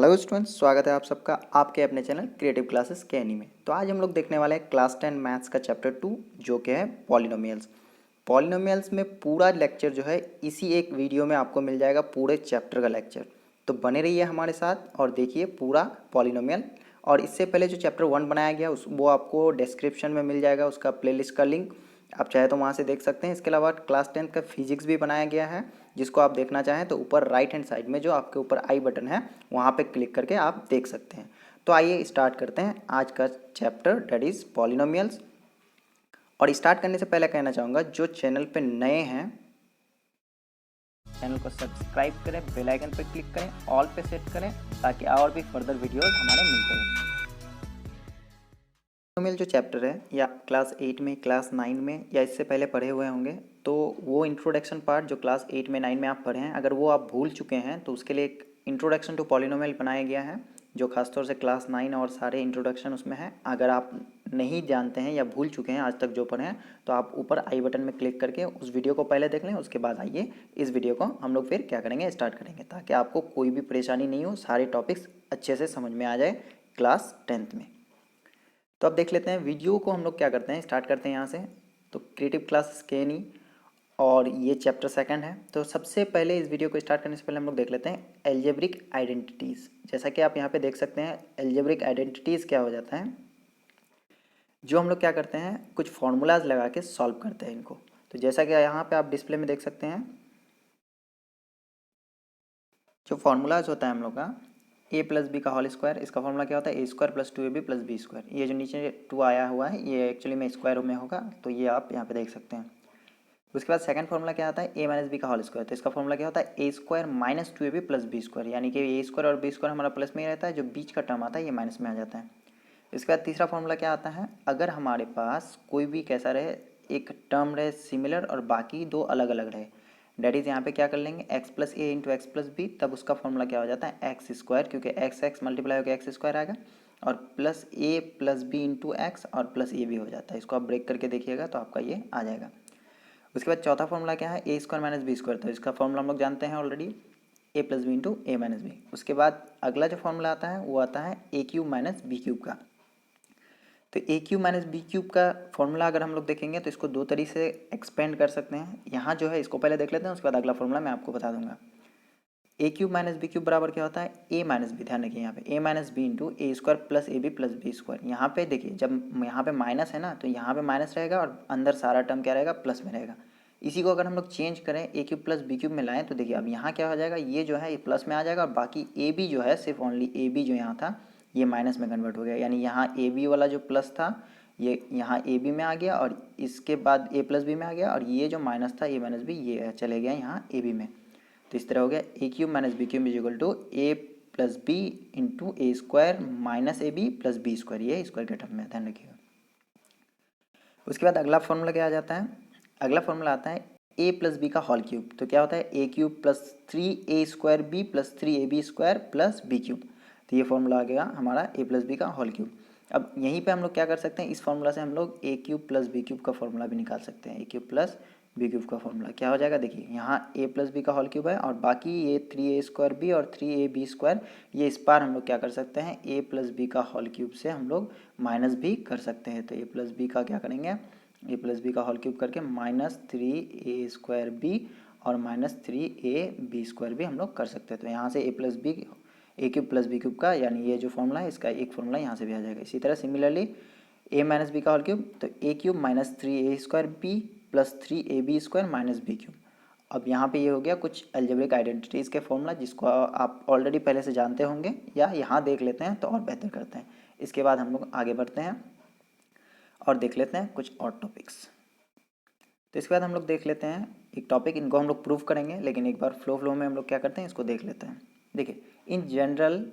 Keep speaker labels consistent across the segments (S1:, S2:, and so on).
S1: Hello students, स्वागत है आप सबका आपके अपने चैनल क्रिएटिव क्लासेस के एनी में। तो आज हम लोग देखने वाले हैं क्लास 10 मैथ्स का चैप्टर 2 जो कि है पॉलिनोमियल्स। पॉलिनोमियल्स में पूरा लेक्चर जो है इसी एक वीडियो में आपको मिल जाएगा, पूरे चैप्टर का लेक्चर। तो बने रहिए हमारे साथ और देखिए पूरा पॉलिनोमियल। और इससे पहले जो चैप्टर 1 बनाया गया वो आपको डिस्क्रिप्शन में मिल जाएगा, उसका प्लेलिस्ट का लिंक आप चाहे तो वहाँ से देख सकते हैं। इसके अलावा क्लास 10 का फिजिक्स भी बनाया गया है, जिसको आप देखना चाहें तो ऊपर राइट हैंड साइड में जो आपके ऊपर आई बटन है वहाँ पे क्लिक करके आप देख सकते हैं। तो आइए स्टार्ट करते हैं आज का चैप्टर, दैट इज़ पॉलिनोमियल्स। और स्टार्ट करने से पहले कहना चाहूँगा, जो चैनल पे नए हैं चैनल को सब्सक्राइब करें, बेल आइकन पर क्लिक करें, ऑल पे सेट करें ताकि और भी फर्दर वीडियोज़ हमारे मिलते रहें। पॉलिनोमियल जो चैप्टर है या क्लास 8 में, क्लास 9 में या इससे पहले पढ़े हुए होंगे, तो वो इंट्रोडक्शन पार्ट जो क्लास 8 में 9 में आप पढ़े हैं, अगर वो आप भूल चुके हैं तो उसके लिए एक इंट्रोडक्शन टू पॉलिनोमियल बनाया गया है, जो खासतौर से क्लास 9 और सारे इंट्रोडक्शन उसमें है। अगर आप नहीं जानते हैं या भूल चुके हैं आज तक जो पढ़े हैं, तो आप ऊपर आई बटन में क्लिक करके उस वीडियो को पहले देख लें, उसके बाद आइए इस वीडियो को हम लोग फिर क्या करेंगे, स्टार्ट करेंगे, ताकि आपको कोई भी परेशानी नहीं हो, सारे टॉपिक्स अच्छे से समझ में आ जाए क्लास 10th में। तो अब देख लेते हैं वीडियो को हम लोग क्या करते हैं, स्टार्ट करते हैं यहाँ से। तो क्रिएटिव क्लासेस के नहीं, और ये चैप्टर 2 है। तो सबसे पहले इस वीडियो को स्टार्ट करने से पहले हम लोग देख लेते हैं एल्जेब्रिक आइडेंटिटीज़। जैसा कि आप यहाँ पे देख सकते हैं, एल्जेब्रिक आइडेंटिटीज़ क्या हो जाता है, जो हम लोग क्या करते हैं, कुछ फार्मूलाज लगा के सॉल्व करते हैं इनको। तो जैसा कि यहाँ पे आप डिस्प्ले में देख सकते हैं, जो फार्मूलाज होता है हम लोग का, ए प्लस बी का होल स्क्वायर, इसका फॉर्मूला क्या होता है, a square plus 2ab plus b square. ये जो नीचे 2 आया हुआ है ये एक्चुअली में स्क्वायर में होगा, तो ये आप यहाँ पे देख सकते हैं। उसके बाद सेकंड फॉर्मूला क्या आता है, ए माइनस बी का होल स्क्वायर। तो इसका फॉर्मूला क्या होता है, a square minus 2ab plus b square, यानी कि ए स्क्वायर और बी स्क्वायर हमारा प्लस में ही रहता है, जो बीच का टर्म आता है ये माइनस में आ जाता है। इसके बाद तीसरा फॉर्मूला क्या आता है, अगर हमारे पास कोई भी कैसा रहे, एक टर्म रहे सिमिलर और बाकी दो अलग अलग रहे, डेट इज़ यहाँ पे क्या कर लेंगे, एक्स प्लस ए इंटू एक्स प्लस बी, तब उसका फॉर्मूला क्या हो जाता है, एक्स स्क्वायर, क्योंकि एक्स एक्स मल्टीप्लाई होकर एक्स स्क्वायर आएगा, और प्लस ए प्लस बी इंटू एक्स और प्लस ए भी हो जाता है। इसको आप ब्रेक करके देखिएगा तो आपका ये आ जाएगा। उसके बाद चौथा फॉर्मूला क्या है, a square minus b square. तो इसका फॉर्मूला हम लोग जानते हैं already, A plus b into a minus B. उसके बाद अगला जो फॉर्मूला आता है वो आता है a cube minus b cube का। तो a cube minus b cube का फॉर्मूला अगर हम लोग देखेंगे तो इसको दो तरीके से एक्सपेंड कर सकते हैं। यहाँ जो है इसको पहले देख लेते हैं, उसके बाद अगला फॉर्मूला मैं आपको बता दूंगा। ए क्यूब माइनस बी क्यूब बराबर क्या होता है, ए माइनस बी, ध्यान रखिए यहाँ पे a minus b into a square plus a b plus b square. यहाँ पे देखिए जब यहाँ पे माइनस है ना, तो यहाँ पे माइनस रहेगा और अंदर सारा टर्म क्या रहेगा, प्लस में रहेगा। इसी को अगर हम लोग चेंज करें, ए क्यूब प्लस बी क्यूब में लाएं, तो देखिए अब यहाँ क्या हो जाएगा, ये जो है ये प्लस में आ जाएगा, और बाकी ए बी जो है, सिर्फ ओनली ए बी जो यहाँ था ये माइनस में कन्वर्ट हो गया। यानी यहाँ ए बी वाला जो प्लस था ये यहाँ ए बी में आ गया, और इसके बाद ए प्लस बी में आ गया, और ये जो माइनस था ए माइनस बी ये चले गया यहाँ ए बी में। तो इस तरह हो गया a cube minus b cube is equal to a plus b into a square minus a b plus b square, ये स्क्वायर के टर्म में, ध्यान रखिएगा। उसके बाद अगला फॉर्मूला क्या आ जाता है, अगला फॉर्मूला आता है ए प्लस बी का होल क्यूब। तो क्या होता है, a cube plus 3a square b plus 3ab square plus b cube. तो ये फॉर्मूला आ गया हमारा ए प्लस बी का होल क्यूब। अब यहीं पे हम लोग क्या कर सकते हैं, इस फॉर्मूला से हम लोग ए क्यूब प्लस बी क्यूब का फॉर्मूला भी निकाल सकते हैं। ए क्यूब प्लस बी क्यूब का फॉर्मूला क्या हो जाएगा, देखिए यहाँ ए प्लस बी का होल क्यूब है, और बाकी ये 3a स्क्वायर बी और 3ab स्क्वायर, ये इस बार हम लोग क्या कर सकते हैं, ए प्लस बी का होल क्यूब से हम लोग माइनस भी कर सकते हैं। तो ए प्लस बी का क्या करेंगे, ए प्लस बी का होल क्यूब करके माइनस 3a स्क्वायर बी और माइनस 3a बी स्क्वायर भी हम लोग कर सकते हैं। तो यहाँ से ए प्लस बी ए क्यूब प्लस बी क्यूब का, यानी ये जो फॉर्मूला है इसका एक फॉर्मूला यहाँ से भी आ जाएगा। इसी तरह सिमिलरली ए माइनस बी का होल क्यूब, तो a cube minus 3a square b plus 3ab square minus b cube. अब यहाँ पे ये हो गया कुछ अलजेब्रिक आइडेंटिटीज़ के फॉर्मूला, जिसको आप ऑलरेडी पहले से जानते होंगे, या यहाँ देख लेते हैं तो और बेहतर करते हैं। इसके बाद हम लोग आगे बढ़ते हैं और देख लेते हैं कुछ और टॉपिक्स। तो इसके बाद हम लोग देख लेते हैं एक टॉपिक, इनको हम लोग प्रूव करेंगे, लेकिन एक बार फ्लो में हम लोग क्या करते हैं, इसको देख लेते हैं। देखिए, in general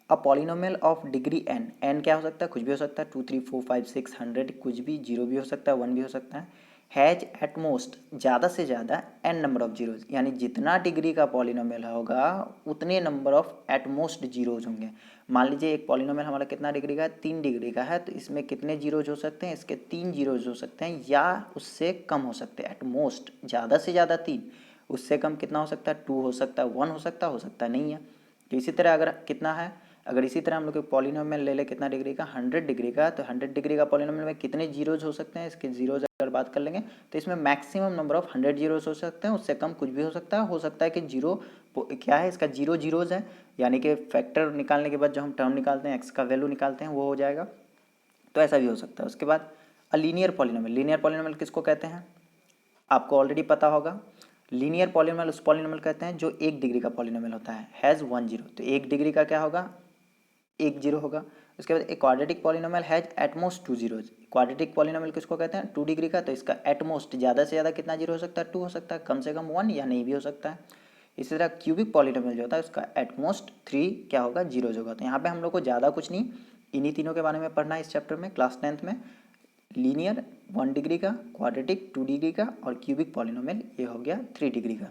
S1: a polynomial of degree n, n क्या हो सकता है, कुछ भी हो सकता है, 2 3 4 5 6 100, कुछ भी, जीरो भी हो सकता है, 1 भी हो सकता है। हैज एट मोस्ट, ज़्यादा से ज़्यादा एन नंबर ऑफ जीरोज, यानी जितना डिग्री का पॉलिनोमियल होगा उतने number of at most zeros होंगे। मान लीजिए एक पॉलिनोमियल हमारा कितना डिग्री का है, 3 डिग्री का है, तो इसमें कितने जीरोज हो सकते हैं, इसके 3 जीरोज हो सकते हैं, या उससे कम हो सकते हैं। एट मोस्ट ज़्यादा से ज़्यादा 3, उससे कम कितना हो सकता है, 2 हो सकता है, 1 हो सकता है नहीं है। तो इसी तरह अगर कितना है, अगर इसी तरह हम लोग पॉलिनोमियल ले ले कितना डिग्री का, 100 डिग्री का, तो 100 डिग्री का पॉलिनोमियल में कितने जीरोज हो सकते हैं, इसके जीरोज अगर बात कर लेंगे तो इसमें मैक्सिमम नंबर ऑफ 100 जीरोज हो सकते हैं, उससे कम कुछ भी हो सकता है कि जीरो क्या है इसका, जीरो जीरोज है, यानी कि फैक्टर निकालने के बाद जो हम टर्म निकालते हैं, एक्स का वैल्यू निकालते हैं, वो हो जाएगा। तो ऐसा भी हो सकता है। उसके बाद लीनियर पॉलिनोमियल, लीनियर पॉलिनोमियल किसको कहते हैं आपको ऑलरेडी पता होगा। लीनियर पॉलिनोमियल उस पॉलिनोमियल कहते हैं जो 1 डिग्री का पॉलिनोमियल होता है, हैज़ 1 जीरो, तो 1 डिग्री का क्या होगा, 1 जीरो होगा। उसके बाद एक quadratic polynomial has at most 2 zeros, quadratic polynomial किसको कहते हैं, 2 डिग्री का, तो इसका एटमोस्ट ज़्यादा से ज़्यादा कितना जीरो हो सकता है, 2 हो सकता है, कम से कम 1 या नहीं भी हो सकता है। इसी तरह क्यूबिक पॉलिनोमियल जो होता है उसका एटमोस्ट 3 क्या होगा, जीरोज होगा। तो यहाँ पे हम लोग को ज़्यादा कुछ नहीं, इन्हीं तीनों के बारे में पढ़ना है इस चैप्टर में, क्लास 10th में। लीनियर 1 डिग्री का, क्वाड्रेटिक 2 डिग्री का, और क्यूबिक पॉलिनोमियल ये हो गया 3 डिग्री का।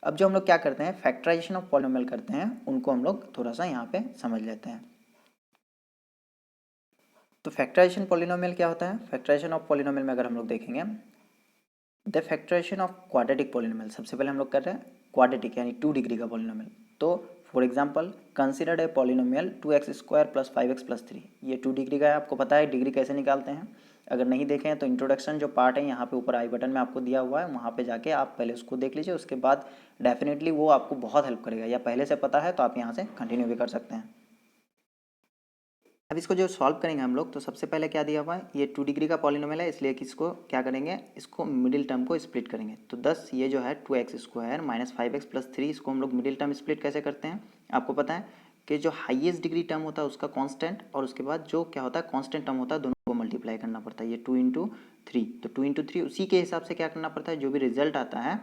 S1: अब जो हम लोग क्या करते हैं, फैक्टराइजेशन ऑफ पॉलिनोमियल करते हैं, उनको हम लोग थोड़ा सा यहाँ पे समझ लेते हैं। तो फैक्टराइजेशन पॉलिनोमियल क्या होता है, फैक्टराइजेशन ऑफ पॉलिनोमियल में अगर हम लोग देखेंगे, the factorization of quadratic polynomial, सबसे पहले हम लोग कर रहे हैं क्वाड्रेटिक यानी 2 डिग्री का पॉलिनोमियल। तो for example consider a polynomial 2x square plus 5x plus 3, ये 2 डिग्री का है, आपको पता है डिग्री कैसे निकालते हैं। अगर नहीं देखें तो इंट्रोडक्शन जो पार्ट है यहाँ पे ऊपर आई बटन में आपको दिया हुआ है, वहाँ पे जाके आप पहले उसको देख लीजिए, उसके बाद डेफिनेटली वो आपको बहुत हेल्प करेगा, या पहले से पता है तो आप यहाँ से कंटिन्यू भी कर सकते हैं। अब इसको जो सॉल्व करेंगे हम लोग, तो सबसे पहले क्या दिया हुआ है, ये 2 डिग्री का पॉलिनोमियल है, इसलिए कि इसको क्या करेंगे, इसको मिडिल टर्म को स्प्लिट करेंगे। तो 10 ये जो है 2x square minus 5x plus 3, इसको हम लोग मिडिल टर्म स्प्लिट कैसे करते हैं, आपको पता है कि जो हाईएस्ट डिग्री टर्म होता है उसका कांस्टेंट, और उसके बाद जो क्या होता है कांस्टेंट टर्म होता है, दोनों को मल्टीप्लाई करना पड़ता है। ये 2 इंटू 3, तो 2 इंटू 3 उसी के हिसाब से क्या करना पड़ता है, जो भी रिजल्ट आता है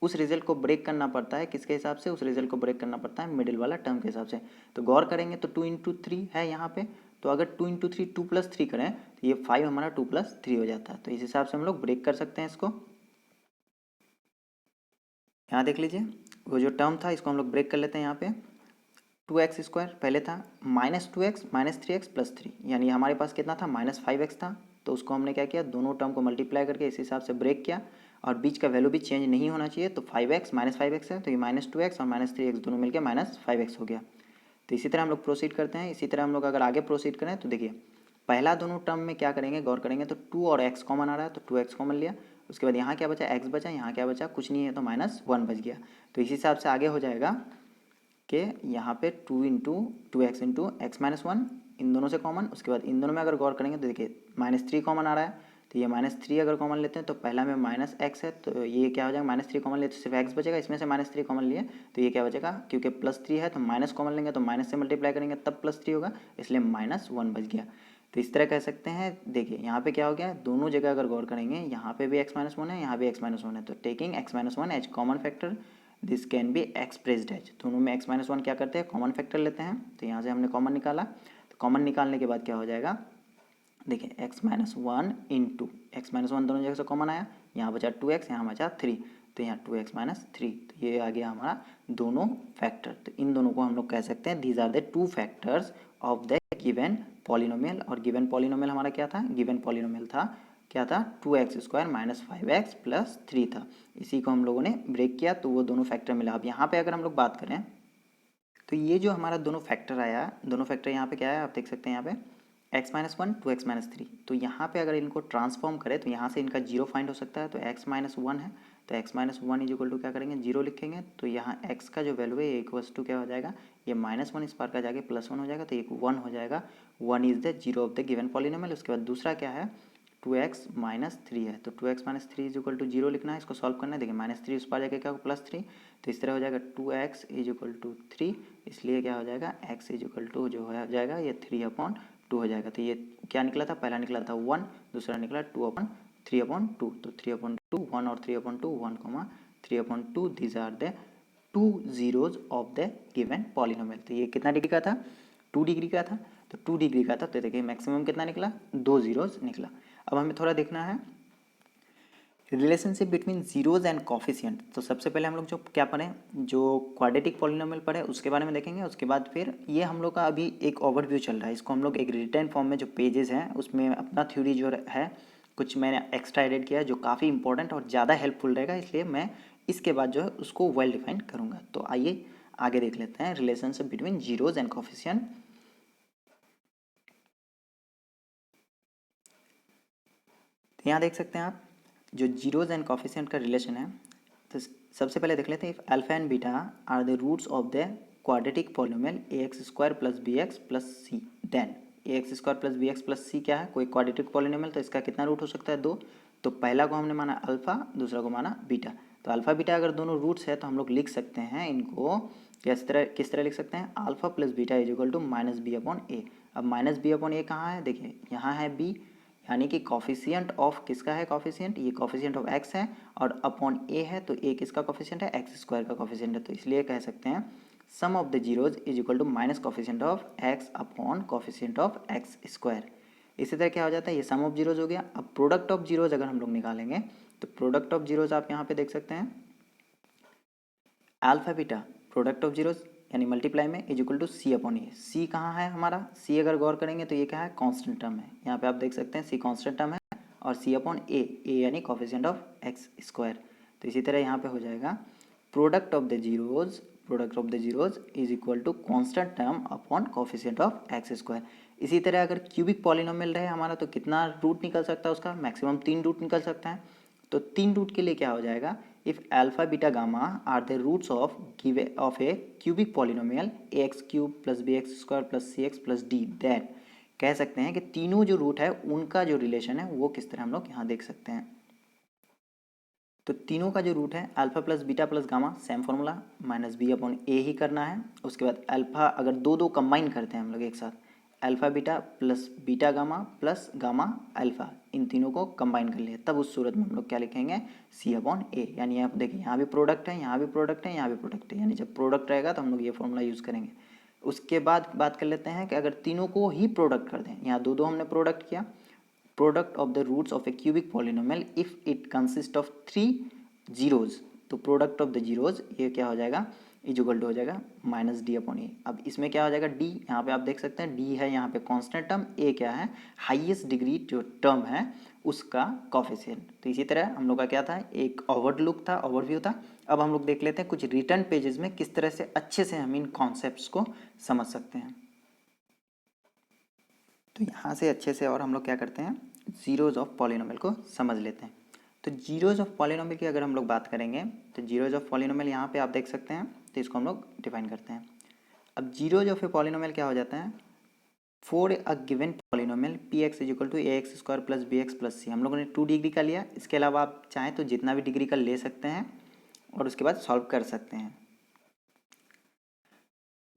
S1: उस रिजल्ट को ब्रेक करना पड़ता है, किसके हिसाब से, उस रिजल्ट को ब्रेक करना पड़ता है मिडिल वाला टर्म के हिसाब से। तो गौर करेंगे तो 2 इंटू 3 है यहाँ पे, तो अगर 2 इंटू 3 2 प्लस 3 करें तो ये 5 हमारा 2 प्लस 3 हो जाता है। तो इस हिसाब से हम लोग ब्रेक कर सकते हैं इसको। यहाँ देख लीजिए वो जो टर्म था इसको हम लोग ब्रेक कर लेते हैं। यहाँ पे 2x स्क्वायर पहले था, minus 2x minus 3x plus 3, यानी हमारे पास कितना था, माइनस 5x था। तो उसको हमने क्या किया, दोनों टर्म को मल्टीप्लाई करके इस हिसाब से ब्रेक किया, और बीच का वैल्यू भी चेंज नहीं होना चाहिए। तो 5x माइनस 5x है, तो ये माइनस 2x और माइनस 3x दोनों मिलकर माइनस 5x हो गया। तो इसी तरह हम लोग प्रोसीड करते हैं। इसी तरह हम लोग अगर आगे प्रोसीड करें तो देखिए पहला दोनों टर्म में क्या करेंगे, गौर करेंगे तो 2 और x कॉमन आ रहा है, तो 2x कॉमन लिया। उसके बाद यहाँ क्या बचा, x बचा, यहाँ क्या बचा, कुछ नहीं है, तो माइनस 1 बच गया। तो इस हिसाब से आगे हो जाएगा कि यहाँ पे 2 into 2x into x minus 1 इन दोनों से कॉमन। उसके बाद इन दोनों में अगर गौर करेंगे तो देखिए माइनस 3 कॉमन आ रहा है, तो ये माइनस 3 अगर कॉमन लेते हैं तो पहला में माइनस एक्स है, तो ये क्या हो जाएगा, माइनस 3 कॉमन लेते तो सिर्फ एक्स बचेगा, इसमें से माइनस 3 कॉमन लिए तो ये क्या बचेगा, क्योंकि प्लस 3 है तो माइनस कॉमन लेंगे, तो माइनस से मल्टीप्लाई करेंगे तब प्लस 3 होगा, इसलिए माइनस 1 बच गया। तो इस तरह कह सकते हैं। देखिए यहाँ पे क्या हो गया, दोनों जगह अगर गौर करेंगे यहाँ पे भी एक्स माइनस 1 है, यहाँ भी एक्स माइनस 1 है, तो taking x minus 1 as common factor this can be expressed as, दोनों में एक्स माइनस 1 क्या करते हैं, कॉमन फैक्टर लेते हैं। तो यहाँ से हमने कॉमन निकाला, तो कॉमन निकालने के बाद क्या हो जाएगा, देखिए x minus 1 into x minus 1 दोनों जगह से कॉमन आया, यहाँ बचा 2x, यहाँ बचा 3, तो यहाँ 2x माइनस 3, तो ये आ गया हमारा दोनों फैक्टर। तो इन दोनों को हम लोग कह सकते हैं these are the 2 factors of the given polynomial. और गिवन पॉलिनोमियल हमारा क्या था, गिवन पॉलिनोमियल था क्या था, 2x square minus 5x plus 3 था। इसी को हम लोगों ने ब्रेक किया तो वो दोनों फैक्टर मिला। अब यहाँ पे अगर हम लोग बात करें तो ये जो हमारा दोनों फैक्टर आया, दोनों फैक्टर यहाँ पे क्या है, आप देख सकते हैं यहाँ पे x minus 1 to x minus 3, तो यहाँ पे अगर इनको ट्रांसफॉर्म करें तो यहाँ से इनका जीरो फाइंड हो सकता है। तो x माइनस 1 है, तो x minus 1 is equal to क्या करेंगे, जीरो लिखेंगे, तो यहाँ x का जो वैल्यू है इक्वल्स टू क्या हो जाएगा, ये माइनस 1 इस पार का जाके प्लस 1 हो जाएगा, तो एक 1 हो जाएगा। 1 is the zero of the given polynomial. उसके बाद दूसरा क्या है, 2x माइनस 3 है, तो 2x minus 3 is equal to zero लिखना है, इसको सॉल्व करना है। देखिए माइनस 3 उस पार जाके क्या होगा, प्लस 3, तो इस तरह हो जाएगा 2x इज इक्वल टू 3, इसलिए क्या हो जाएगा, x इज इक्वल टू जो हो जाएगा ये 3/2 हो जाएगा। तो ये क्या निकला था, पहला निकला था 1, दूसरा निकला 2/3/2, तो 3/2 1 और 3/2 1, 3/2 these are the 2 zeros of the given polynomial. तो ये कितना डिग्री का था, 2 डिग्री का था, तो 2 डिग्री का था, तो देखिए मैक्सिमम कितना निकला, 2 जीरोज निकला। अब हमें थोड़ा देखना है relationship between zeros and coefficient. तो सबसे पहले हम लोग जो क्या पढ़ें, जो क्वाड्रेटिक पॉलिनोमियल पढ़े उसके बारे में देखेंगे। उसके बाद फिर ये हम लोग का अभी एक ओवरव्यू चल रहा है, इसको हम लोग एक रिटर्न फॉर्म में जो पेजेस हैं उसमें अपना थ्योरी जो है कुछ मैंने एक्स्ट्रा एडेड किया है जो काफ़ी इंपॉर्टेंट और ज़्यादा हेल्पफुल रहेगा, इसलिए मैं इसके बाद जो है उसको वेल डिफाइन करूँगा। तो आइए आगे देख लेते हैं relationship between zeros and coefficient. यहाँ देख सकते हैं आप जो जीरोज एंड कोफिशिएंट का रिलेशन है, तो सबसे पहले देख लेते हैं if alpha and beta are the roots of the quadratic polynomial ax² plus bx plus c, then ax² plus bx plus c क्या है, कोई क्वाड्रेटिक पॉलिनोमियल, तो इसका कितना रूट हो सकता है, 2। तो पहला को हमने माना अल्फा, दूसरा को माना बीटा। तो अल्फा बीटा अगर दोनों रूट्स है तो हम लोग लिख सकते हैं इनको किस तरह लिख सकते हैं, alpha plus beta is equal to minus b upon a. अब माइनस बी अपॉन ए कहाँ है, देखिए यहाँ है बी, यानी कि कॉफिशिएंट ऑफ किसका है, कॉफिशिएंट ये कॉफिशिएंट ऑफ एक्स है, और अपॉन ए है, तो ए किसका कॉफिशिएंट है, एक्स² का कॉफिशिएंट है। तो इसलिए कह सकते हैं sum of the zeros is equal to minus coefficient of x upon coefficient of x²। इसी तरह क्या हो जाता है, ये सम ऑफ जीरोज हो गया। अब प्रोडक्ट ऑफ जीरोज अगर हम लोग निकालेंगे तो प्रोडक्ट ऑफ जीरोज आप यहाँ पे देख सकते हैं alpha beta product of zeros यानी मल्टीप्लाई में is equal to c upon ए। सी कहाँ है हमारा, सी अगर गौर करेंगे तो ये क्या है, कांस्टेंट टर्म है। यहाँ पे आप देख सकते हैं सी कांस्टेंट टर्म है और सी अपॉन ए यानी कॉफिशिएंट ऑफ x²। तो इसी तरह यहाँ पे हो जाएगा product of the zeros is equal to constant term upon coefficient of x²। इसी तरह अगर क्यूबिक पॉलिनोमियल रहे हमारा तो कितना रूट निकल सकता है उसका, मैक्सिमम 3 रूट निकल सकता है। तो 3 रूट के लिए क्या हो जाएगा, if alpha beta gamma are the roots of a cubic polynomial ax³ plus bx² plus cx plus d, then कह सकते हैं कि तीनों जो रूट है उनका जो रिलेशन है वो किस तरह हम लोग यहाँ देख सकते हैं। तो तीनों का जो रूट है alpha plus beta plus gamma, same formula minus b upon a ही करना है। उसके बाद अल्फा अगर दो कंबाइन करते हैं हम लोग एक साथ, alpha beta plus beta gamma plus gamma alpha, इन तीनों को कंबाइन कर लिए, तब उस सूरत में हम लोग क्या लिखेंगे, सी अपॉन ए। यानी आप देखिए यहाँ भी प्रोडक्ट है, यहाँ भी प्रोडक्ट है, यहाँ भी प्रोडक्ट है, यानी जब प्रोडक्ट रहेगा तो हम लोग ये फॉर्मूला यूज़ करेंगे। उसके बाद बात कर लेते हैं कि अगर तीनों को ही प्रोडक्ट कर दें, यहाँ दो हमने प्रोडक्ट किया, product of the roots of a cubic polynomial if it consist of 3 zeros, तो प्रोडक्ट ऑफ द जीरोज ये क्या हो जाएगा, इज इक्वल टू हो जाएगा माइनस डी अपॉन ए। अब इसमें क्या हो जाएगा, डी यहाँ पे आप देख सकते हैं डी है यहाँ पे कांस्टेंट टर्म, ए क्या है, हाईएस्ट डिग्री जो टर्म है उसका कॉफिशिएंट। तो इसी तरह हम लोग का क्या था, एक ओवरलुक था, ओवरव्यू था। अब हम लोग देख लेते हैं कुछ रिटर्न पेजेस में किस तरह से अच्छे से हम इन कॉन्सेप्ट्स को समझ सकते हैं। तो यहाँ से अच्छे से और हम लोग क्या करते हैं, जीरोज ऑफ पॉलिनोमियल को समझ लेते हैं। तो जीरोज ऑफ पॉलिनोमियल की अगर हम लोग बात करेंगे तो जीरोज ऑफ पॉलिनोमियल यहाँ पे आप देख सकते हैं, तो इसको हम लोग डिफाइन करते हैं। अब जीरोज ऑफ ए पॉलिनोमियल क्या हो जाता है, for a given polynomial P x is equal to ax² plus bx plus c। हम लोगों ने 2 डिग्री का लिया, इसके अलावा आप चाहें तो जितना भी डिग्री का ले सकते हैं और उसके बाद सॉल्व कर सकते हैं।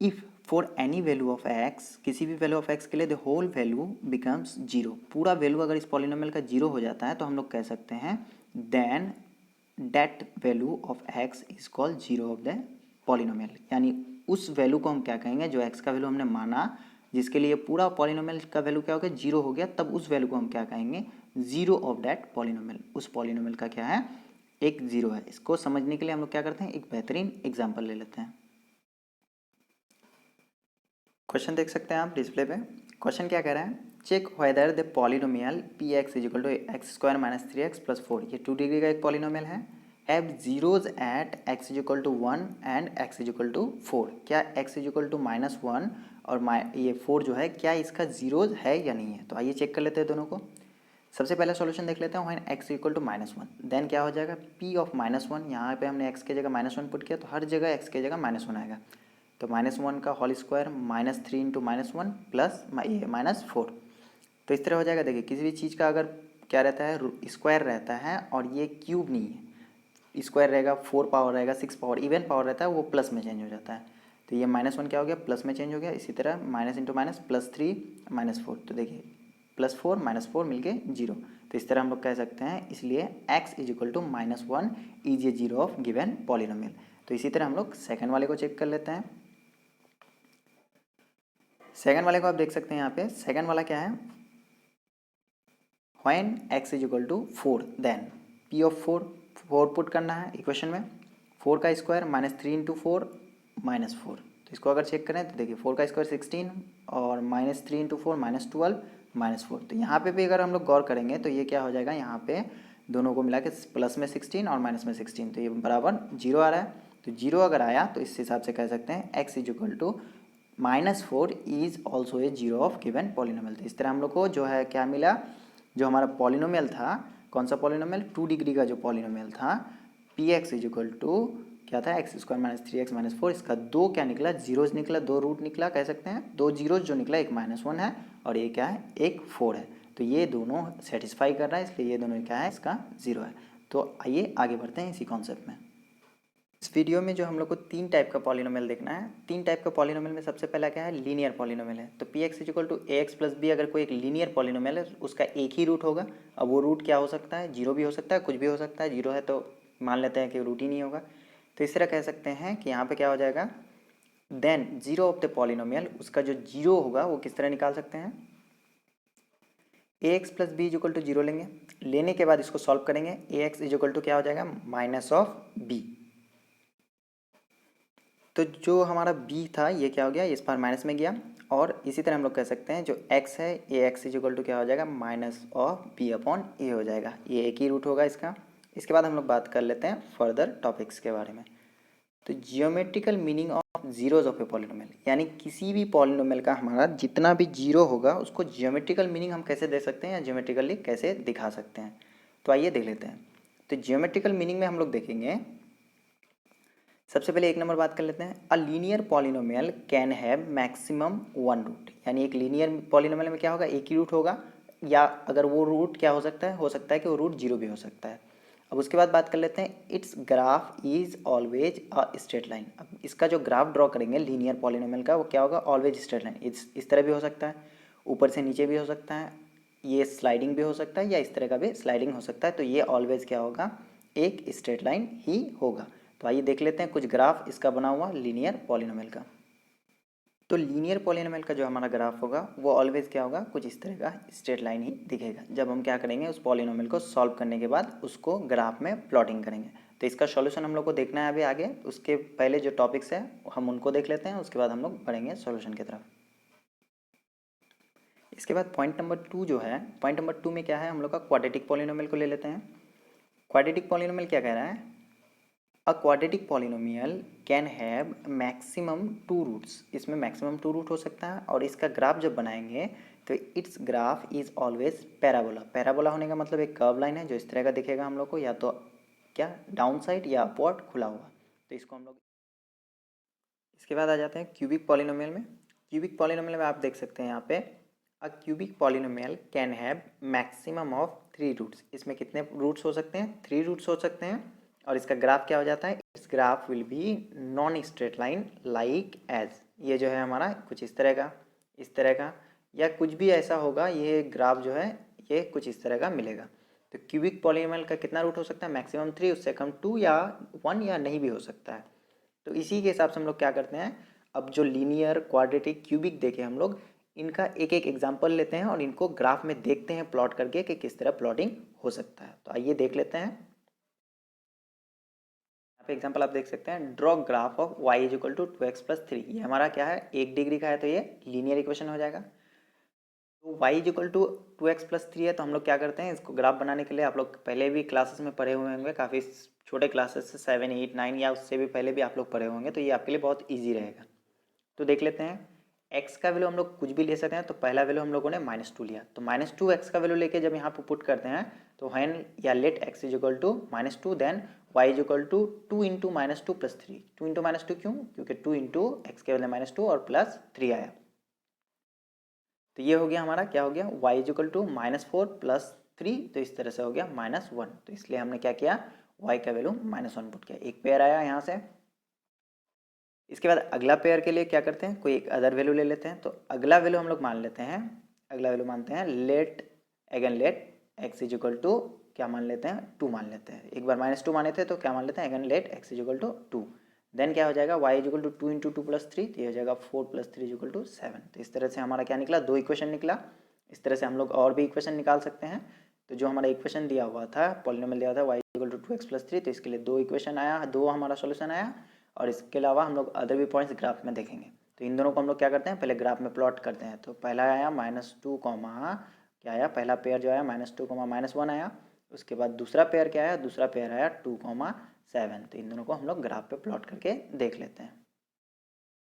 S1: If for any value of x, किसी भी वैल्यू ऑफ x के लिए the whole value becomes zero, पूरा वैल्यू अगर इस पॉलिनोमियल का जीरो हो जाता है तो हम लोग कह सकते हैं then that value of x is called zero of the polynomial. यानी उस वैल्यू को हम क्या कहेंगे, जो x का वैल्यू हमने माना जिसके लिए पूरा पॉलिनोमियल का वैल्यू क्या हो गया, जीरो हो गया, तब उस वैल्यू को हम क्या कहेंगे, जीरो ऑफ दैट पॉलिनोमियल। उस पॉलिनोमियल का क्या है, एक जीरो है। इसको समझने के लिए हम लोग क्या करते हैं, एक बेहतरीन एग्जाम्पल ले लेते हैं। क्वेश्चन देख सकते हैं आप डिस्प्ले पे। क्वेश्चन क्या कह रहा है, check whether the polynomial P x is equal to x² minus 3x plus 4, ये 2 डिग्री का एक पॉलिनोमियल है, have zeros at x is equal to 1 and x is equal to 4। क्या x इज इक्वल टू -1 और ये 4 जो है क्या इसका जीरोज है या नहीं है। तो आइए चेक कर लेते हैं दोनों को। सबसे पहला सॉल्यूशन देख लेते हैं, when x equal to -1, then क्या हो जाएगा p ऑफ -1, यहाँ पे हमने x के जगह -1 पुट किया तो हर जगह x के जगह -1 आएगा। तो -1 का होल स्क्वायर -3 इंटू -1 प्लस -4। तो इस तरह हो जाएगा। देखिए किसी भी चीज़ का अगर क्या रहता है, स्क्वायर रहता है और ये क्यूब नहीं है, स्क्वायर रहेगा 4 पावर रहेगा 6 पावर इवन पावर रहता है वो प्लस में चेंज हो जाता है। तो ये -1 क्या हो गया, प्लस में चेंज हो गया। इसी तरह माइनस इंटू माइनस +3 -4, तो देखिए +4 -4 मिलके 0। तो इस तरह हम लोग कह सकते हैं, इसलिए x is equal to -1 is a zero of given polynomial. तो इसी तरह हम लोग सेकंड वाले को चेक कर लेते हैं। सेकंड वाले को आप देख सकते हैं यहाँ पे, सेकंड वाला क्या है, when x is equal to 4 then p of 4 put करना है इक्वेशन में, 4 का स्क्वायर -3 इंटू 4 -4। तो इसको अगर चेक करें तो देखिए 4 का स्क्वायर 16 और -3 इंटू 4 -12 -4। तो यहाँ पे भी अगर हम लोग गौर करेंगे तो ये क्या हो जाएगा, यहाँ पे दोनों को मिला के प्लस में 16 और माइनस में 16, तो ये बराबर 0 आ रहा है। तो 0 अगर आया तो इस हिसाब से कह सकते हैं x is equal to -4 is also a 0 of given polynomial. तो इस तरह हम लोग को जो है क्या मिला, जो हमारा पॉलिनोमियल था, कौन सा पॉलिनोमियल, 2 डिग्री का जो पॉलिनोमियल था p x is equal to क्या था, x square minus 3x minus 4, इसका दो क्या निकला, जीरोज निकला, दो रूट निकला कह सकते हैं, दो जीरोज जो निकला, एक -1 है और ये क्या है, एक 4 है। तो ये दोनों सेटिस्फाई कर रहा है, इसलिए ये दोनों क्या है, इसका 0 है। तो आइए आगे बढ़ते हैं इसी कॉन्सेप्ट में। इस वीडियो में जो हम लोग को 3 टाइप का पॉलिनोमियल देखना है। 3 टाइप का पॉलिनोमियल में सबसे पहला क्या है, लीनियर पॉलिनोमियल है। तो p x is equal to a x plus b अगर कोई एक लीनियर पॉलिनोमियल है उसका एक ही रूट होगा। अब वो रूट क्या हो सकता है, 0 भी हो सकता है, कुछ भी हो सकता है। 0 है तो मान लेते हैं कि रूट ही नहीं होगा। तो इस तरह कह सकते हैं कि यहाँ पे क्या हो जाएगा, देन 0 ऑफ द पॉलिनोमियल, उसका जो 0 होगा वो किस तरह निकाल सकते हैं, a x plus b is equal to 0 लेंगे। लेने के बाद इसको सॉल्व करेंगे, a x is equal to क्या हो जाएगा, माइनस ऑफ बी। तो जो हमारा b था ये क्या हो गया, इस बार माइनस में गया। और इसी तरह हम लोग कह सकते हैं जो x है, a x is equal to क्या हो जाएगा, माइनस ऑफ b अपॉन ए हो जाएगा। ये एक ही रूट होगा इसका। इसके बाद हम लोग बात कर लेते हैं फर्दर टॉपिक्स के बारे में। तो geometrical meaning of zeros of a polynomial, यानी किसी भी पॉलिनोमियल का हमारा जितना भी जीरो होगा उसको जियोमेट्रिकल मीनिंग हम कैसे दे सकते हैं या जियोमेट्रिकली कैसे दिखा सकते हैं। तो आइए देख लेते हैं। तो जियोमेट्रिकल मीनिंग में हम लोग देखेंगे, सबसे पहले एक नंबर बात कर लेते हैं। A linear polynomial can have maximum 1 root, यानी एक लीनियर पॉलिनोमियल में क्या होगा, एक ही रूट होगा, या अगर वो रूट क्या हो सकता है कि वो रूट 0 भी हो सकता है। अब उसके बाद बात कर लेते हैं, it's graph is always a straight line. अब इसका जो ग्राफ ड्रॉ करेंगे लीनियर पॉलिनोमियल का वो क्या होगा, ऑलवेज स्ट्रेट लाइन। इस तरह भी हो सकता है, ऊपर से नीचे भी हो सकता है, ये स्लाइडिंग भी हो सकता है, या इस तरह का भी स्लाइडिंग हो सकता है। तो ये ऑलवेज क्या होगा, एक स्ट्रेट लाइन ही होगा। तो आइए देख लेते हैं कुछ ग्राफ इसका बना हुआ लीनियर पॉलिनोमियल का। तो लीनियर पॉलिनोमियल का जो हमारा ग्राफ होगा वो ऑलवेज क्या होगा, कुछ इस तरह का स्ट्रेट लाइन ही दिखेगा। जब हम क्या करेंगे, उस पॉलिनोमियल को सॉल्व करने के बाद उसको ग्राफ में प्लॉटिंग करेंगे। तो इसका सॉल्यूशन हम लोग को देखना है अभी आगे। उसके पहले जो टॉपिक्स है हम उनको देख लेते हैं, उसके बाद हम लोग बढ़ेंगे सॉल्यूशन की तरफ। इसके बाद पॉइंट नंबर 2 जो है, पॉइंट नंबर 2 में क्या है, हम लोग का क्वाड्रेटिक पॉलिनोमियल को ले लेते हैं। क्वाड्रेटिक पॉलिनोमियल क्या कह रहा है, a quadratic polynomial can have maximum 2 roots. इसमें मैक्सिमम 2 रूट हो सकता है। और इसका ग्राफ जब बनाएंगे तो it's graph is always parabola. Parabola होने का मतलब एक कर्व लाइन है जो इस तरह का दिखेगा हम लोग को, या तो क्या डाउन साइड या अपवर्ड खुला हुआ। तो इसको हम लोग, इसके बाद आ जाते हैं क्यूबिक पॉलिनोमियल में। क्यूबिक पॉलिनोमियल में आप देख सकते हैं यहाँ पे, a cubic polynomial can have maximum of 3 roots. इसमें कितने रूट्स हो सकते हैं, 3 रूट्स हो सकते हैं। और इसका ग्राफ क्या हो जाता है, इस graph will be non straight line like as. ये जो है हमारा कुछ इस तरह का, इस तरह का, या कुछ भी ऐसा होगा, ये ग्राफ जो है ये कुछ इस तरह का मिलेगा। तो क्यूबिक पॉलिनोमियल का कितना रूट हो सकता है, मैक्सिमम 3, उससे कम 2 या 1 या नहीं भी हो सकता है। तो इसी के हिसाब से हम लोग क्या करते हैं, अब जो लीनियर क्वाड्रेटिक क्यूबिक देखे हम लोग, इनका एक एक एग्जाम्पल लेते हैं और इनको ग्राफ में देखते हैं प्लॉट करके कि किस तरह प्लॉटिंग हो सकता है। तो आइए देख लेते हैं। यहाँ पे एग्जाम्पल आप देख सकते हैं, draw graph of y is equal to 2x plus 3। ये हमारा क्या है, 1 डिग्री का है, तो ये लीनियर इक्वेशन हो जाएगा। तो y is equal to 2x plus 3 है, तो हम लोग क्या करते हैं, इसको ग्राफ बनाने के लिए, आप लोग पहले भी क्लासेस में पढ़े हुए होंगे, काफ़ी छोटे क्लासेस से 7, 8, 9 या उससे भी पहले भी आप लोग पढ़े होंगे, तो ये आपके लिए बहुत ईजी रहेगा। तो देख लेते हैं, x का वैल्यू हम लोग कुछ भी ले सकते हैं। तो पहला वैल्यू हम लोगों ने -2 लिया, तो -2x का वैल्यू लेके जब यहाँ पर पुट करते हैं तो व्हेन या let x is equal to -2 then y is equal to 2 into -2 plus 3। 2 into -2 क्यों, क्योंकि 2 इंटू एक्स के बदले -2 और प्लस 3 आया। तो ये हो गया हमारा, क्या हो गया, y is equal to -4 plus 3, तो इस तरह से हो गया -1। तो इसलिए हमने क्या किया, y का वैल्यू -1 पुट किया, एक पेयर आया यहाँ से। इसके बाद अगला पेयर के लिए क्या करते हैं, कोई एक अदर वैल्यू ले लेते हैं। तो अगला वैल्यू हम लोग मान लेते हैं, अगला वैल्यू मानते हैं let x is equal to क्या मान लेते हैं, 2 मान लेते हैं। एक बार -2 माने थे तो क्या मान लेते हैं, again let x is equal to 2। Then क्या हो जाएगा, y is equal to 2 into 2 plus 3, तो ये हो जाएगा 4 प्लस 3 इज इक्वल टू 7। तो इस तरह से हमारा क्या निकला, 2 इक्वेशन निकला। इस तरह से हम लोग और भी इक्वेशन निकाल सकते हैं। तो जो हमारा इक्वेशन दिया हुआ था, पॉलिनोमियल दिया था y equal to 2x plus 3, तो इसके लिए 2 इक्वेशन आया, 2 हमारा सोल्यूशन आया। और इसके अलावा हम लोग अदर भी पॉइंट्स ग्राफ में देखेंगे। तो इन दोनों को हम लोग क्या करते हैं, पहले ग्राफ में प्लॉट करते हैं। तो पहला आया -2 क्या आया, पहला पेयर जो आया -2 -1 आया। उसके बाद दूसरा पेयर क्या आया, दूसरा पेयर आया 2, 7। तो इन दोनों को हम लोग ग्राफ पे प्लॉट करके देख लेते हैं।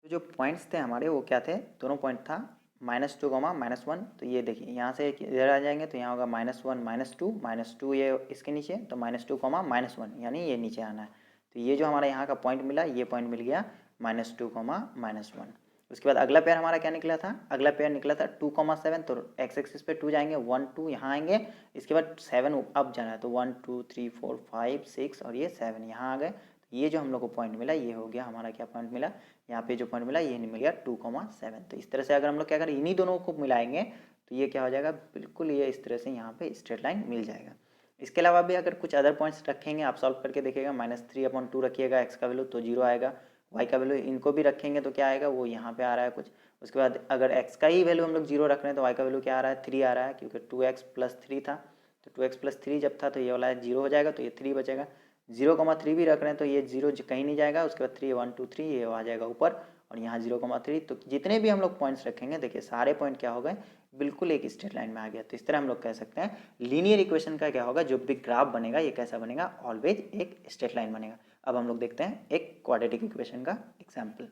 S1: तो जो पॉइंट्स थे हमारे वो क्या थे, दोनों पॉइंट था -2, -1। तो ये देखिए यहाँ से इधर आ जाएंगे तो यहाँ होगा -1, -2 ये इसके नीचे, तो -2, -1 यानी ये नीचे आना है। तो ये जो हमारा यहाँ का पॉइंट मिला, ये पॉइंट मिल गया -2, -1। उसके बाद अगला पेयर हमारा क्या निकला था, अगला पेयर निकला था 2, 7। तो एक्स एक्सिस पे 2 जाएंगे, 1, 2 यहाँ आएंगे, इसके बाद 7 अब जाना है, तो 1, 2, 3, 4, 5, 6 और ये 7 यहाँ आ गए। तो ये जो हम लोग को पॉइंट मिला ये हो गया हमारा क्या पॉइंट मिला, यहाँ पे जो पॉइंट मिला ये मिल गया 2, 7। तो इस तरह से अगर हम लोग क्या करें, इन्हीं दोनों को मिलाएंगे तो ये क्या हो जाएगा, बिल्कुल ये इस तरह से यहाँ पे स्ट्रेट लाइन मिल जाएगा। इसके अलावा भी अगर कुछ अदर पॉइंट्स रखेंगे, आप सॉल्व करके देखिएगा, -3/2 रखिएगा एक्स का वैल्यू तो 0 आएगा, वाई का वैल्यू इनको भी रखेंगे तो क्या आएगा, वो यहाँ पे आ रहा है कुछ। उसके बाद अगर एक्स का ही वैल्यू हम लोग 0 रख रहे हैं तो वाई का वैल्यू क्या आ रहा है, 3 आ रहा है, क्योंकि 2x + 3 था। तो 2x + 3 जब था तो ये वाला 0 हो जाएगा, तो ये 3 बचेगा। 0,3 भी रख रहे हैं तो ये 0 कहीं नहीं जाएगा, उसके बाद 3, 1, 2, 3 ये आ जाएगा ऊपर, और यहाँ 0,3। तो जितने भी हम लोग पॉइंट्स रखेंगे, देखिए सारे पॉइंट क्या हो गए, बिल्कुल एक स्ट्रेट लाइन में आ गया। तो इस तरह हम लोग कह सकते हैं लीनियर इक्वेशन का क्या होगा, जो भी ग्राफ बनेगा ये कैसा बनेगा, ऑलवेज एक स्ट्रेट लाइन बनेगा। अब हम लोग देखते हैं एक क्वाड्रेटिक इक्वेशन का एग्जाम्पल।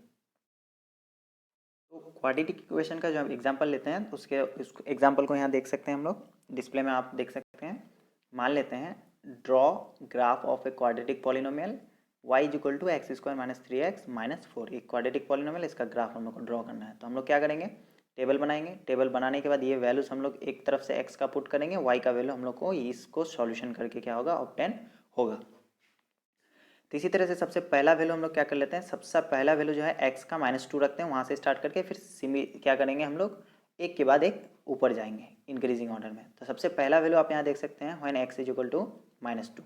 S1: तो क्वाड्रेटिक इक्वेशन का जो हम एग्जाम्पल लेते हैं तो उसके एग्जाम्पल को यहाँ देख सकते हैं हम लोग, डिस्प्ले में आप देख सकते हैं। मान लेते हैं draw graph of a quadratic polynomial y = x² - 3x - 4। एक क्वाड्रेटिक पॉलिनोमियल, इसका ग्राफ हम लोग को ड्रॉ करना है। तो हम लोग क्या करेंगे, टेबल बनाएंगे। टेबल बनाने के बाद ये वैल्यूज हम लोग एक तरफ से x का पुट करेंगे, y का वैल्यू हम लोग को इसको सॉल्यूशन करके क्या होगा, ऑब्टेन होगा। तो इसी तरह से सबसे पहला वैल्यू हम लोग क्या कर लेते हैं, सबसे पहला वैल्यू जो है x का -2 रखते हैं, वहाँ से स्टार्ट करके फिर क्या करेंगे हम लोग, एक के बाद एक ऊपर जाएंगे इंक्रीजिंग ऑर्डर में। तो सबसे पहला वैल्यू आप यहाँ देख सकते हैं, व्हेन x = -2।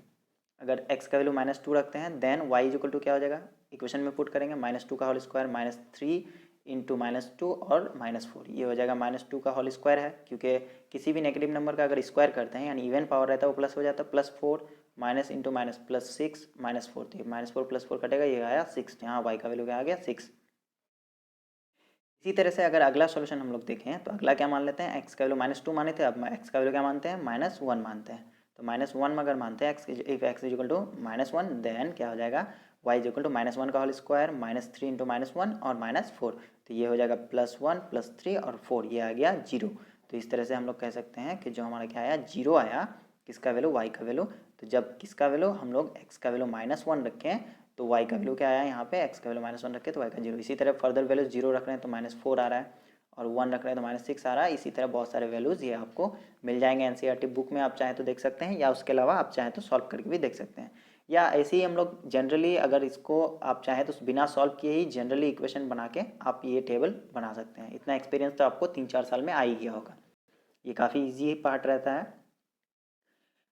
S1: अगर x का वैल्यू -2 रखते हैं देन y = क्या हो जाएगा, इक्वेशन में पुट करेंगे, -2 का होल स्क्वायर -3 इंटू -2 और -4, ये हो जाएगा -2 का होल स्क्वायर है, क्योंकि किसी भी नेगेटिव नंबर का अगर स्क्वायर करते हैं यानी इवन पावर रहता है वो प्लस हो जाता है, +4 माइनस इंटू माइनस +6 -4। तो -4 +4 कटेगा, ये आया 6। यहाँ y का वैल्यू क्या आ गया, 6। इसी तरह से अगर अगला सॉल्यूशन हम लोग देखें तो अगला क्या मान लेते हैं, x का वैल्यू -2 माने थे, अब x का वैल्यू क्या मानते हैं, -1 मानते हैं। तो -1 में अगर मानते हैं इफ x = -1 देन क्या हो जाएगा, y = -1 का होल स्क्वायर -3 इंटू -1 और -4। तो ये हो जाएगा +1 +3 और 4, ये आ गया 0। तो इस तरह से हम लोग कह सकते हैं कि जो हमारा क्या आया, 0 आया, किसका वैल्यू, y का वैल्यू। तो जब किसका वैल्यू हम लोग x का वैल्यू -1 रखें तो y का वैल्यू क्या आया, यहाँ पे x का वैल्यू -1 रखे तो y का 0। इसी तरह फर्दर वैल्यू 0 रख रहे हैं तो -4 आ रहा है, और 1 रख रहे हैं तो -6 आ रहा है। इसी तरह बहुत सारे वैल्यूज़ ये आपको मिल जाएंगे एनसीईआरटी बुक में, आप चाहें तो देख सकते हैं, या उसके अलावा आप चाहें तो सॉल्व करके भी देख सकते हैं। या ऐसे ही हम लोग जनरली अगर इसको आप चाहें तो बिना सॉल्व किए ही जनरली इक्वेशन बना के आप ये टेबल बना सकते हैं। इतना एक्सपीरियंस तो आपको 3-4 साल में आ ही गया होगा। ये काफ़ी ईजी पार्ट रहता है।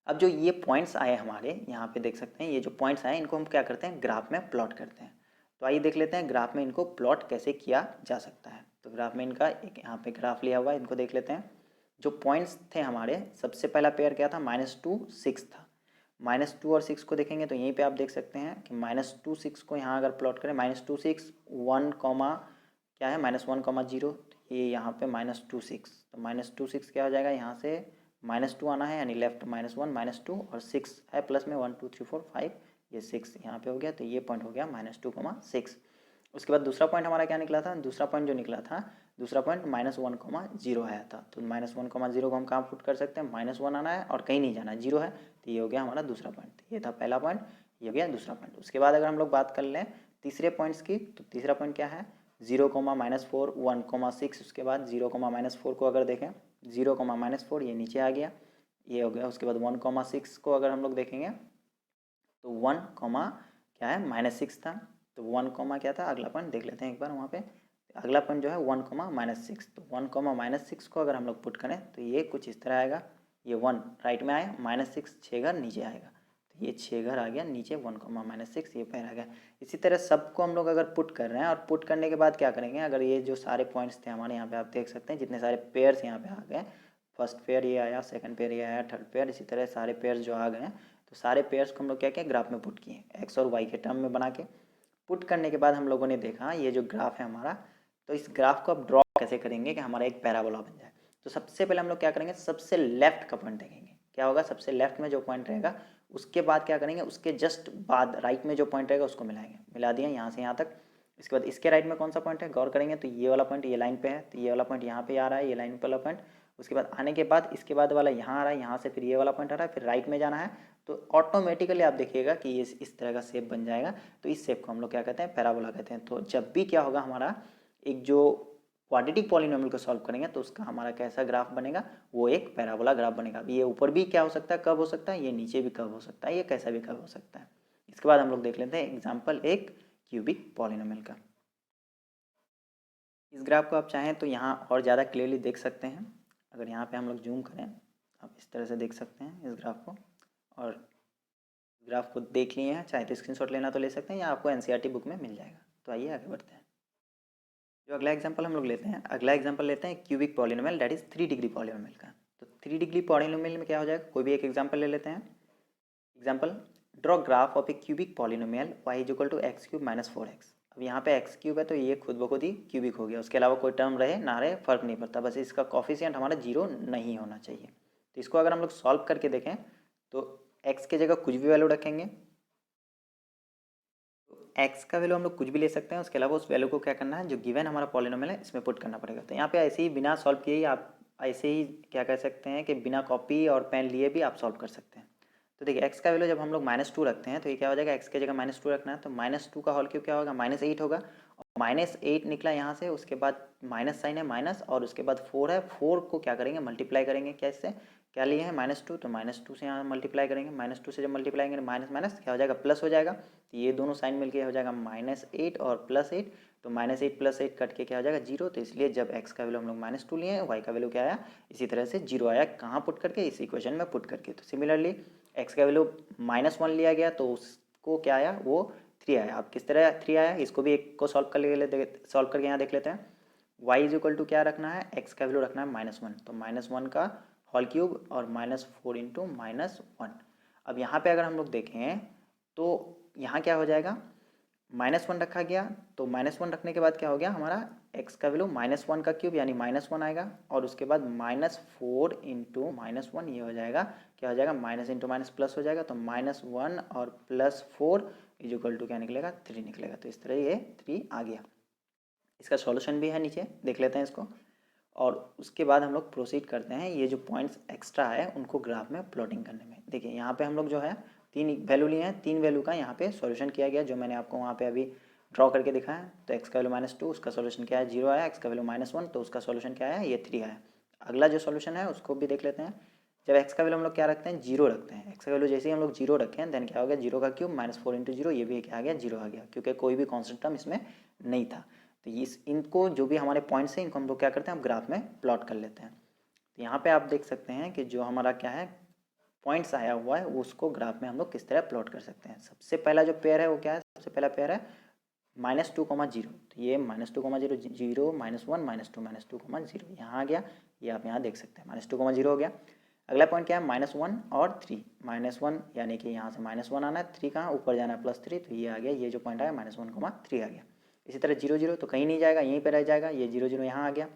S1: अब जो ये पॉइंट्स आए हमारे यहाँ पे देख सकते हैं, ये जो पॉइंट्स आए इनको हम क्या करते हैं, ग्राफ में प्लॉट करते हैं। तो आइए देख लेते हैं ग्राफ में इनको प्लॉट कैसे किया जा सकता है। तो ग्राफ में इनका एक यहाँ पे ग्राफ लिया हुआ है, इनको देख लेते हैं। जो पॉइंट्स थे हमारे, सबसे पहला पेयर क्या था, -2 6 था। -2 और 6 को देखेंगे तो यहीं पे आप देख सकते हैं कि -2 6 को यहाँ अगर प्लॉट करें, -2 6 1, क्या है, -1, 0, ये यहाँ पे -2 6। तो -2 6 क्या हो जाएगा, यहाँ से -2 आना है, यानी लेफ्ट -1 -2 और 6 है प्लस में 1 2 3 4 5, ये 6 यहाँ पे हो गया। तो ये पॉइंट हो गया -2, 6। उसके बाद दूसरा पॉइंट हमारा क्या निकला था, दूसरा पॉइंट जो निकला था, दूसरा पॉइंट -1, 0 आया था। तो -1, 0 को हम कहाँ पुट कर सकते हैं, -1 आना है और कहीं नहीं जाना है, 0 है। तो ये हो गया हमारा दूसरा पॉइंट। ये था पहला पॉइंट, ये हो गया दूसरा पॉइंट। उसके बाद अगर हम लोग बात कर लें तीसरे पॉइंट्स की, तो तीसरा पॉइंट क्या है, 0, -4 1, 6। उसके बाद 0, -4 को अगर देखें, 0, -4 ये नीचे आ गया, ये हो गया। उसके बाद 1, 6 को अगर हम लोग देखेंगे तो 1, क्या है, -6 था। तो 1, क्या था, अगला पॉइंट देख लेते हैं एक बार वहाँ पे। अगला पॉइंट जो है 1, -6। तो 1, -6 को अगर हम लोग पुट करें तो ये कुछ इस तरह आएगा, ये 1 राइट में आया, -6 6 घर नीचे आएगा, तो ये 6 घर आ गया नीचे, 1, -6 ये पैर आ गया। इसी तरह सबको हम लोग अगर पुट कर रहे हैं, और पुट करने के बाद क्या करेंगे, अगर ये जो सारे पॉइंट्स थे हमारे यहाँ पे आप देख सकते हैं, जितने सारे पेयर्स यहाँ पे आ गए, फर्स्ट पेयर ये आया, सेकंड पेयर ये आया, थर्ड पेयर, इसी तरह सारे पेयर्स जो आ गए, तो सारे पेयर्स को हम लोग क्या किया, ग्राफ में पुट किए, एक्स और वाई के टर्म में बना के। पुट करने के बाद हम लोगों ने देखा ये जो ग्राफ है हमारा, तो इस ग्राफ को अब ड्रॉ कैसे करेंगे कि हमारा एक पैराबोला बन जाए। तो सबसे पहले हम लोग क्या करेंगे, सबसे लेफ्ट का पॉइंट देखेंगे, क्या होगा, सबसे लेफ्ट में जो पॉइंट रहेगा उसके बाद क्या करेंगे, उसके जस्ट बाद राइट में जो पॉइंट रहेगा उसको मिलाएंगे। मिला दिया यहाँ से यहाँ तक। इसके बाद इसके राइट में कौन सा पॉइंट है, गौर करेंगे तो ये वाला पॉइंट ये लाइन पे है, तो ये वाला पॉइंट यहाँ पे आ रहा है, ये लाइन पे वाला पॉइंट। उसके बाद आने के बाद इसके बाद वाला यहाँ आ रहा है, यहाँ से फिर ये वाला पॉइंट आ रहा है, फिर राइट में जाना है, तो ऑटोमेटिकली आप देखिएगा कि ये इस तरह का शेप बन जाएगा। तो इस शेप को हम लोग क्या कहते हैं, पैराबोला कहते हैं। तो जब भी क्या होगा हमारा एक जो क्वाड्रेटिक पॉलिनोमियल को सॉल्व करेंगे तो उसका हमारा कैसा ग्राफ बनेगा, वो एक पैराबोला ग्राफ बनेगा। ये ऊपर भी क्या हो सकता है, कर्व हो सकता है, ये नीचे भी कर्व हो सकता है, ये कैसा भी कर्व हो सकता है। इसके बाद हम लोग देख लेते हैं एग्जाम्पल एक क्यूबिक पॉलिनोमियल का। इस ग्राफ को आप चाहें तो यहाँ और ज़्यादा क्लियरली देख सकते हैं। अगर यहाँ पे हम लोग जूम करें, आप इस तरह से देख सकते हैं इस ग्राफ को। और ग्राफ को देख लिए हैं, चाहे तो स्क्रीनशॉट लेना तो ले सकते हैं, या आपको एनसीईआरटी बुक में मिल जाएगा। तो आइए आगे बढ़ते हैं। जो अगला एग्जांपल हम लोग लेते हैं, अगला एग्जांपल लेते हैं cubic polynomial, that is 3 degree polynomial का। तो 3 डिग्री पॉलिनोमियल में क्या हो जाएगा, कोई भी एक एग्जांपल ले लेते हैं। Example, draw graph of a cubic polynomial y is equal to x cube minus 4x। अब यहाँ पे एक्स क्यूब है तो ये खुद ब खुद ही क्यूबिक हो गया, उसके अलावा कोई टर्म रहे ना रहे फर्क नहीं पड़ता, बस इसका कॉफिशिएंट हमारा 0 नहीं होना चाहिए। तो इसको अगर हम लोग सॉल्व करके देखें तो x के जगह कुछ भी वैल्यू रखेंगे, तो x का वैल्यू हम लोग कुछ भी ले सकते हैं, उसके अलावा उस वैल्यू को क्या करना है, जो गिवन हमारा पॉलिनोमियल है इसमें पुट करना पड़ेगा। तो यहाँ पे ऐसे ही बिना सॉल्व किए ही आप ऐसे ही क्या कह सकते हैं कि बिना कॉपी और पेन लिए भी आप सॉल्व कर सकते हैं। तो देखिए एक्स का वैल्यू जब हम लोग -2 रखते हैं तो ये क्या हो जाएगा, एक्स की जगह -2 रखना है तो -2 का होल क्यूब क्या होगा, -8 होगा। और -8 निकला यहाँ से, उसके बाद माइनस साइन है माइनस, और उसके बाद 4 है, 4 को क्या करेंगे मल्टीप्लाई करेंगे, क्या इससे क्या लिए हैं -2, तो -2 से यहाँ मल्टीप्लाई करेंगे, -2 से जब मल्टीप्लाई करेंगे माइनस माइनस क्या हो जाएगा, प्लस हो जाएगा। तो ये दोनों साइन मिलके हो जाएगा -8 और +8, तो -8 + 8 कट के क्या हो जाएगा 0। तो इसलिए जब x का वैल्यू हम लोग -2 लिए हैं, y का वैल्यू क्या आया, इसी तरह से 0 आया। कहाँ पुट करके, इस इक्वेशन में पुट करके। तो सिमिलरली x का वैल्यू -1 लिया गया तो उसको क्या आया, वो 3 आया। अब किस तरह 3 आया, इसको भी एक को सॉल्व करके यहाँ देख लेते हैं। y इज इक्वल टू क्या रखना है, x का वैल्यू रखना है -1, तो -1 का होल क्यूब और -4 इंटू -1। अब यहाँ पे अगर हम लोग देखें तो यहाँ क्या हो जाएगा, -1 रखा गया, तो -1 रखने के बाद क्या हो गया हमारा, x का वैल्यू -1 का क्यूब यानी -1 आएगा, और उसके बाद -4 इंटू -1 ये हो जाएगा, क्या हो जाएगा, माइनस इंटू माइनस प्लस हो जाएगा। तो -1 और +4 इज इक्वल टू क्या निकलेगा, 3 निकलेगा। तो इस तरह ये 3 आ गया। इसका सॉल्यूशन भी है, नीचे देख लेते हैं इसको। और उसके बाद हम लोग प्रोसीड करते हैं ये जो पॉइंट्स एक्स्ट्रा है उनको ग्राफ में प्लॉटिंग करने में। देखिए यहाँ पे हम लोग जो है 3 वैल्यू लिए हैं, 3 वैल्यू का यहाँ पे सॉल्यूशन किया गया, जो मैंने आपको वहाँ पे अभी ड्रॉ करके दिखाया है। तो x का वैल्यू -2, उसका सॉल्यूशन क्या है 0 आया, x का वैल्यू -1 तो उसका सॉल्यूशन क्या आया, ये 3 आया। अगला जो सॉल्यूशन है उसको भी देख लेते हैं। जब x का वैल्यू हम लोग क्या रखते हैं, 0 रखते हैं, x का वैल्यू जैसे ही हम लोग 0 रखें देन क्या हो गया, 0 का क्यूब -4 इंटू 0, ये भी क्या आ गया, 0 आ गया, क्योंकि कोई भी कॉन्स्टेंट टर्म इसमें नहीं था। तो इस इनको जो भी हमारे पॉइंट्स हैं इनको हम लोग क्या करते हैं, हम ग्राफ में प्लॉट कर लेते हैं। तो यहाँ पे आप देख सकते हैं कि जो हमारा क्या है पॉइंट्स आया हुआ है उसको ग्राफ में हम लोग किस तरह प्लॉट कर सकते हैं। सबसे पहला जो पेयर है वो क्या है, सबसे पहला पेयर है -2,0। तो ये -2,0 0 -1 -2 -2,0 यहाँ आ गया, ये आप यहाँ देख सकते हैं -2,0 हो गया। अगला पॉइंट क्या है, -1 और 3, -1 यानी कि यहाँ से -1 आना है, 3 कहाँ ऊपर जाना है +3, तो ये आ गया, ये जो पॉइंट आया -1,3 आ गया। इसी तरह 0 0 तो कहीं नहीं जाएगा, यहीं पे रह जाएगा, ये 0 0 यहाँ आ गया।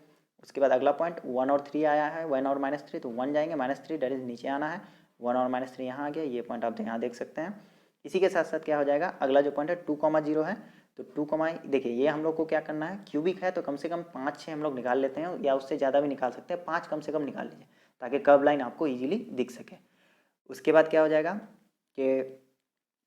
S1: उसके बाद अगला पॉइंट 1 और 3 आया है, 1 और -3, तो 1 जाएंगे, -3 डेट इज नीचे आना है, 1 और -3 यहाँ आ गया, ये पॉइंट आप यहाँ देख सकते हैं। इसी के साथ साथ क्या हो जाएगा, अगला जो पॉइंट है 2,0 है, तो 2, देखिए ये हम लोग को क्या करना है, क्यूबिक है तो कम से कम 5-6 हम लोग निकाल लेते हैं, या उससे ज़्यादा भी निकाल सकते हैं, 5 कम से कम निकाल लीजिए ताकि कर्व लाइन आपको ईजिली दिख सके। उसके बाद क्या हो जाएगा कि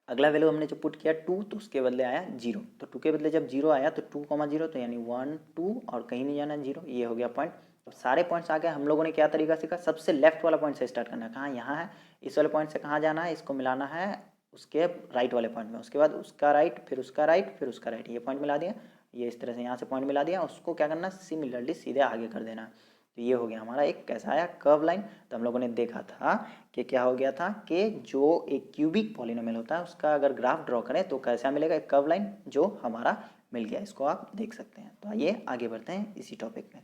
S1: अगला वैल्यू हमने जो पुट किया 2, तो उसके बदले आया 0, तो 2 के बदले जब 0 आया तो 2,0 तो यानी 1 2 और कहीं नहीं जाना 0, ये हो गया पॉइंट। तो सारे पॉइंट्स आ गए। हम लोगों ने क्या तरीका सीखा, सबसे लेफ्ट वाला पॉइंट से स्टार्ट करना है, कहाँ यहाँ है, इस वाले पॉइंट से कहाँ जाना है, इसको मिलाना है उसके राइट वाले पॉइंट में, उसके बाद उसका राइट, फिर उसका राइट, फिर उसका राइट, ये पॉइंट मिला दिया, ये इस तरह से यहाँ से पॉइंट मिला दिया, उसको क्या करना सिमिलरली सीधे आगे कर देना। तो ये हो गया हमारा एक कैसा आया कर्व लाइन। तो हम लोगों ने देखा था कि क्या हो गया था कि जो एक क्यूबिक पॉलिनोमियल होता है उसका अगर ग्राफ ड्रॉ करें तो कैसा मिलेगा, एक कर्व लाइन जो हमारा मिल गया, इसको आप देख सकते हैं। तो आइए आगे बढ़ते हैं इसी टॉपिक में,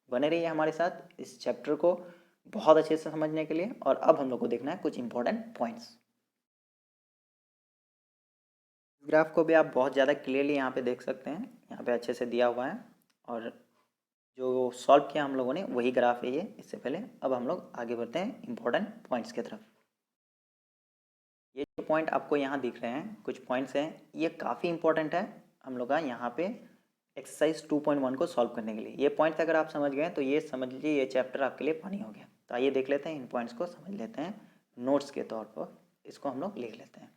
S1: बने रहिए हमारे साथ इस चैप्टर को बहुत अच्छे से समझने के लिए। और अब हम लोग को देखना है कुछ इंपॉर्टेंट पॉइंट्स। ग्राफ को भी आप बहुत ज़्यादा क्लियरली यहाँ पे देख सकते हैं, यहाँ पे अच्छे से दिया हुआ है, और जो सॉल्व किया हम लोगों ने वही ग्राफ है ये इससे पहले। अब हम लोग आगे बढ़ते हैं इंपॉर्टेंट पॉइंट्स की तरफ। ये जो पॉइंट आपको यहाँ दिख रहे हैं, कुछ पॉइंट्स हैं, ये काफ़ी इंपॉर्टेंट है हम लोग का यहाँ पे एक्सरसाइज 2.1 को सॉल्व करने के लिए। ये पॉइंट्स अगर आप समझ गए तो ये समझ लीजिए ये चैप्टर आपके लिए पानी हो गया। तो आइए देख लेते हैं, इन पॉइंट्स को समझ लेते हैं नोट्स के तौर पर, इसको हम लोग लिख लेते हैं।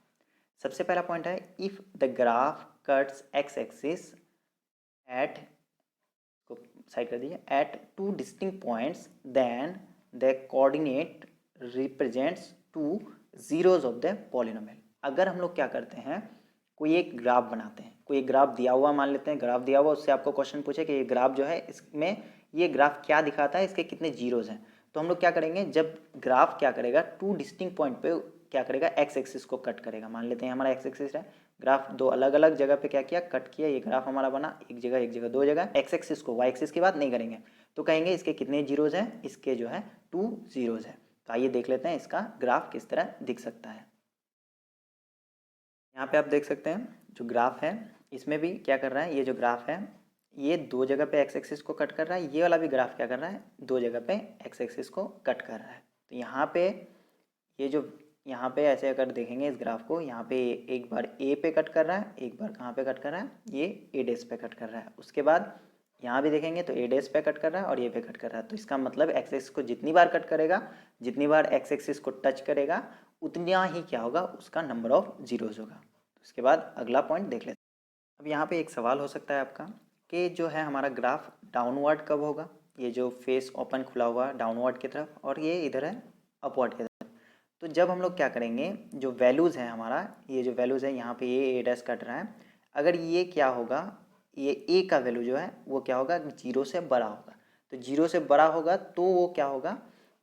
S1: सबसे पहला पॉइंट है, if the graph cuts x axis at, को साइड कर दीजिए, at two distinct points then the coordinate represents two zeros of the polynomial. अगर हम लोग क्या करते हैं, कोई एक ग्राफ बनाते हैं, कोई एक ग्राफ दिया हुआ मान लेते हैं, ग्राफ दिया हुआ, उससे आपको क्वेश्चन पूछे कि ये ग्राफ जो है इसमें ये ग्राफ क्या दिखाता है, इसके कितने जीरोज हैं। तो हम लोग क्या करेंगे, जब ग्राफ क्या करेगा टू डिस्टिंक्ट पॉइंट पे क्या करेगा, एक्स एक्सिस को कट करेगा। मान लेते हैं हमारा एक्स एक्सिस है, ग्राफ दो अलग अलग जगह पे क्या किया, कट किया, ये ग्राफ हमारा बना एक जगह दो जगह। एक्स एक्सिस को, वाई एक्सिस की बात नहीं करेंगे, तो कहेंगे इसके कितने जीरोज हैं, इसके जो है 2 जीरोज है। तो आइए देख लेते हैं इसका ग्राफ किस तरह दिख सकता है। यहाँ पे आप देख सकते हैं जो ग्राफ है, इसमें भी क्या कर रहा है, ये जो ग्राफ है ये दो जगह पे एक्स एक्सिस को कट कर रहा है, ये वाला भी ग्राफ क्या कर रहा है, दो जगह पे एक्स एक्सिस को कट कर रहा है। तो यहाँ पे ये जो, यहाँ पे ऐसे अगर देखेंगे इस ग्राफ को, यहाँ पे एक बार ए पे कट कर रहा है, एक बार कहाँ पे कट कर रहा है, ये ए डेस पे कट कर रहा है। उसके बाद यहाँ भी देखेंगे तो ए डेस पे कट कर रहा है और ये पे कट कर रहा है। तो इसका मतलब एक्स एक्सिस को जितनी बार कट करेगा, जितनी बार एक्स एक्सिस को टच करेगा, उतना ही क्या होगा, उसका नंबर ऑफ जीरोज होगा। उसके बाद अगला पॉइंट देख लेते हैं। अब यहाँ पे एक सवाल हो सकता है आपका कि जो है हमारा ग्राफ डाउनवर्ड कब होगा, ये जो फेस ओपन खुला हुआ डाउनवर्ड की तरफ, और ये इधर है अपवर्ड की तरफ। तो जब हम लोग क्या करेंगे, जो वैल्यूज़ है हमारा, ये जो वैल्यूज़ है यहाँ पे ये ए डैश कट रहा है, अगर ये क्या होगा, ये ए का वैल्यू जो है वो क्या होगा, जीरो से बड़ा होगा। तो जीरो से बड़ा होगा तो वो क्या होगा,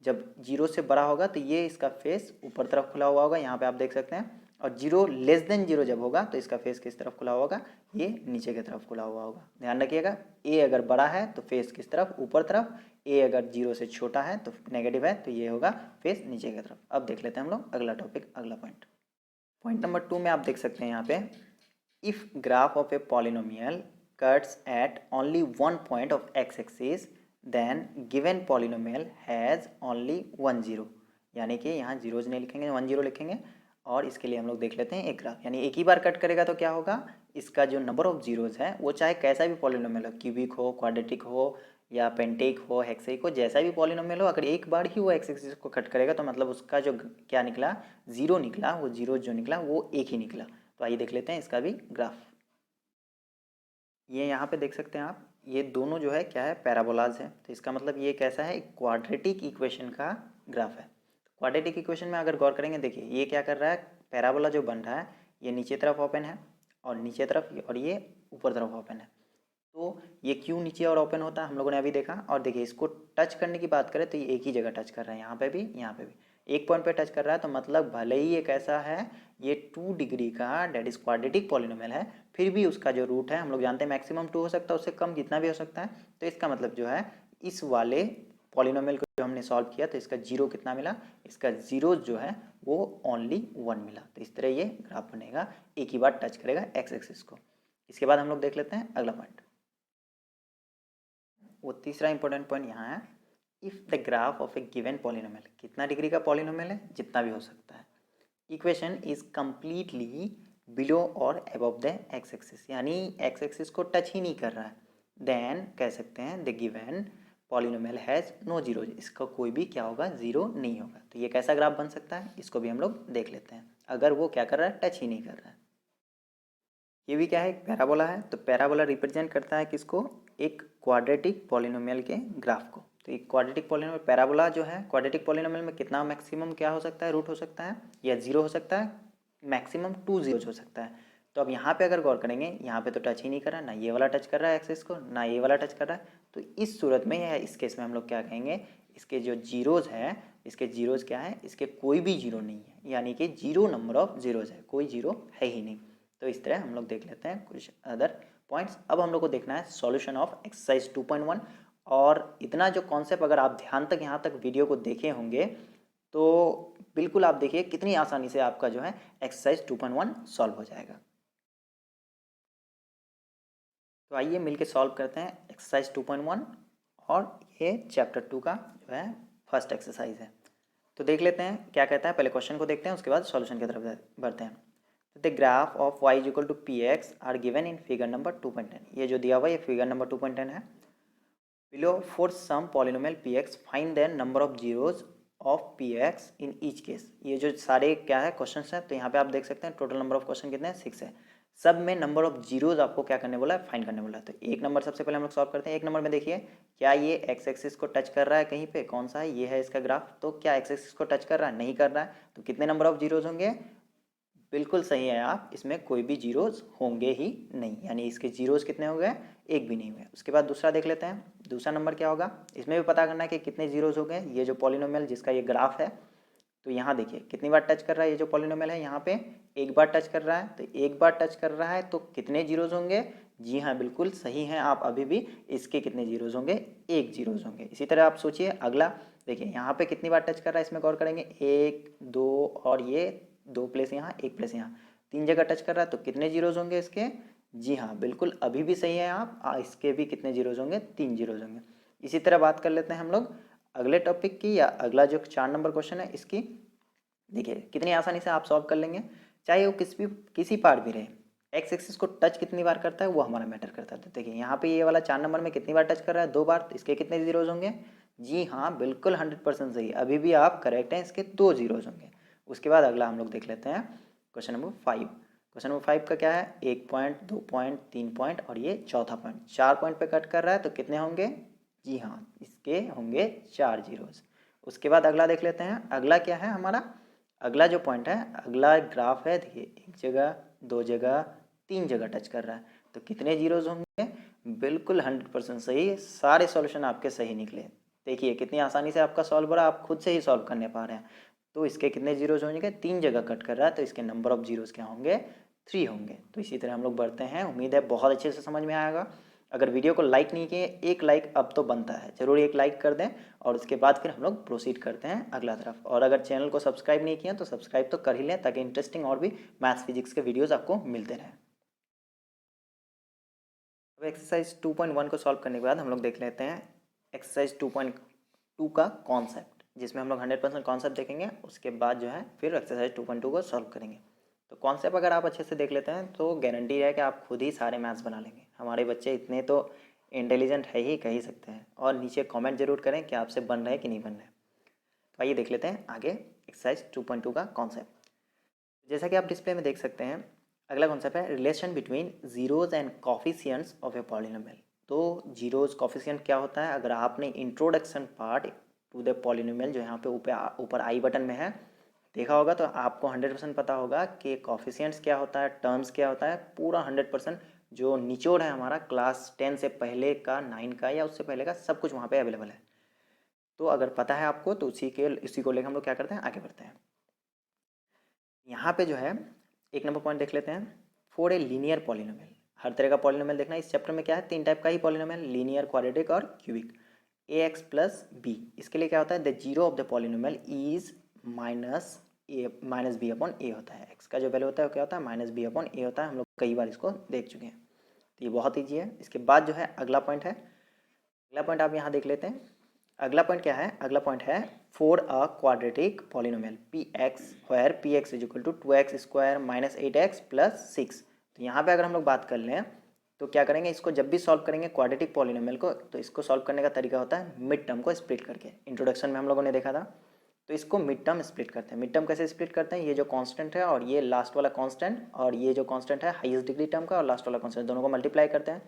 S1: जब जीरो से बड़ा होगा तो ये इसका फेस ऊपर तरफ खुला हुआ होगा, यहाँ पे आप देख सकते हैं। और जीरो लेस देन जीरो जब होगा तो इसका फेस किस तरफ खुला होगा, ये नीचे की तरफ खुला हुआ होगा। ध्यान रखिएगा, ए अगर बड़ा है तो फेस किस तरफ, ऊपर तरफ। ए अगर जीरो से छोटा है तो नेगेटिव है तो ये होगा फेस नीचे की तरफ। अब देख लेते हैं हम लोग अगला टॉपिक, अगला पॉइंट। पॉइंट नंबर 2 में आप देख सकते हैं यहाँ पे, if graph of a polynomial cuts at only one point of x axis then given polynomial has only one zero. यानी कि यहाँ जीरोज नहीं लिखेंगे, वन जीरो लिखेंगे। और इसके लिए हम लोग देख लेते हैं एक ग्राफ, यानी एक ही बार कट करेगा तो क्या होगा, इसका जो नंबर ऑफ जीरोज है वो चाहे कैसा भी पॉलिनोमियल हो, क्यूबिक हो, क्वाड्रेटिक हो, या पेंटेक हो, हेक्सेक हो, जैसा भी पॉलिनोमियल हो, अगर एक बार ही वो एक्स एक्सिस को कट करेगा तो मतलब उसका जो क्या निकला, जीरो निकला, वो जीरो जो निकला वो एक ही निकला। तो आइए देख लेते हैं इसका भी ग्राफ। ये यहाँ पे देख सकते हैं आप, ये दोनों जो है क्या है, पैराबोलाज है। तो इसका मतलब ये कैसा है, एक क्वाड्रेटिक इक्वेशन का ग्राफ है। क्वाड्रेटिक इक्वेशन में अगर गौर करेंगे, देखिए ये क्या कर रहा है, पैराबोला जो बन रहा है ये नीचे तरफ ओपन है और नीचे तरफ, और ये ऊपर तरफ ओपन है। तो ये क्यों नीचे और ओपन होता है हम लोगों ने अभी देखा। और देखिए इसको टच करने की बात करें तो ये एक ही जगह टच कर रहा है, यहाँ पे भी, यहाँ पे भी एक पॉइंट पे टच कर रहा है। तो मतलब भले ही ये कैसा है, ये 2 डिग्री का डेट इज क्वाड्रेटिक पॉलिनोमियल है, फिर भी उसका जो रूट है हम लोग जानते हैं मैक्सिमम 2 हो सकता है, उससे कम जितना भी हो सकता है। तो इसका मतलब जो है इस वाले पॉलिनोमियल को जो हमने सॉल्व किया तो इसका जीरो कितना मिला, इसका जीरो जो है वो ओनली 1 मिला। तो इस तरह ये ग्राफ बनेगा, एक ही बार टच करेगा एक्स एक्सिस को। इसके बाद हम लोग देख लेते हैं अगला पॉइंट। वो तीसरा इंपॉर्टेंट पॉइंट यहाँ है, if the graph of a given polynomial, कितना डिग्री का पॉलिनोमियल है, जितना भी हो सकता है, इक्वेशन इज कम्प्लीटली बिलो और अबव द एक्स एक्सिस, यानी एक्स एक्सिस को टच ही नहीं कर रहा है, देन कह सकते हैं the given polynomial has no zero, इसका कोई भी क्या होगा, जीरो नहीं होगा। तो ये कैसा ग्राफ बन सकता है, इसको भी हम लोग देख लेते हैं। अगर वो क्या कर रहा है, टच ही नहीं कर रहा है। ये भी क्या है, एक पैराबोला है। तो पैराबोला रिप्रेजेंट करता है किसको, एक क्वाड्रेटिक पॉलिनोमियल के ग्राफ को। तो एक क्वाड्रेटिक पॉलिनोमियल, पैराबोला जो है क्वाड्रेटिक पॉलिनोमियल में कितना मैक्सिमम क्या हो सकता है, रूट हो सकता है, या जीरो हो सकता है, मैक्सिमम 2 जीरोज हो सकता है। तो अब यहाँ पे अगर गौर करेंगे, यहाँ पे तो टच ही नहीं कर रहा है, ना ये वाला टच कर रहा है एक्सिस को, ना ये वाला टच कर रहा है। तो इस सूरत में या इस केस में हम लोग क्या कहेंगे, इसके जो जीरोज है, इसके जीरोज क्या है, इसके कोई भी जीरो नहीं है, यानी कि जीरो नंबर ऑफ जीरोज है, कोई जीरो है ही नहीं। तो इस तरह हम लोग देख लेते हैं कुछ अदर पॉइंट्स। अब हम लोग को देखना है सॉल्यूशन ऑफ एक्सरसाइज 2.1। और इतना जो कॉन्सेप्ट अगर आप ध्यान तक यहाँ तक वीडियो को देखे होंगे तो बिल्कुल आप देखिए कितनी आसानी से आपका जो है एक्सरसाइज 2.1 सॉल्व हो जाएगा। तो आइए मिलके सॉल्व करते हैं एक्सरसाइज 2.1, और ये चैप्टर 2 का जो है फर्स्ट एक्सरसाइज है। तो देख लेते हैं क्या कहता है, पहले क्वेश्चन को देखते हैं उसके बाद सॉल्यूशन की तरफ बढ़ते हैं। The graph of y equal to p x are given in figure number 2.10। ये जो दिया हुआ है ये फिगर नंबर 2.10 है। Below for some polynomial P x find the number of zeros of p x in each case. ये जो सारे क्या है क्वेश्चन हैं, तो यहाँ पे आप देख सकते हैं टोटल नंबर ऑफ क्वेश्चन कितने हैं, 6 है। सब में नंबर ऑफ जीरोज आपको क्या करने बोला है, फाइंड करने बोला है। तो एक नंबर सबसे पहले हम लोग सॉल्व करते हैं। एक नंबर में देखिए क्या ये एक्स एक्सिस को टच कर रहा है कहीं पे, कौन सा है, ये है इसका ग्राफ। तो क्या एक्स एक्सिस को टच कर रहा है, नहीं कर रहा है। तो कितने नंबर ऑफ जीरोज होंगे, बिल्कुल सही है आप, इसमें कोई भी जीरोज होंगे ही नहीं, यानी इसके जीरोज कितने हो गए, एक भी नहीं हुए। उसके बाद दूसरा देख लेते हैं, दूसरा नंबर क्या होगा, इसमें भी पता करना है कि कितने जीरोज हो गए। ये जो पॉलिनोमियल जिसका ये ग्राफ है, तो यहाँ देखिए कितनी बार टच कर रहा है, ये जो पॉलिनोमियल है यहाँ पे एक बार टच कर रहा है। तो एक बार टच कर रहा है तो कितने जीरोज होंगे, जी हाँ बिल्कुल सही हैं आप, अभी भी इसके कितने जीरोज होंगे, एक जीरोज होंगे। इसी तरह आप सोचिए अगला, देखिए यहाँ पे कितनी बार टच कर रहा है, इसमें गौर करेंगे, एक दो और ये दो प्लेस यहाँ, एक प्लेस यहाँ, तीन जगह टच कर रहा है। तो कितने जीरोज होंगे इसके, जी हाँ बिल्कुल अभी भी सही है आप, इसके भी कितने जीरोज होंगे, 3 जीरोज होंगे। इसी तरह बात कर लेते हैं हम लोग अगले टॉपिक की, या अगला जो 4 नंबर क्वेश्चन है इसकी। देखिए कितनी आसानी से आप सॉल्व कर लेंगे, चाहे वो किसी पार्ट भी रहे। एक्स एक्सिस को टच कितनी बार करता है वो हमारा मैटर करता है। तो देखिए यहाँ पे ये वाला 4 नंबर में कितनी बार टच कर रहा है, 2 बार। तो इसके कितने जीरोज होंगे, जी हाँ बिल्कुल 100% सही, अभी भी आप करेक्ट हैं, इसके 2 जीरोज होंगे। उसके बाद अगला हम लोग देख लेते हैं क्वेश्चन नंबर 5। क्वेश्चन नंबर 5 का क्या है, 1 पॉइंट, 2 पॉइंट, 3 पॉइंट और ये चौथा पॉइंट, 4 पॉइंट पे कट कर रहा है। तो कितने होंगे, जी हाँ इसके होंगे 4 जीरोज। उसके बाद अगला देख लेते हैं, अगला क्या है हमारा, अगला जो पॉइंट है, अगला ग्राफ है, देखिए एक जगह, दो जगह, 3 जगह टच कर रहा है। तो कितने जीरोज होंगे, बिल्कुल 100% सही, सारे सॉल्यूशन आपके सही निकले। देखिए कितनी आसानी से आपका सॉल्व हो रहा है, आप खुद से ही सॉल्व करने पा रहे हैं। तो इसके कितने जीरोज होंगे, 3 जगह कट कर रहा है, तो इसके नंबर ऑफ जीरोज क्या होंगे, 3 होंगे। तो इसी तरह हम लोग बढ़ते हैं, उम्मीद है बहुत अच्छे से समझ में आएगा। अगर वीडियो को लाइक नहीं किए, एक लाइक अब तो बनता है, जरूर एक लाइक कर दें, और उसके बाद फिर हम लोग प्रोसीड करते हैं अगला तरफ। और अगर चैनल को सब्सक्राइब नहीं किया तो सब्सक्राइब तो कर ही लें, ताकि इंटरेस्टिंग और भी मैथ्स फिजिक्स के वीडियोज़ आपको मिलते रहें। अब एक्सरसाइज 2.1 को सॉल्व करने के बाद हम लोग देख लेते हैं एक्सरसाइज 2.2 का कॉन्सेप्ट, जिसमें हम लोग 100% कॉन्सेप्ट देखेंगे। उसके बाद जो है फिर एक्सरसाइज 2.2 को सॉल्व करेंगे। तो कॉन्सेप्ट अगर आप अच्छे से देख लेते हैं तो गारंटी है कि आप खुद ही सारे मैथ्स बना लेंगे। हमारे बच्चे इतने तो इंटेलिजेंट है ही कह ही सकते हैं। और नीचे कमेंट जरूर करें कि आपसे बन रहे हैं कि नहीं बन रहे। तो आइए देख लेते हैं आगे एक्सरसाइज 2.2 का कॉन्सेप्ट। जैसा कि आप डिस्प्ले में देख सकते हैं, अगला कॉन्सेप्ट है relation between zeros and coefficients of a polynomial. तो जीरोज कॉफिशियंट क्या होता है, अगर आपने introduction part two the polynomial जो यहाँ पे ऊपर आई बटन में है देखा होगा, तो आपको 100% पता होगा कि कॉफिशियंट्स क्या होता है, टर्म्स क्या होता है, पूरा 100% जो निचोड़ है हमारा क्लास 10 से पहले का, 9 का या उससे पहले का, सब कुछ वहाँ पे अवेलेबल है। तो अगर पता है आपको तो उसी को लेकर हम लोग क्या करते हैं, आगे बढ़ते हैं। यहाँ पे जो है एक नंबर पॉइंट देख लेते हैं, फॉर ए लीनियर पॉलिनोमियल। हर तरह का पॉलिनोमियल देखना, इस चैप्टर में क्या है, 3 टाइप का ही पॉलिनोमियल, लीनियर, क्वाड्रेटिक और cubic. A x plus b, इसके लिए क्या होता है, the zero of the polynomial is minus b upon a होता है। एक्स का जो वैल्यू होता है वो क्या होता है, माइनस बी अपॉन ए होता है। हम लोग कई बार इसको देख चुके हैं, तो ये बहुत ईजी है। इसके बाद जो है अगला पॉइंट है, अगला पॉइंट आप यहाँ देख लेते हैं। अगला पॉइंट क्या है, अगला पॉइंट है for a quadratic polynomial P x where p x is equal to 2x square minus 8x plus 6। तो यहाँ पे अगर हम लोग बात कर लें तो क्या करेंगे, इसको जब भी सॉल्व करेंगे क्वाड्रेटिक पॉलिनोमियल को, तो इसको सॉल्व करने का तरीका होता है मिड टर्म को स्प्लिट करके। इंट्रोडक्शन में हम लोगों ने देखा था। तो इसको मिड टर्म स्प्लिट करते हैं। मिड टर्म कैसे स्प्लिट करते हैं, ये जो कांस्टेंट है और ये लास्ट वाला कांस्टेंट, और ये जो कांस्टेंट है हाईएस्ट डिग्री टर्म का और लास्ट वाला कांस्टेंट, दोनों को मल्टीप्लाई करते हैं,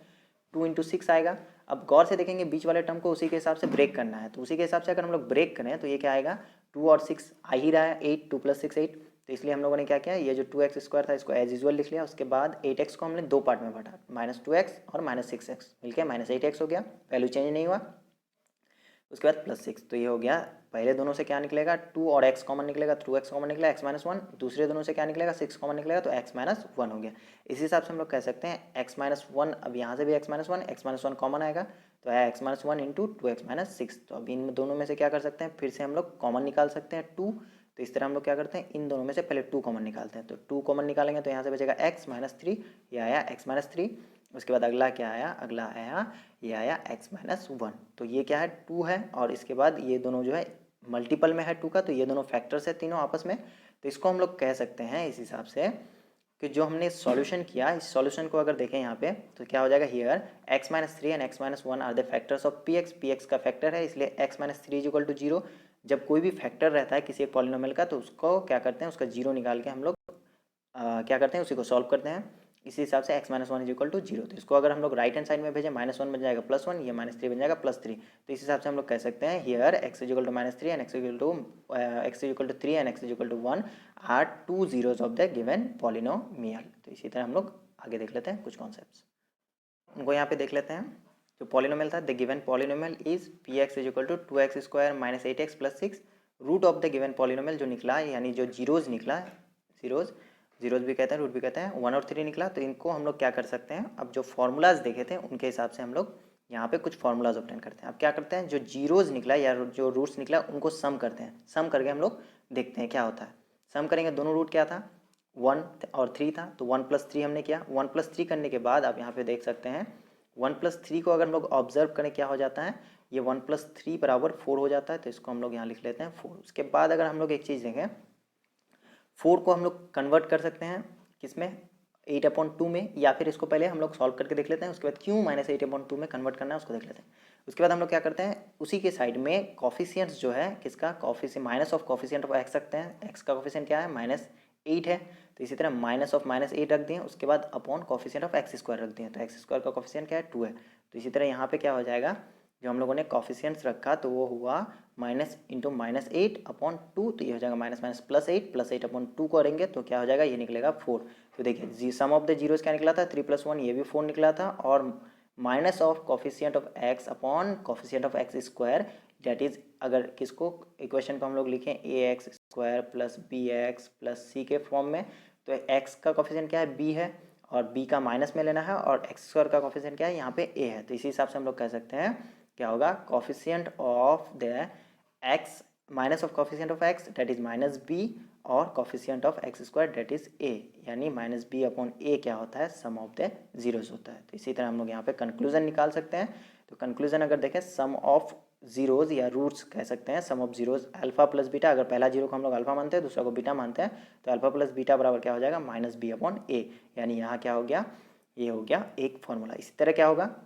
S1: 2 × 6 आएगा। अब गौर से देखेंगे बीच वाले टर्म को उसी के हिसाब से ब्रेक करना है। तो उसी के हिसाब से अगर हम लोग ब्रेक करें तो ये क्या आएगा, 2 और 6 आ ही रहा है, 8, 2 + 6 8। तो इसलिए हम लोगों ने क्या किया, ये जो 2x स्क्वायर था इसको एज यूजुअल लिख लिया। उसके बाद 8x को हमने 2 पार्ट में बांटा, -2x और -6x मिलकर -8x हो गया, वैल्यू चेंज नहीं हुआ। उसके बाद +6, तो ये हो गया। पहले दोनों से क्या निकलेगा, 2 और x कॉमन निकलेगा, 2x कॉमन निकला, x-1। दूसरे दोनों से क्या निकलेगा, 6 कॉमन निकलेगा, तो x-1 हो गया। इसी हिसाब से हम लोग कह सकते हैं x-1, अब यहाँ से भी x-1 कॉमन आएगा, तो है x-1 × 2x-6। तो अब इन दोनों में से क्या कर सकते हैं, फिर से हम लोग कॉमन निकाल सकते हैं 2। तो इस तरह हम लोग क्या करते हैं, इन दोनों में से पहले 2 कॉमन निकालते हैं। तो 2 कॉमन निकालेंगे तो यहाँ से बचेगा x-3, ये आया x-3। उसके बाद अगला क्या आया, ये आया x-1। तो ये क्या है, 2 है, और इसके बाद ये दोनों जो है मल्टीपल में है 2 का, तो ये दोनों फैक्टर्स है तीनों आपस में। तो इसको हम लोग कह सकते हैं इस हिसाब से कि जो हमने सॉल्यूशन किया, इस सॉल्यूशन को अगर देखें यहाँ पे तो क्या हो जाएगा, here x-3 and x-1 are the factors of px का फैक्टर है, इसलिए x-3 इज इक्वल टू 0। जब कोई भी फैक्टर रहता है किसी एक पॉलिनोमियल का तो उसको क्या करते हैं, उसका जीरो निकाल के हम लोग क्या करते हैं, उसी को सॉल्व करते हैं। इसी हिसाब से x-1 इज इक्वल टू 0, तो इसको अगर हम लोग राइट हैंड साइड में भेजें -1 बन जाएगा +1, ये -3 बन जाएगा +3। तो इस हिसाब से हम लोग कह सकते हैं here x is equal to -3 and x is equal to 3 and x is equal to 1 are 2 zeros of the given polynomial. तो इसी तरह हम लोग आगे देख लेते हैं कुछ कॉन्सेप्ट्स, उनको यहाँ पे देख लेते हैं। जो पॉलिनोमियल था, the given polynomial is px is equal to 2x² - 8x + 6। Root of the given polynomial जो निकला, यानी जो जीरोज निकला, जीरोज भी कहते हैं, रूट भी कहते हैं, 1 और 3 निकला। तो इनको हम लोग क्या कर सकते हैं, अब जो फॉर्मूलाज देखे थे उनके हिसाब से हम लोग यहाँ पे कुछ फॉर्मूलाज ऑब्टेन करते हैं। अब क्या करते हैं, जो जीरोज निकला या जो रूट्स निकला उनको सम करते हैं। सम करके हम लोग देखते हैं क्या होता है। सम करेंगे, दोनों रूट क्या था, 1 और 3 था, तो 1 + 3 हमने किया। 1 + 3 करने के बाद आप यहाँ पे देख सकते हैं 1 + 3 को अगर हम लोग ऑब्जर्व करें क्या हो जाता है, ये 1 + 3 = 4 हो जाता है। तो इसको हम लोग यहाँ लिख लेते हैं 4। उसके बाद अगर हम लोग एक चीज़ देखें, 4 को हम लोग कन्वर्ट कर सकते हैं किसमें, 8/2 में, या फिर इसको पहले हम लोग सॉल्व करके देख लेते हैं। उसके बाद क्यों -8/2 में कन्वर्ट करना है उसको देख लेते हैं। उसके बाद हम लोग क्या करते हैं, उसी के साइड में कॉफिशियंट्स जो है किसका, coefficient minus of coefficient of x रखते हैं। एक्स का कॉफिशियंट क्या है, -8 है, तो इसी तरह माइनस ऑफ -8 रख दिए। उसके बाद अपॉन कॉफिशियंट ऑफ x² रख दिए, तो x² का कॉफिशियंट क्या है, 2 है। तो इसी तरह यहाँ पे क्या हो जाएगा, जो हम लोगों ने कॉफिशियंट्स रखा तो वो हुआ -8/2, तो ये हो जाएगा -+8 +8/2 करेंगे तो क्या हो जाएगा, ये निकलेगा 4। तो देखिए सम ऑफ द जीरोस क्या निकला था, 3 + 1, ये भी 4 निकला था, और minus of coefficient of x upon coefficient of x², that is अगर किसको इक्वेशन को हम लोग लिखें ax² + bx + c के फॉर्म में, तो x का कॉफिशियंट क्या है, b है, और b का माइनस में लेना है, और x² का कॉफिशियंट क्या है, यहाँ पे a है। तो इसी हिसाब से हम लोग कह सकते हैं क्या होगा, coefficient of the x minus of coefficient of x that is -b, और coefficient of x² that is a, यानी -b/a क्या होता है, सम ऑफ द जीरोस होता है। तो इसी तरह हम लोग यहाँ पे कंक्लूजन निकाल सकते हैं। तो कंक्लूजन अगर देखें, सम ऑफ जीरोज या रूट्स कह सकते हैं, sum of zeros alpha plus beta, अगर पहला जीरो को हम लोग अल्फा मानते हैं दूसरा को बीटा मानते हैं, तो अल्फा प्लस बीटा बराबर क्या हो जाएगा, -b/a, यानी यहाँ क्या हो गया, ये हो गया एक फॉर्मूला। इसी तरह क्या होगा,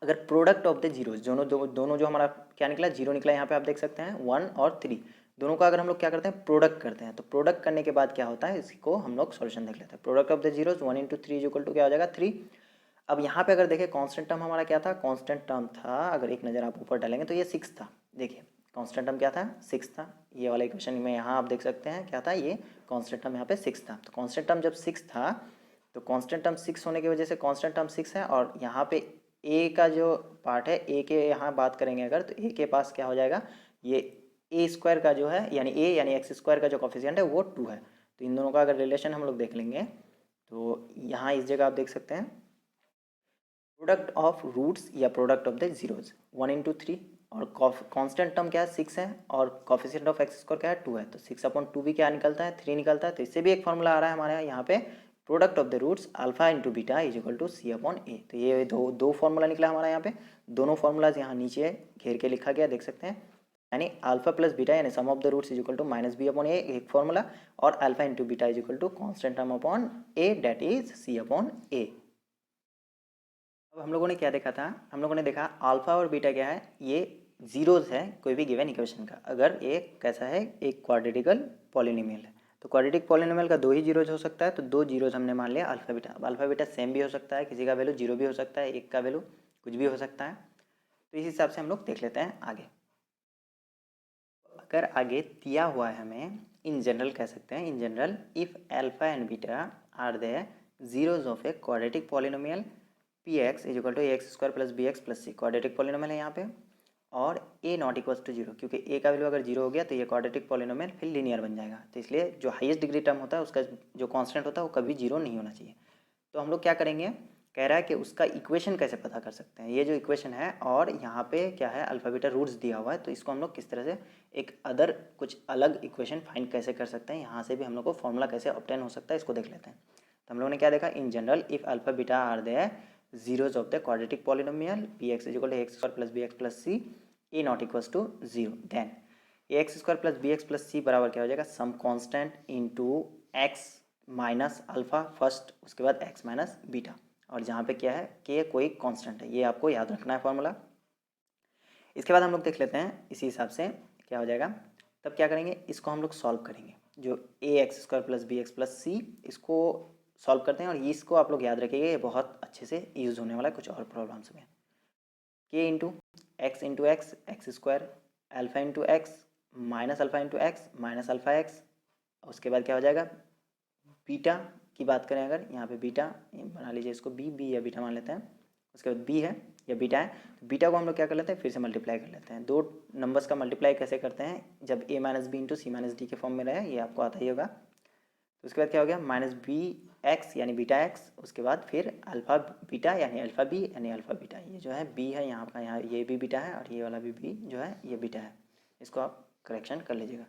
S1: अगर प्रोडक्ट ऑफ द जीरोज, दोनों जो हमारा क्या निकला, जीरो निकला, यहाँ पे आप देख सकते हैं 1 और 3, दोनों का अगर हम लोग क्या करते हैं, प्रोडक्ट करते हैं, तो प्रोडक्ट करने के बाद क्या होता है, इसको हम लोग सॉल्यूशन देख लेते हैं। Product of the zeros 1 × 3 equal to क्या हो जाएगा, 3। अब यहाँ पे अगर देखें कांस्टेंट टर्म हमारा क्या था, कांस्टेंट टर्म था, अगर एक नज़र आप ऊपर डालेंगे तो ये 6 था। देखिए कांस्टेंट टर्म क्या था, 6 था। ये वाला इक्वेशन में यहाँ आप देख सकते हैं क्या था, ये कांस्टेंट टर्म यहाँ पे 6 था। तो कांस्टेंट टर्म जब 6 था, तो कांस्टेंट टर्म 6 होने की वजह से कांस्टेंट टर्म 6 है, और यहाँ पे ए का जो पार्ट है, ए के यहाँ बात करेंगे अगर, तो ए के पास क्या हो जाएगा, ये a² का जो है, यानी a यानी x² का जो कॉफिशियंट है वो 2 है। तो इन दोनों का अगर रिलेशन हम लोग देख लेंगे, तो यहाँ इस जगह आप देख सकते हैं प्रोडक्ट ऑफ रूट्स या प्रोडक्ट ऑफ द जीरोज 1 × 3, और कांस्टेंट टर्म क्या है, 6 है, और कॉफिशियंट ऑफ x² क्या है, 2 है, तो 6/2 भी क्या निकलता है, 3 निकलता है। तो इससे भी एक फॉर्मूला आ रहा है हमारे यहाँ पे, product of the roots alpha × beta is equal to c/a। तो ये दो फॉर्मूला निकला हमारा यहाँ पे, दोनों फॉर्मूलाज यहाँ नीचे घेर के लिखा गया, देख सकते हैं, यानी अल्फा प्लस बीटा यानी sum of the roots is equal to -b/a एक फॉर्मूला, और alpha × beta is equal to constant term upon a that is c/a। अब हम लोगों ने क्या देखा था, हम लोगों ने देखा अल्फा और बीटा क्या है, ये जीरोज है कोई भी गिवन इक्वेशन का, अगर एक कैसा है, एक क्वाड्रेटिकल पॉलिनोमियल है। तो क्वाड्रेटिक पॉलिनोमियल का 2 ही जीरोज हो सकता है, तो 2 जीरोज हमने मान लिया अल्फा बीटा। अब अल्फा बीटा सेम भी हो सकता है, किसी का वैल्यू 0 भी हो सकता है, एक का वैल्यू कुछ भी हो सकता है। तो इस हिसाब से हम लोग देख लेते हैं आगे। अगर आगे दिया हुआ है हमें, इन जनरल कह सकते हैं, in general if alpha and beta are the zeros of a quadratic polynomial px is equal to ax² + bx + c, quadratic polynomial है यहाँ पे, और a नॉट इक्वल्स टू 0, क्योंकि a का वैल्यू अगर 0 हो गया तो ये क्वाड्रेटिक पॉलिनोमियल फिर लीनियर बन जाएगा। तो इसलिए जो हाईएस्ट डिग्री टर्म होता है उसका जो कांस्टेंट होता है वो कभी 0 नहीं होना चाहिए। तो हम लोग क्या करेंगे, कह रहा है कि उसका इक्वेशन कैसे पता कर सकते हैं, ये जो इक्वेशन है, और यहाँ पे क्या है, अल्फा बीटा रूट्स दिया हुआ है, तो इसको हम लोग किस तरह से एक अदर कुछ अलग इक्वेशन फाइंड कैसे कर सकते हैं, यहाँ से भी हम लोग को फॉर्मूला कैसे ऑब्टेन हो सकता है, इसको देख लेते हैं। तो हम लोगों ने क्या देखा, in general if alpha beta are the zeros of the quadratic polynomial px is equal to ax² + bx + c a not equals to 0, then a x square plus b x plus c बराबर क्या हो जाएगा, some constant into x minus alpha first, उसके बाद x minus beta, और जहाँ पे क्या है के कोई कांस्टेंट है, ये आपको याद रखना है फॉर्मूला। इसके बाद हम लोग देख लेते हैं इसी हिसाब से क्या हो जाएगा। तब क्या करेंगे, इसको हम लोग सॉल्व करेंगे, जो a x square plus b x plus c, इसको सॉल्व करते हैं। और इसको आप लोग याद रखिएगा, ये बहुत अच्छे से यूज़ होने वाला है कुछ और प्रॉब्लम्स में। के into x x square alpha into x minus alpha into x minus alpha x, उसके बाद क्या हो जाएगा, बीटा की बात करें अगर यहाँ पे बीटा बना लीजिए, इसको बी या बीटा मान लेते हैं, उसके बाद बी है या बीटा है, तो बीटा को हम लोग क्या कर लेते हैं, फिर से मल्टीप्लाई कर लेते हैं। दो नंबर्स का मल्टीप्लाई कैसे करते हैं, जब ए माइनस बी इंटू सी माइनस डी के फॉर्म में रहे, ये आपको आता ही होगा। तो उसके बाद क्या हो गया, माइनस बी एक्स यानी बीटा एक्स, उसके बाद फिर अल्फा बीटा यानी अल्फा बी यानी अल्फा बीटा, ये जो है बी है यहाँ का, यहाँ ये भी बीटा है और ये वाला भी बी जो है ये बीटा है, इसको आप करेक्शन कर लीजिएगा।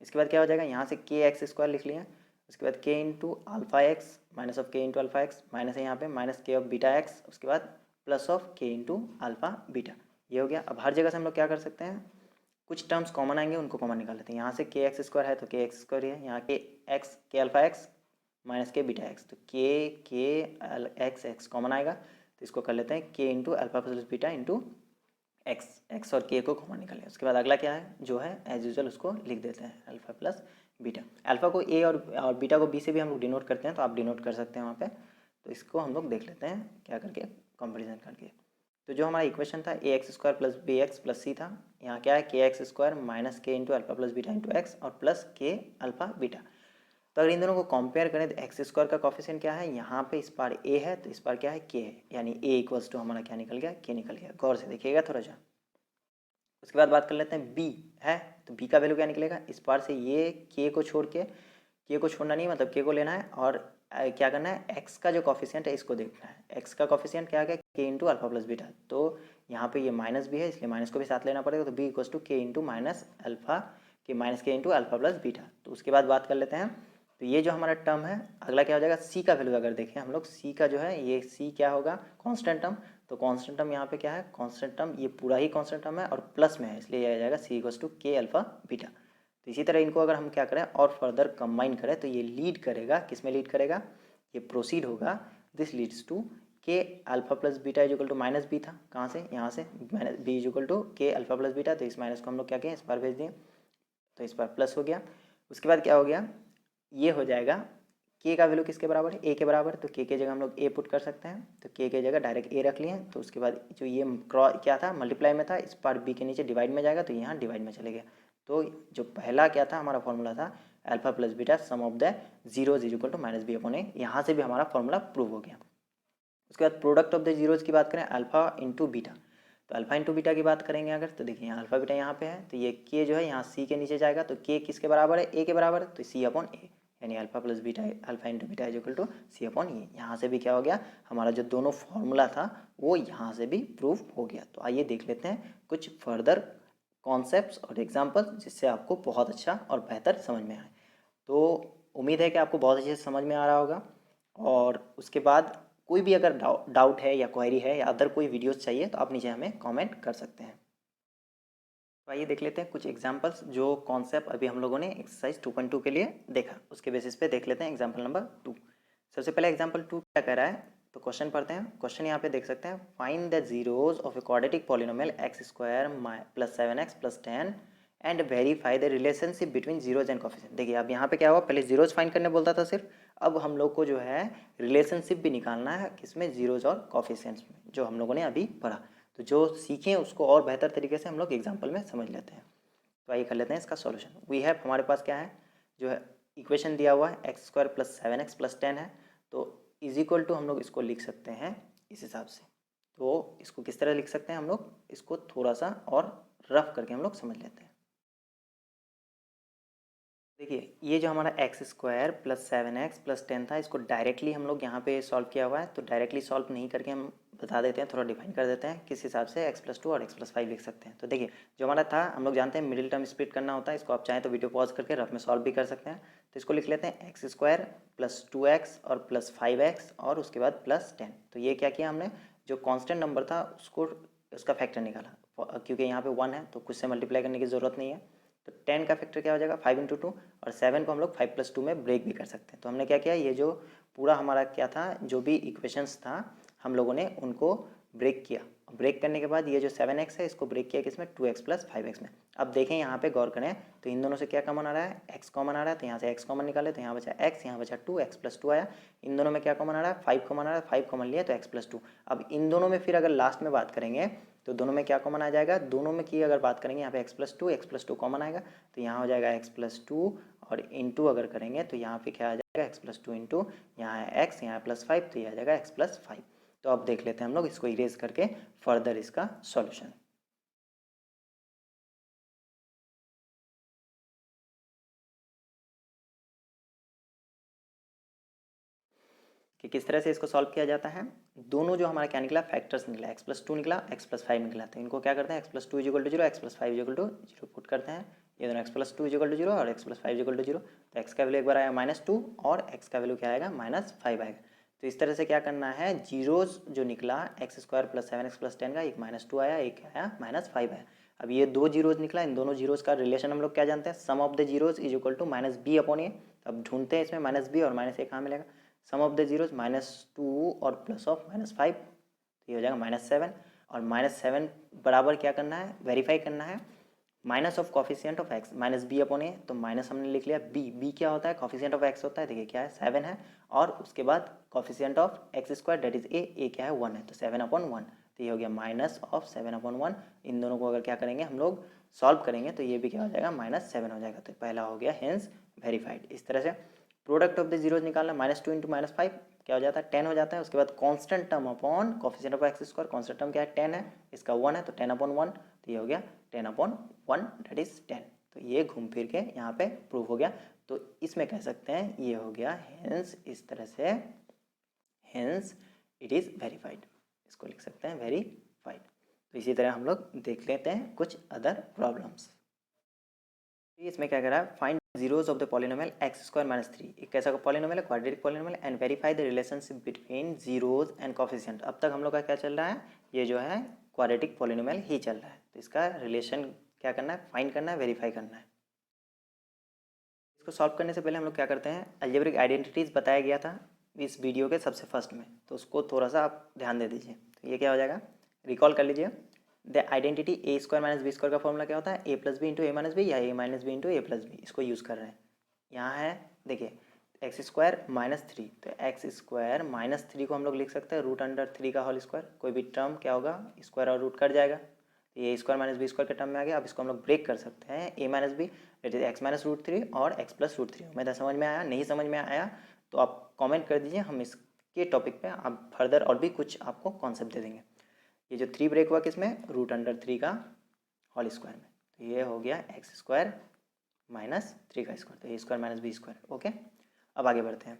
S1: इसके बाद क्या हो जाएगा, यहाँ से के एक्स स्क्वायर लिख लिया, उसके बाद के into alpha x minus of के इंटू अल्फा एक्स, माइनस है यहाँ पे माइनस के ऑफ बीटा एक्स, उसके बाद प्लस ऑफ के इंटू अल्फा बीटा, ये हो गया। अब हर जगह से हम लोग क्या कर सकते हैं, कुछ टर्म्स कॉमन आएंगे, उनको कॉमन निकाल लेते हैं। यहाँ से के एक्स स्क्वायर है तो के एक्स स्क्वायर है, यहाँ के अल्फा एक्स माइनस के बीटा एक्स, तो के एक्स कॉमन आएगा, तो इसको कर लेते हैं के into alpha plus beta into x और के को कॉमन निकाल लें। उसके बाद अगला क्या है, जो है एज यूजल उसको लिख देते हैं अल्फा प्लस बीटा। अल्फा को ए और बीटा को बी से भी हम लोग डिनोट करते हैं, तो आप डिनोट कर सकते हैं वहाँ पे। तो इसको हम लोग देख लेते हैं क्या करके, कंपेरिजन करके। तो जो हमारा इक्वेशन था a x square plus b x plus c था, यहाँ क्या है k x square minus k into alpha plus beta into x और प्लस के अल्फा बीटा। तो अगर इन दोनों को कंपेयर करें तो एक्स स्क्वायर का कॉफिशिएंट क्या है, यहाँ पे इस बार ए है तो इस बार क्या है के है, यानी ए इक्वल्स टू हमारा क्या निकल गया, के निकल गया। गौर से देखिएगा थोड़ा सा। उसके बाद बात कर लेते हैं बी है, तो बी का वैल्यू क्या निकलेगा, इस बार से ये के को छोड़ के, के को छोड़ना नहीं मतलब के को लेना है, और क्या करना है, एक्स का जो कॉफिशिएंट है इसको देखना है। एक्स का कॉफिशिएंट क्या आ गया, के इंटू अल्फा प्लस बीटा, तो यहाँ पे ये माइनस भी है इसलिए माइनस को भी साथ लेना पड़ेगा, तो बी इक्वल्स टू के इंटू माइनस अल्फा के minus k into alpha plus beta. तो उसके बाद बात कर लेते हैं, तो ये जो हमारा टर्म है, अगला क्या हो जाएगा, सी का वैल्यू अगर देखें हम लोग, सी का जो है ये सी क्या होगा, कांस्टेंट टर्म, तो कांस्टेंट टर्म यहाँ पे क्या है, कांस्टेंट टर्म ये पूरा ही कांस्टेंट टर्म है और प्लस में है, इसलिए यह आ जाएगा सी equals to k alpha beta. तो इसी तरह इनको अगर हम क्या करें और फर्दर कंबाइन करें, तो ये लीड करेगा, किस में लीड करेगा, ये प्रोसीड होगा, this leads to k alpha plus beta is equal to minus b था, कहाँ से, यहाँ से minus b is equal to k alpha plus beta, तो इस माइनस को हम लोग क्या किए, इस बार भेज दिए, तो इस बार प्लस हो गया। उसके बाद क्या हो गया, ये हो जाएगा के का वैल्यू किसके बराबर है, ए के बराबर, तो के जगह हम लोग ए पुट कर सकते हैं, तो के जगह डायरेक्ट ए रख लिए। तो उसके बाद जो ये क्रॉस क्या था, मल्टीप्लाई में था, इस पार्ट बी के नीचे डिवाइड में जाएगा, तो यहाँ डिवाइड में चले गया। तो जो पहला क्या था हमारा फॉर्मूला था alpha plus beta sum of the zeros is equal to minus b upon a, यहाँ से भी हमारा फॉर्मूला प्रूव हो गया। उसके बाद प्रोडक्ट ऑफ द जीरोज की बात करें, अल्फा इंटू बीटा, तो अल्फा इंटू बीटा की बात करेंगे अगर, तो देखिए यहाँ अल्फा बीटा यहाँ पे है, तो ये के जो है यहाँ सी के नीचे जाएगा, तो के किसके बराबर है, ए के बराबर है, तो सी अपॉन ए, यानी alpha plus beta alpha into beta is equal to c upon a. यहाँ से भी क्या हो गया, हमारा जो दोनों फॉर्मूला था वो यहाँ से भी प्रूव हो गया। तो आइए देख लेते हैं कुछ फर्दर कॉन्सेप्ट्स और एग्जाम्पल, जिससे आपको बहुत अच्छा और बेहतर समझ में आए। तो उम्मीद है कि आपको बहुत अच्छे से समझ में आ रहा होगा। और उसके बाद कोई भी अगर डाउट है या क्वेरी है या अदर कोई वीडियोस चाहिए, तो आप नीचे हमें कमेंट कर सकते हैं। तो आइए देख लेते हैं कुछ एग्जांपल्स, जो कॉन्सेप्ट अभी हम लोगों ने एक्सरसाइज 2.2 के लिए देखा, उसके बेसिस पे देख लेते हैं एग्जांपल नंबर 2। सबसे पहले एग्जांपल 2 क्या कह रहा है, तो क्वेश्चन पढ़ते हैं। क्वेश्चन यहाँ पे देख सकते हैं, find the zeros of a quadratic polynomial x square plus 7x plus 10 and verify the relationship between zeros and coefficient. देखिए अब यहाँ पे क्या हुआ, पहले जीरोज फाइंड करने बोलता था सिर्फ, अब हम लोग को जो है रिलेशनशिप भी निकालना है, किसमें, जीरोज और कॉफिशिएंट्स में, जो हम लोगों ने अभी पढ़ा। तो जो सीखें उसको और बेहतर तरीके से हम लोग एग्जाम्पल में समझ लेते हैं। तो आइए कर लेते हैं इसका सॉल्यूशन। वी हैव, हमारे पास क्या है, जो है इक्वेशन दिया हुआ है x square plus 7x plus 10 है, तो इज इक्वल टू हम लोग इसको लिख सकते हैं इस हिसाब से। तो इसको किस तरह लिख सकते हैं हम लोग, इसको थोड़ा सा और रफ करके हम लोग समझ लेते हैं। देखिए ये जो हमारा x square plus 7x plus 10 था, इसको डायरेक्टली हम लोग यहाँ पे सॉल्व किया हुआ है, तो डायरेक्टली सॉल्व नहीं करके हम बता देते हैं, थोड़ा डिफाइन कर देते हैं किस हिसाब से x प्लस 2 और x प्लस 5 लिख सकते हैं। तो देखिए जो हमारा था, हम लोग जानते हैं मिडिल टर्म स्प्लिट करना होता है, इसको आप चाहें तो वीडियो पॉज करके रफ में सॉल्व भी कर सकते हैं। तो इसको लिख लेते हैं एक्स स्क्वायर प्लस 2x और प्लस 5x और उसके बाद प्लस 10। तो ये क्या किया हमने, जो कॉन्स्टेंट नंबर था उसको उसका फैक्टर निकाला, क्योंकि यहाँ पे 1 है तो कुछ से मल्टीप्लाई करने की ज़रूरत नहीं है, तो 10 का फैक्टर क्या हो जाएगा 5 इंटू 2, और 7 को हम लोग 5 + 2 में ब्रेक भी कर सकते हैं। तो हमने क्या किया, ये जो पूरा हमारा क्या था, जो भी इक्वेशंस था हम लोगों ने उनको ब्रेक किया। ब्रेक करने के बाद ये जो 7x है इसको ब्रेक किया किसमें, 2x + 5x में। अब देखें यहाँ पे गौर करें तो इन दोनों से क्या कॉमन आ रहा है, x कॉमन आ रहा है, तो यहाँ से x कॉमन निकाले तो यहाँ बचा x, यहाँ बचा 2, x + 2 आया। इन दोनों में क्या कॉमन आ रहा है, 5 कॉमन आ रहा है, 5 कॉमन लिया तो x + 2। अब इन दोनों में फिर अगर लास्ट में बात करेंगे तो दोनों में क्या कॉमन आ जाएगा, दोनों में की अगर बात करेंगे यहाँ पे x + 2 कॉमन आएगा, तो यहाँ हो जाएगा x + 2 और इंटू अगर करेंगे तो यहाँ पे क्या आ जाएगा x + 2 इंटू यहाँ है x, यहाँ +5 तो ये आ जाएगा x + 5। तो अब देख लेते हैं हम लोग इसको इरेज करके फर्दर इसका सॉल्यूशन कि किस तरह से इसको सॉल्व किया जाता है। दोनों जो हमारा क्या निकला, फैक्टर्स निकला, x + 2 निकला, x + 5 निकला। तो इनको क्या करते हैं, x + 2 = 0, x + 5 = 0 पुट करते हैं। ये दोनों x + 2 = 0 और x + 5 = 0। तो x का वैल्यू एक बार आया -2 और x का वैल्यू क्या आएगा, -5 आएगा। तो इस तरह से क्या करना है, जीरोज जो निकला x² + 7x + 10 का, एक -2 आया, एक आया -5 आया। अब ये दो जीरोज निकला, इन दोनों जीरोज का रिलेशन हम लोग क्या जानते हैं, sum of the zeros = -b/a। अब ढूंढते हैं इसमें -b और -a कहाँ मिलेगा, सम ऑफ द जीरोज -2 और प्लस ऑफ -5, तो ये हो जाएगा -7। और -7 बराबर क्या करना है, वेरीफाई करना है minus of coefficient of x -b/a। तो माइनस हमने लिख लिया b क्या होता है, कॉफिशिएंट ऑफ x होता है, देखिए क्या है 7 है, और उसके बाद coefficient of x² that is a क्या है 1 है, तो 7/1। तो ये हो गया -7/1। इन दोनों को अगर क्या करेंगे हम लोग सॉल्व करेंगे तो ये भी क्या हो जाएगा, -7 हो जाएगा। तो पहला हो गया हेंस वेरीफाइड। इस तरह से प्रोडक्ट ऑफ द जीरोज निकालना, -2 इंटू -5 क्या हो जाता है, 10 हो जाता है। उसके बाद constant term upon coefficient of x², constant term क्या है 10 है, इसका 1 है तो 10/1, तो ये हो गया 10/1 डेट इज 10। तो ये घूम फिर के यहाँ पे प्रूव हो गया। तो इसमें कह सकते हैं ये हो गया हेंस, इस तरह से हेंस इट इज़ वेरीफाइड, इसको लिख सकते हैं वेरीफाइड। तो इसी तरह हम लोग देख लेते हैं कुछ अदर प्रॉब्लम्स। इसमें क्या करा है, find zeros of the polynomial x² - 3। एक कैसा पॉलिनोमियल है, quadratic polynomial, and verify the relationship between zeros and coefficient. अब तक हम लोग का क्या चल रहा है, ये जो है क्वाड्रेटिक पॉलिनोमियल ही चल रहा है। तो इसका रिलेशन क्या करना है, फाइंड करना है, वेरीफाई करना है। इसको सॉल्व करने से पहले हम लोग क्या करते हैं, अलजेब्रिक आइडेंटिटीज़ बताया गया था इस वीडियो के सबसे फर्स्ट में, तो उसको थोड़ा सा आप ध्यान दे दीजिए। तो ये क्या हो जाएगा, रिकॉल कर लीजिए। द आइडेंटिटी a² - b² का फॉर्मूला क्या होता है, a + b × a - b या a - b × a + b, इसको यूज़ कर रहे हैं। यहाँ है देखिए x² - 3, तो x² - 3 को हम लोग लिख सकते हैं √3 का होल स्क्वायर। कोई भी टर्म क्या होगा, स्क्वायर और रूट कट जाएगा, तो ये a² - b² के टर्म में आ गया। अब इसको हम लोग ब्रेक कर सकते हैं, a - b that is x - √3 और x + √3। उम्मीद है समझ में आया, नहीं समझ में आया तो आप कमेंट कर दीजिए, हम इसके टॉपिक पे आप फर्दर और भी कुछ आपको कॉन्सेप्ट दे देंगे। ये जो 3 ब्रेक हुआ किसमें, √3 का होल स्क्वायर में, तो ये हो गया x² - 3 का स्क्वायर, तो a² - b²। ओके, अब आगे बढ़ते हैं।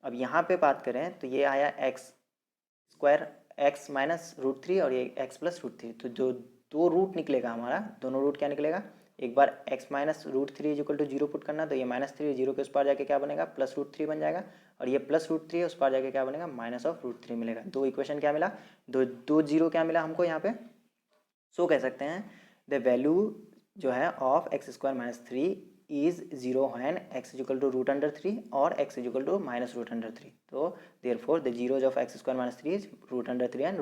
S1: अब यहाँ पे बात करें तो ये आया x² x - √3 और ये x + √3। तो जो दो रूट निकलेगा हमारा, दोनों रूट क्या निकलेगा, एक बार x - √3 = 0 पुट करना, तो ये -3 0 के उस पार जाके क्या बनेगा, +√3 बन जाएगा, और ये +√3 उस पार जाके क्या बनेगा, -√3 मिलेगा। दो इक्वेशन क्या मिला, दो जीरो क्या मिला हमको यहाँ पे। सो कह सकते हैं द वैल्यू जो है of x² - 3 is 0 when x = √3 और x = -√3। तो therefore the zeros of x² - 3 is √3 and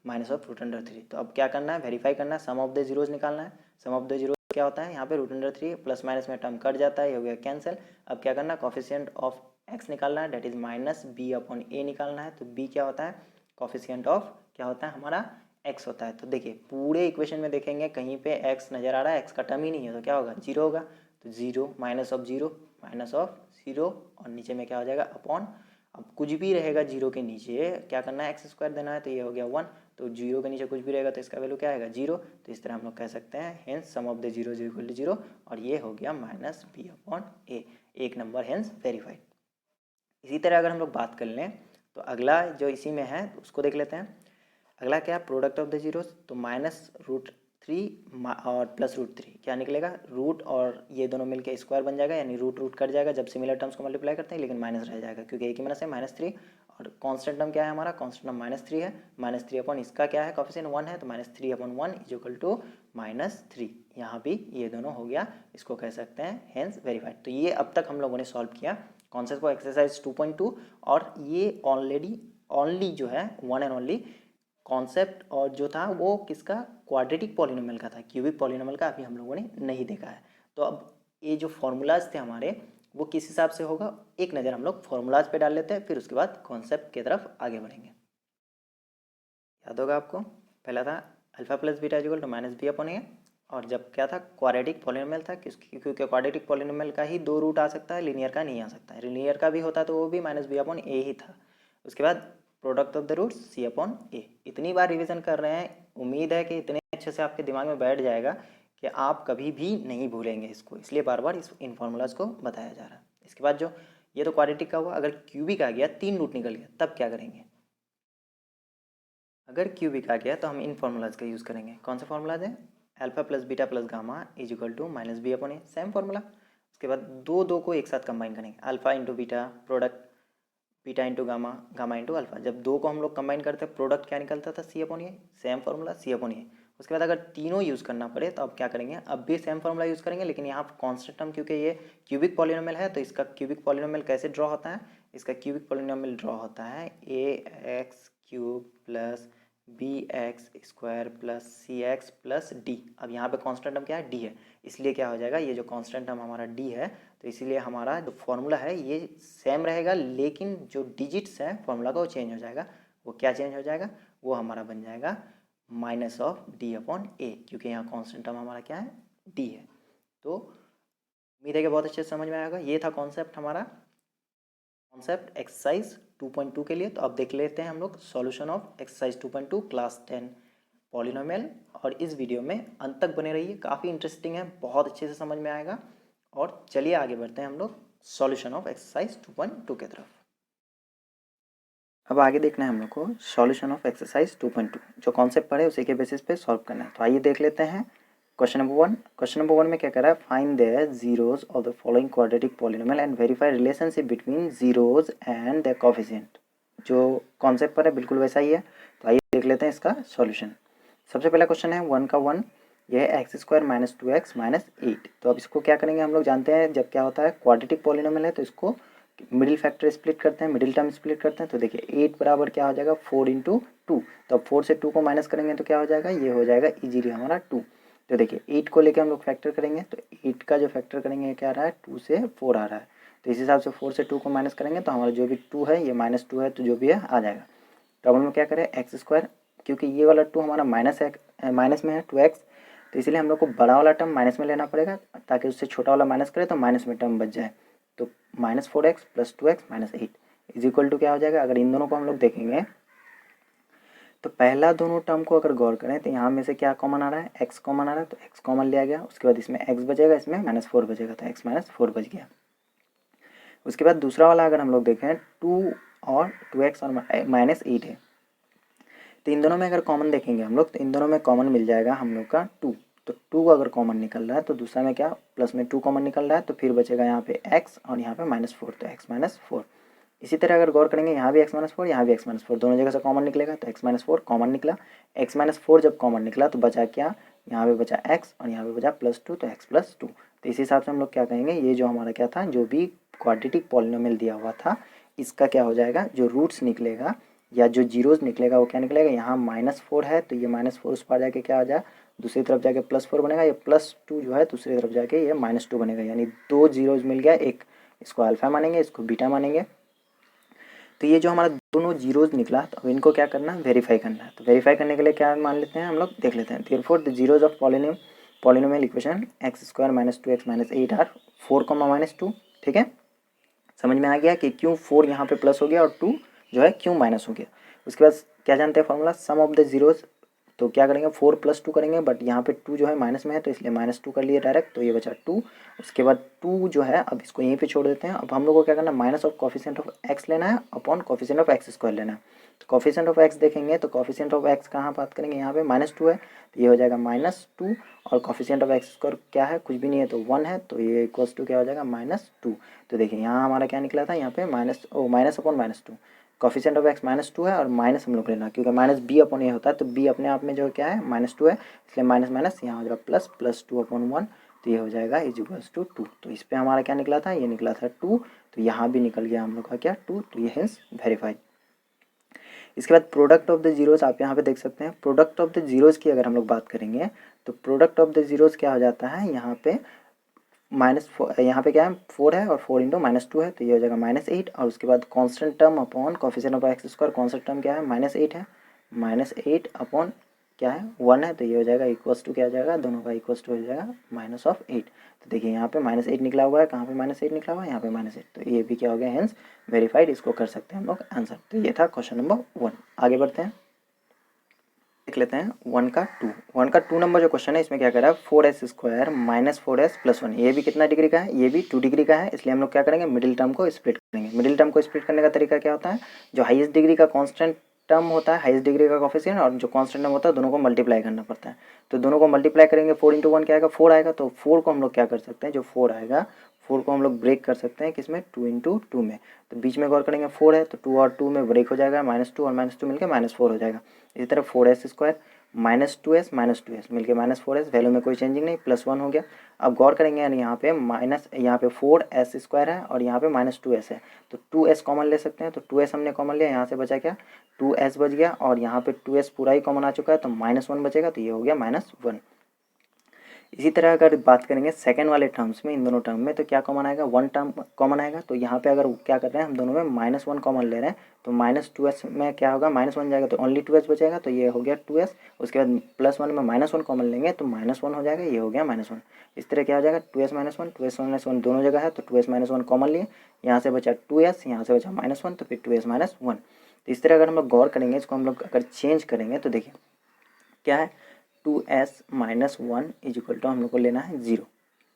S1: -√3। तो अब क्या करना है, वेरीफाई करना है, सम ऑफ द जीरोज निकालना है। सम ऑफ द जीरोज क्या होता है, यहाँ पे √3 प्लस माइनस में टर्म कट जाता है, ये हो गया कैंसिल। अब क्या करना है, कॉफिशिएंट ऑफ x निकालना है, डेट इज -b/a निकालना है। तो b क्या होता है, कॉफिशिएंट ऑफ क्या होता है हमारा, x होता है। तो देखिए पूरे इक्वेशन में देखेंगे कहीं पे x नज़र आ रहा है, x का टर्म ही नहीं है, तो क्या होगा, 0 होगा। तो 0 -0 और नीचे में क्या हो जाएगा, अपॉन। अब कुछ भी रहेगा जीरो के नीचे क्या करना है, x² देना है, तो ये हो गया 1। तो 0 के नीचे कुछ भी रहेगा तो इसका वैल्यू क्या आएगा, 0। तो इस तरह हम लोग कह सकते हैं hence sum of the zeros = 0, और ये हो गया -b/a। एक नंबर हेंस वेरीफाइड। इसी तरह अगर हम लोग बात कर लें तो अगला जो इसी में है उसको देख लेते हैं। अगला क्या है, प्रोडक्ट ऑफ द जीरोस। तो -√3 और +√3 क्या निकलेगा, रूट और ये दोनों मिलके स्क्वायर बन जाएगा, यानी रूट कट जाएगा जब सिमिलर टर्म्स को मल्टीप्लाई करते हैं, लेकिन माइनस रह जाएगा क्योंकि एक ही माइनस है, -3। और कांस्टेंट टर्म क्या है हमारा, कांस्टेंट टर्म -3 है, -3 अपॉन इसका क्या है, कॉफिशिएंट 1 है, तो -3/1 = -3। यहाँ भी ये दोनों हो गया, इसको कह सकते हैं हेंस वेरीफाइड। तो ये अब तक हम लोगों ने सॉल्व किया कॉन्सेप्ट को एक्सरसाइज 2.2, और ये ऑलरेडी ओनली जो है वन एंड ओनली कॉन्सेप्ट और जो था वो किसका, क्वाड्रेटिक पॉलिनोमियल का था, क्यूबिक पॉलिनोमियल का अभी हम लोगों ने नहीं देखा है। तो अब ये जो फॉर्मूलाज थे हमारे वो किस हिसाब से होगा, एक नज़र हम लोग फॉर्मूलाज पे डाल लेते हैं, फिर उसके बाद कॉन्सेप्ट की तरफ आगे बढ़ेंगे। याद होगा आपको, पहला था alpha plus beta equal to minus b upon a, और जब क्या था क्वाड्रेटिक पॉलिनोमियल था, क्योंकि क्वाड्रेटिक पॉलिनोमियल का ही दो रूट आ सकता है, लीनियर का नहीं आ सकता है। लीनियर का भी होता तो वो भी माइनस बी अपॉन ए ही था। उसके बाद product of the roots c upon a. इतनी बार रिविजन कर रहे हैं, उम्मीद है कि इतने अच्छे से आपके दिमाग में बैठ जाएगा कि आप कभी भी नहीं भूलेंगे इसको, इसलिए बार बार इन फार्मूलाज को बताया जा रहा है। इसके बाद जो ये तो क्वाड्रेटिक का हुआ, अगर क्यूबिक आ गया, 3 रूट निकल गया, तब क्या करेंगे। अगर क्यूबिक आ गया तो हम इन फार्मूलाज का यूज़ करेंगे। कौन से फार्मूलाज हैं, alpha plus beta plus gamma is equal to minus b upon a, same formula. उसके बाद दो को एक साथ कंबाइन करेंगे, alpha into beta product beta into gamma, gamma into alpha. जब दो को हम लोग कंबाइन करते हैं प्रोडक्ट क्या निकलता था, सी upon a, same formula C upon ए। उसके बाद अगर तीनों यूज़ करना पड़े तो अब क्या करेंगे, अब भी सेम फार्मूला यूज़ करेंगे, लेकिन यहाँ पर कॉन्स्टेंट टर्म क्योंकि ये क्यूबिक पॉलिनोमियल है, तो इसका क्यूबिक पॉलिनोमियल कैसे ड्रॉ होता है, इसका क्यूबिक पॉलिनोमियल ड्रॉ होता है a x cube plus b x square plus c x plus d. अब यहाँ पे कांस्टेंट टर्म क्या है, डी है, इसलिए क्या हो जाएगा, ये जो कांस्टेंट टर्म हमारा डी है, तो इसीलिए हमारा जो फॉर्मूला है ये सेम रहेगा, लेकिन जो डिजिट्स हैं फॉर्मूला का वो चेंज हो जाएगा। वो क्या चेंज हो जाएगा, वो हमारा बन जाएगा माइनस ऑफ डी अपॉन ए, क्योंकि यहाँ कांस्टेंट टर्म हमारा क्या है, डी है। तो उम्मीद है कि बहुत अच्छे से समझ में आएगा। ये था कॉन्सेप्ट हमारा, कॉन्सेप्ट एक्सरसाइज 2.2 के लिए। तो अब देख लेते हैं हम लोग solution of exercise 2.2 class 10 polynomial, और इस वीडियो में अंत तक बने रहिए, काफ़ी इंटरेस्टिंग है, बहुत अच्छे से समझ में आएगा। और चलिए आगे बढ़ते हैं हम लोग सॉल्यूशन ऑफ एक्सरसाइज 2.2 की तरफ। अब आगे देखना है हम लोग को सॉल्यूशन ऑफ एक्सरसाइज 2.2, जो कॉन्सेप्ट पढ़े उसी के बेसिस पे सॉल्व करना है। तो आइए देख लेते हैं क्वेश्चन नंबर 1। क्वेश्चन नंबर 1 में क्या कर रहा है, find the zeros of the following quadratic polynomial and verify relationship between zeros and the coefficient. जो कॉन्सेप्ट पर है बिल्कुल वैसा ही है। तो आइए देख लेते हैं इसका सॉल्यूशन। सबसे पहला क्वेश्चन है 1 का 1, यह है x square minus 2x minus 8। तो अब इसको क्या करेंगे, हम लोग जानते हैं जब क्या होता है क्वाड्रेटिक पॉलिनोमियल है तो इसको मिडिल फैक्टर स्प्लिट करते हैं, मिडिल टर्म स्प्लिट करते हैं। तो देखिए 8 बराबर क्या हो जाएगा, 4 इंटू 2। तो अब 4 से 2 को माइनस करेंगे तो क्या हो जाएगा, ये हो जाएगा इजीली हमारा 2। तो देखिए 8 को लेकर हम लोग फैक्टर करेंगे, तो 8 का जो फैक्टर करेंगे क्या आ रहा है, 2 से 4 आ रहा है। तो इस हिसाब से 4 से 2 को माइनस करेंगे तो हमारा जो भी 2 है ये -2 है, तो जो भी है आ जाएगा। तो अब हम लोग क्या करें, एक्स स्क्वायर, क्योंकि ये वाला 2 हमारा माइनस में है 2x, तो इसीलिए हम लोग को बड़ा वाला टर्म माइनस में लेना पड़ेगा, ताकि उससे छोटा वाला माइनस करे तो माइनस में टर्म बच जाए। तो -4x plus 2x minus 8 is equal to क्या हो जाएगा। अगर इन दोनों को हम लोग देखेंगे तो पहला दोनों टर्म को अगर गौर करें तो यहाँ में से क्या कॉमन आ रहा है, x कॉमन आ रहा है, तो x कॉमन लिया गया। उसके बाद इसमें x बचेगा, इसमें -4 बचेगा, तो x -4 बच गया। उसके बाद दूसरा वाला अगर हम लोग देखें 2 और 2x और -8 है, तो इन दोनों में अगर कॉमन देखेंगे हम लोग तो इन दोनों में कॉमन मिल जाएगा हम लोग का 2। तो 2 अगर कॉमन निकल रहा है तो दूसरा में क्या प्लस में 2 कॉमन निकल रहा है, तो फिर बचेगा यहाँ पे x और यहाँ पे -4, तो x -4। इसी तरह अगर गौर करेंगे यहाँ भी x -4, यहाँ भी x -4, दोनों जगह से कॉमन निकलेगा, तो x -4 कॉमन निकला। x -4 जब कॉमन निकला तो बचा क्या, यहाँ पे बचा x और यहाँ पे बचा +2, तो x +2। तो इस हिसाब से हम लोग क्या कहेंगे, ये जो हमारा क्या था, जो भी क्वाड्रेटिक पॉलिनोमियल दिया हुआ था इसका क्या हो जाएगा, जो रूट्स निकलेगा या जो जीरोज निकलेगा वो क्या निकलेगा, यहाँ -4 है तो ये -4 उस पार जाके क्या आ जाए, दूसरी तरफ जाके +4 बनेगा, ये +2 जो है दूसरी तरफ जाके ये -2 बनेगा, यानी 2 जीरोज मिल गया। एक इसको अल्फा मानेंगे, इसको बीटा मानेंगे। तो ये जो हमारा दोनों जीरोज निकला, तो अब इनको क्या करना है, वेरीफाई करना है। तो वेरीफाई करने के लिए क्या मान लेते हैं हम लोग, देख लेते हैं। Therefore the zeros of polynomial equation x square -2x -8 are 4, -2। ठीक है, समझ में आ गया कि क्यों 4 यहाँ पे प्लस हो गया और 2 जो है क्यों माइनस हो गया। उसके बाद क्या जानते हैं formula, sum of the zeros. तो क्या करेंगे, 4 + 2 करेंगे, बट यहाँ पे 2 जो है माइनस में है तो इसलिए -2 कर लिए डायरेक्ट, तो ये बचा 2। उसके बाद 2 जो है अब इसको यहीं पे छोड़ देते हैं। अब हम लोग को क्या करना है, minus of coefficient of x लेना है upon coefficient of x square लेना है। तो कॉफिशिएंट ऑफ x देखेंगे तो कॉफिशिएंट ऑफ x कहाँ बात करेंगे, यहाँ पे -2 है तो ये हो जाएगा -2, और कॉफिशिएंट ऑफ x स्क्वायर क्या है, कुछ भी नहीं है तो 1 है, तो ये इक्वल्स टू क्या हो जाएगा, -2। तो देखिए यहाँ हमारा क्या निकला था, यहाँ पे minus upon -2, coefficient of x -2 है और माइनस हम लोग लेना, क्योंकि माइनस बी अपॉन ए होता है, तो बी अपने आप में जो क्या है -2 है, इसलिए माइनस माइनस यहाँ हो जाएगा प्लस 2/1, तो ये हो जाएगा =2। तो इस पर हमारा क्या निकला था, ये निकला था 2, तो यहाँ भी निकल गया हम लोग का क्या 2, तो ये हेंस वेरीफाइड। इसके बाद प्रोडक्ट ऑफ द जीरोस आप यहाँ पे देख सकते हैं। प्रोडक्ट ऑफ द जीरोस की अगर हम लोग बात करेंगे तो प्रोडक्ट ऑफ द जीरोस क्या हो जाता है, यहाँ पे यहाँ पे क्या है 4 है और 4 इंटू -2 है, तो ये हो जाएगा -8, और उसके बाद constant term upon coefficient of x square, constant term क्या है -8 है, -8 अपॉन क्या है 1 है, तो ये हो जाएगा इक्वल्स टू क्या हो जाएगा, दोनों का इक्वल्स टू हो जाएगा -8। तो देखिए यहाँ पे -8 निकला हुआ है, कहाँ पे -8 निकला हुआ है, यहाँ पे -8, तो ये भी क्या हो गया हेंस वेरीफाइड, इसको कर सकते हैं हम लोग आंसर। तो ये था क्वेश्चन नंबर 1। आगे बढ़ते हैं, देख लेते हैं 1 का 2 नंबर जो क्वेश्चन है, इसमें क्या करा है 4s² - 4s + 1, ये भी कितना डिग्री का है, ये भी 2 डिग्री का है, इसलिए हम लोग क्या करेंगे मिडिल टर्म को स्प्लिट करेंगे। मिडिल टर्म को स्प्लिट करने का तरीका क्या होता है, जो हाईएस्ट डिग्री का कांस्टेंट टर्म होता है, हाईएस्ट डिग्री का कोफिशिएंट और जो कांस्टेंट टर्म होता है, दोनों को मल्टीप्लाई करना पड़ता है। तो दोनों को मल्टीप्लाई करेंगे, 4 इंटू 1 क्या आएगा 4 आएगा, तो 4 को हम लोग क्या कर सकते हैं, जो 4 आएगा 4 को हम लोग ब्रेक कर सकते हैं किसमें 2 इंटू 2 में, तो बीच में गौर करेंगे 4 है, तो 2 और 2 में ब्रेक हो जाएगा, -2 और -2 मिलकर -4 हो जाएगा। इसी तरह 4s² -2s मिलके -4s, वैल्यू में कोई चेंजिंग नहीं, +1 हो गया। अब गौर करेंगे यानी यहाँ पे यहाँ पे 4s² है और यहाँ पे -2s है, तो 2s कॉमन ले सकते हैं, तो 2s हमने कॉमन लिया, यहाँ से बचा क्या 2s बच गया, और यहाँ पे 2s पूरा ही कॉमन आ चुका है, तो -1 बचेगा, तो ये हो गया -1। इसी तरह अगर बात करेंगे सेकंड वाले टर्म्स में, इन दोनों टर्म में, तो क्या कॉमन आएगा 1 टर्म कॉमन आएगा, तो यहाँ पे अगर क्या कर रहे हैं हम दोनों में -1 कॉमन ले रहे हैं, तो -2s में क्या होगा -1 जाएगा, तो ओनली 2s बचेगा, तो ये हो गया 2s। उसके बाद +1 में -1 कॉमन लेंगे तो -1 हो जाएगा, ये हो गया -1। इस तरह क्या हो जाएगा 2s - 1 दोनों जगह है, तो 2s - 1 कॉमन लिए, यहाँ से बचा 2s, यहाँ से बचा -1, तो फिर 2s - 1। तो इस तरह अगर हम लोग गौर करेंगे, इसको हम लोग अगर चेंज करेंगे तो देखिए क्या है 2s - 1 = हम लोग को लेना है 0।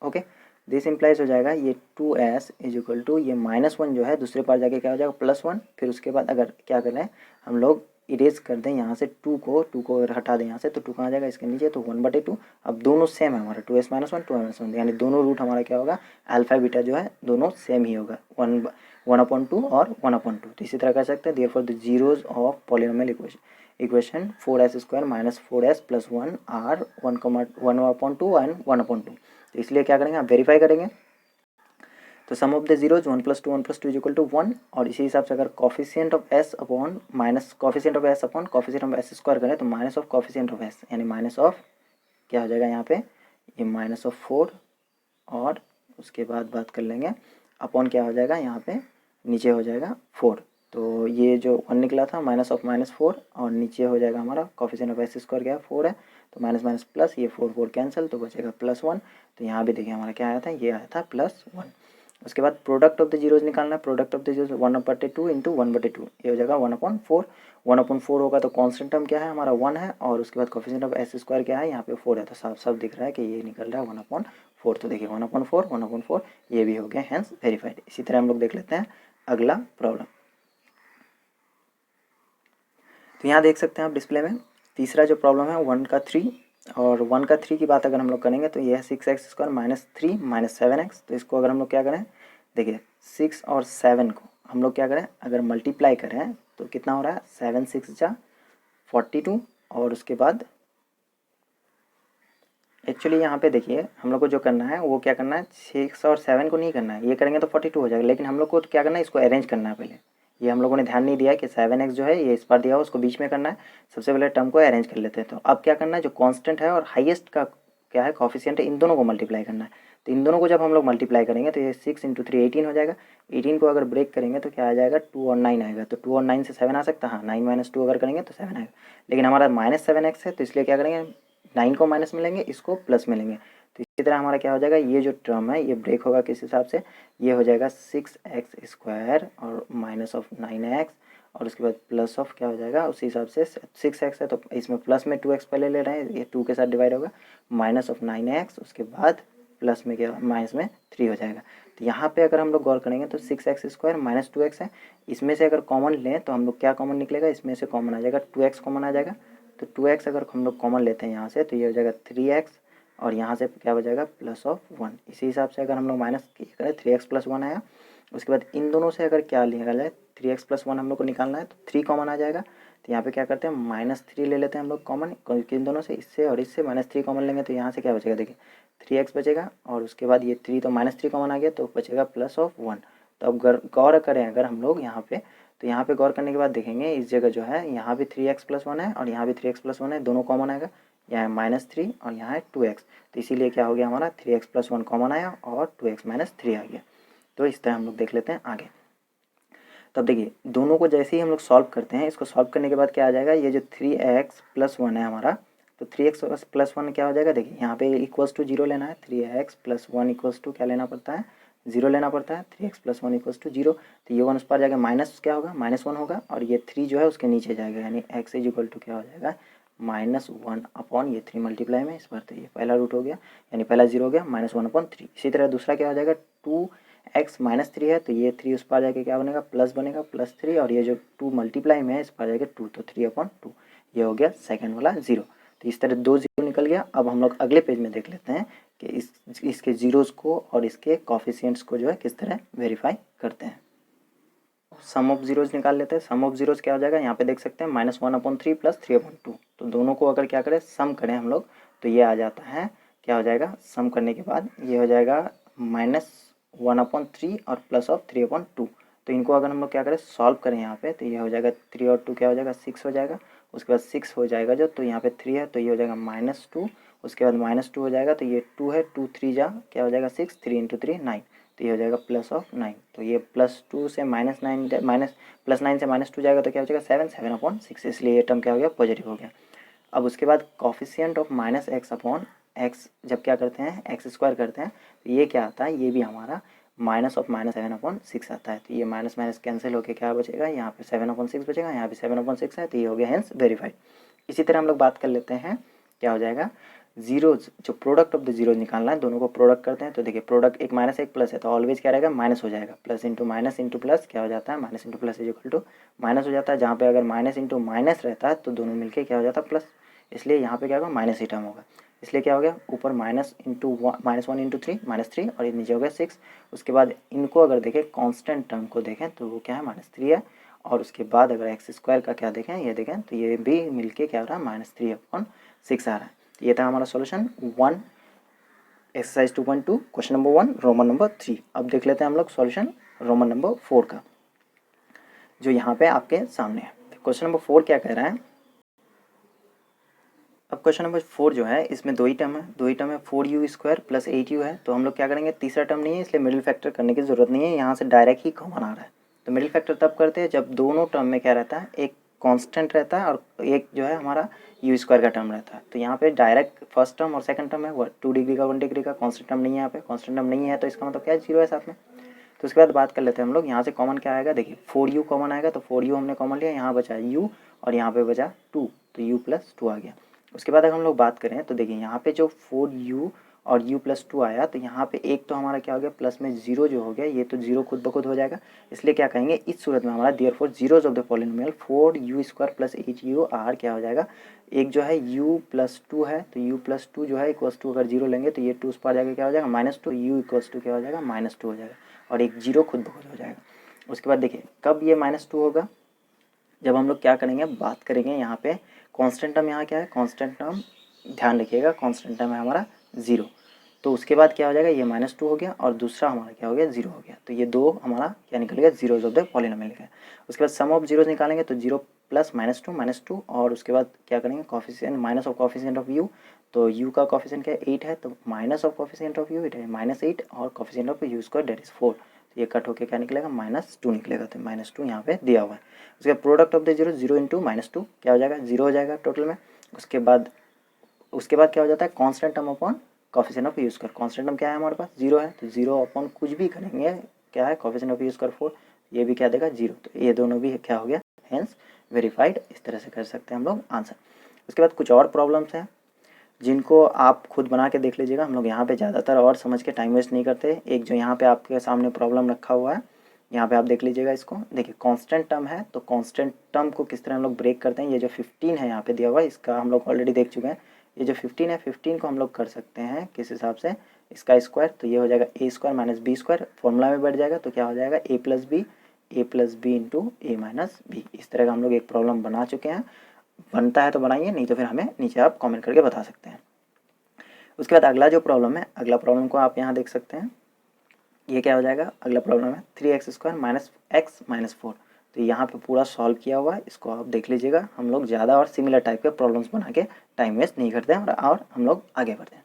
S1: ओके, दिस इम्प्लाइज हो जाएगा ये 2s = ये -1 जो है दूसरे पार जाके क्या हो जाएगा +1। फिर उसके बाद अगर क्या करें हम लोग इरेज कर दें यहाँ से 2 को अगर हटा दें यहाँ से, तो 2 कहाँ जाएगा इसके नीचे, तो 1/2। अब दोनों सेम है हमारा 2s - 1 2s - 1, यानी दोनों रूट हमारा क्या होगा अल्फा बीटा जो है दोनों सेम ही होगा, 1/2 और 1/2। तो इसी तरह कर सकते हैं, therefore the zeros of polynomial equation 4s² - 4s + 1 are 1/2 and 1/2। तो इसलिए क्या करेंगे आप वेरीफाई करेंगे, तो सम ऑफ द जीरोज 1 + 2 1 + 2 = 1, और इसी हिसाब से अगर coefficient of s upon coefficient of s² करें, तो minus of coefficient of s यानी माइनस ऑफ क्या हो जाएगा यहाँ पे ये -4, और उसके बाद बात कर लेंगे अपॉन क्या हो जाएगा यहाँ पे नीचे हो जाएगा 4। तो ये जो 1 निकला था -4, और नीचे हो जाएगा हमारा कॉफिशिएंट ऑफ s² क्या है 4 है, तो माइनस माइनस प्लस, ये 4 कैंसिल, तो बचेगा +1। तो यहाँ भी देखिए हमारा क्या आया था, ये आया था +1। उसके बाद प्रोडक्ट ऑफ द जीरोज निकालना है, product of the zeros 1/2 into 1/2, ये हो जाएगा 1/4। 1/4 होगा तो कॉन्स्टेंट टर्म क्या है हमारा 1 है, और उसके बाद कॉफिशिएंट ऑफ s² क्या है यहाँ पे 4 है, तो साफ साफ दिख रहा है कि ये निकल रहा है 1/4। तो देखिए 1/4 ये भी हो गया हैंस वेरीफाइड। इसी तरह हम लोग देख लेते हैं अगला प्रॉब्लम। तो यहाँ देख सकते हैं आप डिस्प्ले में तीसरा जो प्रॉब्लम है 1 का 3, और 1 का 3 की बात अगर हम लोग करेंगे तो ये है 6x² - 3 - 7x। तो इसको अगर हम लोग क्या करें, देखिए 6 और 7 को हम लोग क्या करें अगर मल्टीप्लाई करें तो कितना हो रहा है 7 6 जा 42, और उसके बाद एक्चुअली यहाँ पे देखिए हम लोग को जो करना है वो क्या करना है 6 और 7 को नहीं करना है, ये करेंगे तो 42 हो जाएगा, लेकिन हम लोग को क्या करना है इसको अरेंज करना है पहले। ये हम लोगों ने ध्यान नहीं दिया कि 7x जो है ये इस बार दिया हो उसको बीच में करना है, सबसे पहले टर्म को अरेंज कर लेते हैं। तो अब क्या करना है जो कांस्टेंट है और हाईएस्ट का क्या है कॉफिशिएंट है, इन दोनों को मल्टीप्लाई करना है। तो इन दोनों को जब हम लोग मल्टीप्लाई करेंगे तो ये 6 × 3 18 हो जाएगा। 18 को अगर ब्रेक करेंगे तो क्या आ जाएगा 2 और 9 आएगा, तो 2 और 9 से 7 आ सकता है, हाँ 9 - 2 अगर करेंगे तो 7 आएगा, लेकिन हमारा -7x है तो इसलिए क्या करेंगे 9 को माइनस में लेंगे, इसको प्लस में लेंगे। तो इसी तरह हमारा क्या हो जाएगा ये जो टर्म है ये ब्रेक होगा किस हिसाब से, ये हो जाएगा 6x² और -9x, और उसके बाद प्लस ऑफ क्या हो जाएगा उसी हिसाब से 6x है तो इसमें प्लस में 2x पहले ले रहे हैं, ये 2 के साथ डिवाइड होगा, -9x, उसके बाद प्लस में क्या माइनस में 3 हो जाएगा। तो यहाँ पे अगर हम लोग गौर करेंगे तो 6x² - 2x है, इसमें से अगर कॉमन लें तो हम लोग क्या कॉमन निकलेगा, इसमें से कॉमन आ जाएगा 2x कॉमन आ जाएगा। तो 2x अगर हम लोग कॉमन लेते हैं यहाँ से तो ये हो जाएगा 3x, और यहाँ से क्या हो जाएगा +1। इसी हिसाब से अगर हम लोग माइनस करें 3x + 1 आया, उसके बाद इन दोनों से अगर क्या लिखा जाए, 3x+1 हम लोग को निकालना है, तो 3 कॉमन आ जाएगा। तो यहाँ पे क्या करते हैं, -3 ले लेते हैं हम लोग कॉमन, क्योंकि इन दोनों से, इससे और इससे -3 कॉमन लेंगे तो यहाँ से क्या बचेगा, देखिए 3x बचेगा, और उसके बाद ये 3 तो -3 कॉमन आ गया तो बचेगा +1। तो अब गौर करें अगर हम लोग यहाँ पे, तो यहाँ पे गौर करने के बाद देखेंगे इस जगह जो है यहाँ भी 3x+1 है और यहाँ भी 3x+1 है, दोनों कॉमन आएगा। यहाँ है -3 और यहाँ है 2x, तो इसीलिए क्या हो गया हमारा 3x+1 कॉमन आया और 2x - 3 आ गया। तो इस तरह हम लोग देख लेते हैं आगे। तब देखिए दोनों को जैसे ही हम लोग सॉल्व करते हैं, इसको सॉल्व करने के बाद क्या आ जाएगा, ये जो 3x+1 है हमारा, तो 3x+1 क्या हो जाएगा, देखिए यहाँ पे इक्वल्स टू 0 लेना है। 3x+1 इक्वल्स टू क्या लेना पड़ता है, 0 लेना पड़ता है। 3x+1 इक्वल्स टू 0, तो ये 1 उस पर जाएगा, माइनस क्या होगा, -1 होगा, और ये 3 जो है उसके नीचे जाएगा, यानी x इज इक्वल टू क्या हो जाएगा, -1 अपॉन ये 3 मल्टीप्लाई में इस बार, तो ये पहला रूट हो गया, यानी पहला 0 हो गया, -1/3। इसी तरह दूसरा क्या हो जाएगा, 2x - 3 है, तो ये 3 उस पर जाके क्या बनेगा, प्लस बनेगा, +3, और ये जो 2 मल्टीप्लाई में है इस पर जाएगा 2, तो 3/2, ये हो गया सेकंड वाला 0। तो इस तरह 2 0 निकल गया। अब हम लोग अगले पेज में देख लेते हैं कि इसके जीरोज़ को और इसके कॉफिशिएंट्स को जो है किस तरह वेरीफाई करते हैं। सम ऑफ जीरोज़ निकाल लेते हैं। सम ऑफ जीरोज़ क्या हो जाएगा, यहाँ पे देख सकते हैं -1/3 + 3/2। तो दोनों को अगर क्या करें, सम करें हम लोग, तो ये आ जाता है, क्या हो जाएगा, सम करने के बाद ये हो जाएगा -1/3 और +3/2। तो इनको अगर हम लोग क्या करें, सॉल्व करें यहाँ पे, तो ये हो जाएगा 3 और 2 क्या हो जाएगा, 6 हो जाएगा। उसके बाद 6 हो जाएगा जो, तो यहाँ पे 3 है, तो ये हो जाएगा -2। उसके बाद -2 हो जाएगा, तो ये 2 है, 2 3 जा क्या हो जाएगा 6, 3 × 3 9, तो ये हो जाएगा +9। तो ये +2 से -9 माइनस +9 से -2 जाएगा तो क्या हो जाएगा 7/6, इसलिए ये टर्म क्या हो गया, पॉजिटिव हो गया। अब उसके बाद कॉफिशिएंट ऑफ -x/x जब क्या करते हैं, x² करते हैं, तो ये क्या आता है, ये भी हमारा -7/6 आता है। तो ये माइनस माइनस कैंसिल होकर क्या बचेगा, यहाँ पे 7/6 बचेगा, यहाँ भी 7/6 है, तो ये हो गया हेंस वेरीफाइड। इसी तरह हम लोग बात कर लेते हैं, क्या हो जाएगा, जीरोज, जो प्रोडक्ट ऑफ द जीरोज निकालना है, दोनों को प्रोडक्ट करते हैं। तो देखिए प्रोडक्ट एक -1 प्लस है, तो ऑलवेज क्या रहेगा, माइनस हो जाएगा, plus into minus into plus क्या हो जाता है, minus into plus is equal to minus हो जाता है। जहाँ पे अगर माइनस इंटू माइनस रहता है तो दोनों मिलके क्या हो जाता है, प्लस, इसलिए यहाँ पे क्या होगा, माइनस ही टर्म होगा। इसलिए क्या हो गया, ऊपर -1 × 3 -3, और ये नीचे हो गया 6। उसके बाद इनको अगर देखें, कांस्टेंट टर्म को देखें तो वो क्या है, -3 है, और उसके बाद अगर x² का क्या देखें, ये देखें तो ये भी मिलके क्या हो रहा है, -3/6 आ रहा है। तो ये था हमारा solution 1 exercise 2.2 question number 1 Roman number 3। अब देख लेते हैं हम लोग सॉल्यूशन रोमन नंबर 4 का, जो यहाँ पे आपके सामने है। क्वेश्चन नंबर 4 क्या कह रहा है, अब क्वेश्चन नंबर 4 जो है, इसमें दो ही टर्म है, 4u² + 8u है। तो हम लोग क्या करेंगे, तीसरा टर्म नहीं है, इसलिए मिडिल फैक्टर करने की ज़रूरत नहीं है, यहाँ से डायरेक्ट ही कॉमन आ रहा है। तो मिडिल फैक्टर तब करते हैं जब दोनों टर्म में क्या रहता है, एक कांस्टेंट रहता है और एक जो है हमारा u² का टर्म रहता है। तो यहाँ पे डायरेक्ट फर्स्ट टर्म और सेकंड टर्म है, 2 डिग्री का 1 डिग्री का, कांस्टेंट टर्म नहीं है यहाँ पे, कांस्टेंट टर्म नहीं है, तो इसका मतलब क्या है, 0 है साथ में। तो उसके बाद बात कर लेते हैं हम लोग, यहाँ से कॉमन क्या आएगा, देखिए 4u कॉमन आएगा, तो 4u हमने कॉमन लिया, यहाँ बचा u और यहाँ पे बचा 2, तो u + 2 आ गया। उसके बाद अगर हम लोग बात करें तो देखिए यहाँ पे जो 4u और u + 2 आया, तो यहाँ पे एक तो हमारा क्या हो गया, प्लस में 0 जो हो गया, ये तो 0 खुद ब खुद हो जाएगा। इसलिए क्या कहेंगे, इस सूरत में हमारा therefore zeros of the polynomial 4u² + 8u are क्या हो जाएगा, एक जो है u + 2 है, तो u + 2 जो है इक्वल्स टू, अगर 0 लेंगे तो ये 2 उस पर जाकर क्या हो जाएगा, -2, u इक्वल्स टू क्या हो जाएगा, -2 हो जाएगा, और एक 0 खुद ब खुद हो जाएगा। उसके बाद देखिए कब ये -2 होगा, जब हम लोग क्या करेंगे, बात करेंगे यहाँ पे कांस्टेंट टर्म, यहाँ क्या है, कांस्टेंट टर्म ध्यान रखिएगा, कांस्टेंट टर्म है हमारा 0। तो उसके बाद क्या हो जाएगा, ये -2 हो गया और दूसरा हमारा क्या हो गया, 0 हो गया। तो ये दो हमारा क्या निकल गया, जीरोज ऑफ द पॉलिनोमियल का। उसके बाद सम ऑफ जीरोज निकालेंगे, तो 0 + -2 और उसके बाद क्या करेंगे, coefficient minus of coefficient of u, तो u का कॉफिशिएंट क्या है, 8 है, तो minus of coefficient of u it है -8 और coefficient of u² that is 4। तो ये कट होकर क्या निकलेगा, -2 निकलेगा, तो -2 यहाँ पे दिया हुआ है। उसके बाद प्रोडक्ट ऑफ द जीरो, 0 × -2 क्या हो जाएगा, 0 हो जाएगा टोटल में। उसके बाद क्या हो जाता है, constant term upon coefficient of u²। Constant term क्या है हमारे पास, 0 है, तो 0 अपॉन कुछ भी करेंगे क्या है, कॉफिशिएंट ऑफ u² 4, ये भी क्या देगा, 0। तो ये दोनों भी क्या हो गया, हेंस वेरीफाइड। इस तरह से कर सकते हैं हम लोग आंसर। उसके बाद कुछ और प्रॉब्लम्स हैं जिनको आप खुद बना के देख लीजिएगा, हम लोग यहाँ पे ज़्यादातर और समझ के टाइम वेस्ट नहीं करते। एक जो यहाँ पे आपके सामने प्रॉब्लम रखा हुआ है, यहाँ पे आप देख लीजिएगा इसको। देखिए कांस्टेंट टर्म है, तो कांस्टेंट टर्म को किस तरह हम लोग ब्रेक करते हैं, ये जो 15 है यहाँ पे दिया हुआ है, इसका हम लोग ऑलरेडी देख चुके हैं। ये जो 15 है 15 को हम लोग कर सकते हैं किस हिसाब से, इसका स्क्वायर, तो ये हो जाएगा a square minus b square, formula में बढ़ जाएगा तो क्या हो जाएगा a plus b into a minus b. इस तरह का हम लोग एक प्रॉब्लम बना चुके हैं। बनता है तो बनाइए, नहीं तो फिर हमें नीचे आप कमेंट करके बता सकते हैं। उसके बाद अगला जो प्रॉब्लम है, अगला प्रॉब्लम को आप यहाँ देख सकते हैं। ये क्या हो जाएगा, अगला प्रॉब्लम है 3x² माइनस एक्स माइनस 4। तो यहाँ पे पूरा सॉल्व किया हुआ है, इसको आप देख लीजिएगा। हम लोग ज़्यादा और सिमिलर टाइप के प्रॉब्लम्स बना के टाइम वेस्ट नहीं करते हैं और हम लोग आगे बढ़ते हैं।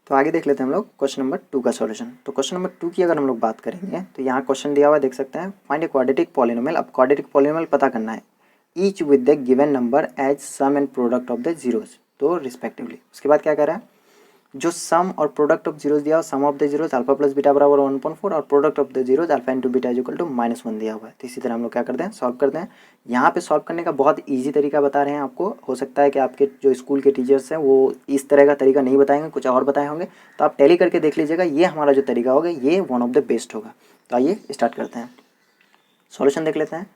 S1: तो आगे देख लेते हैं हम लोग क्वेश्चन नंबर 2 का सॉल्यूशन। तो क्वेश्चन नंबर 2 की अगर हम लोग बात करेंगे तो यहाँ क्वेश्चन दिया हुआ देख सकते हैं, फाइंड ए क्वाड्रेटिक पॉलिनोमियल। अब क्वाड्रेटिक पॉलिनोमियल पता करना है, each with the given number as sum and product of the zeros, तो रिस्पेक्टिवली। उसके बाद क्या कर रहा है, जो सम और प्रोडक्ट ऑफ जीरोज दिया, sum of the zeros alpha plus beta बराबर 1/4 और product of the zeros alpha into beta equal to -1 दिया हुआ है। तो इसी तरह हम लोग क्या करते हैं, सॉल्व करते हैं। यहाँ पे सॉल्व करने का बहुत ईजी तरीका बता रहे हैं आपको। हो सकता है कि आपके जो स्कूल के टीचर्स हैं वो इस तरह का तरीका नहीं बताएंगे, कुछ और बताए होंगे, तो आप टैली करके देख लीजिएगा। ये हमारा जो तरीका होगा ये वन ऑफ द बेस्ट होगा। तो आइए स्टार्ट करते हैं, सॉल्यूशन देख लेते हैं।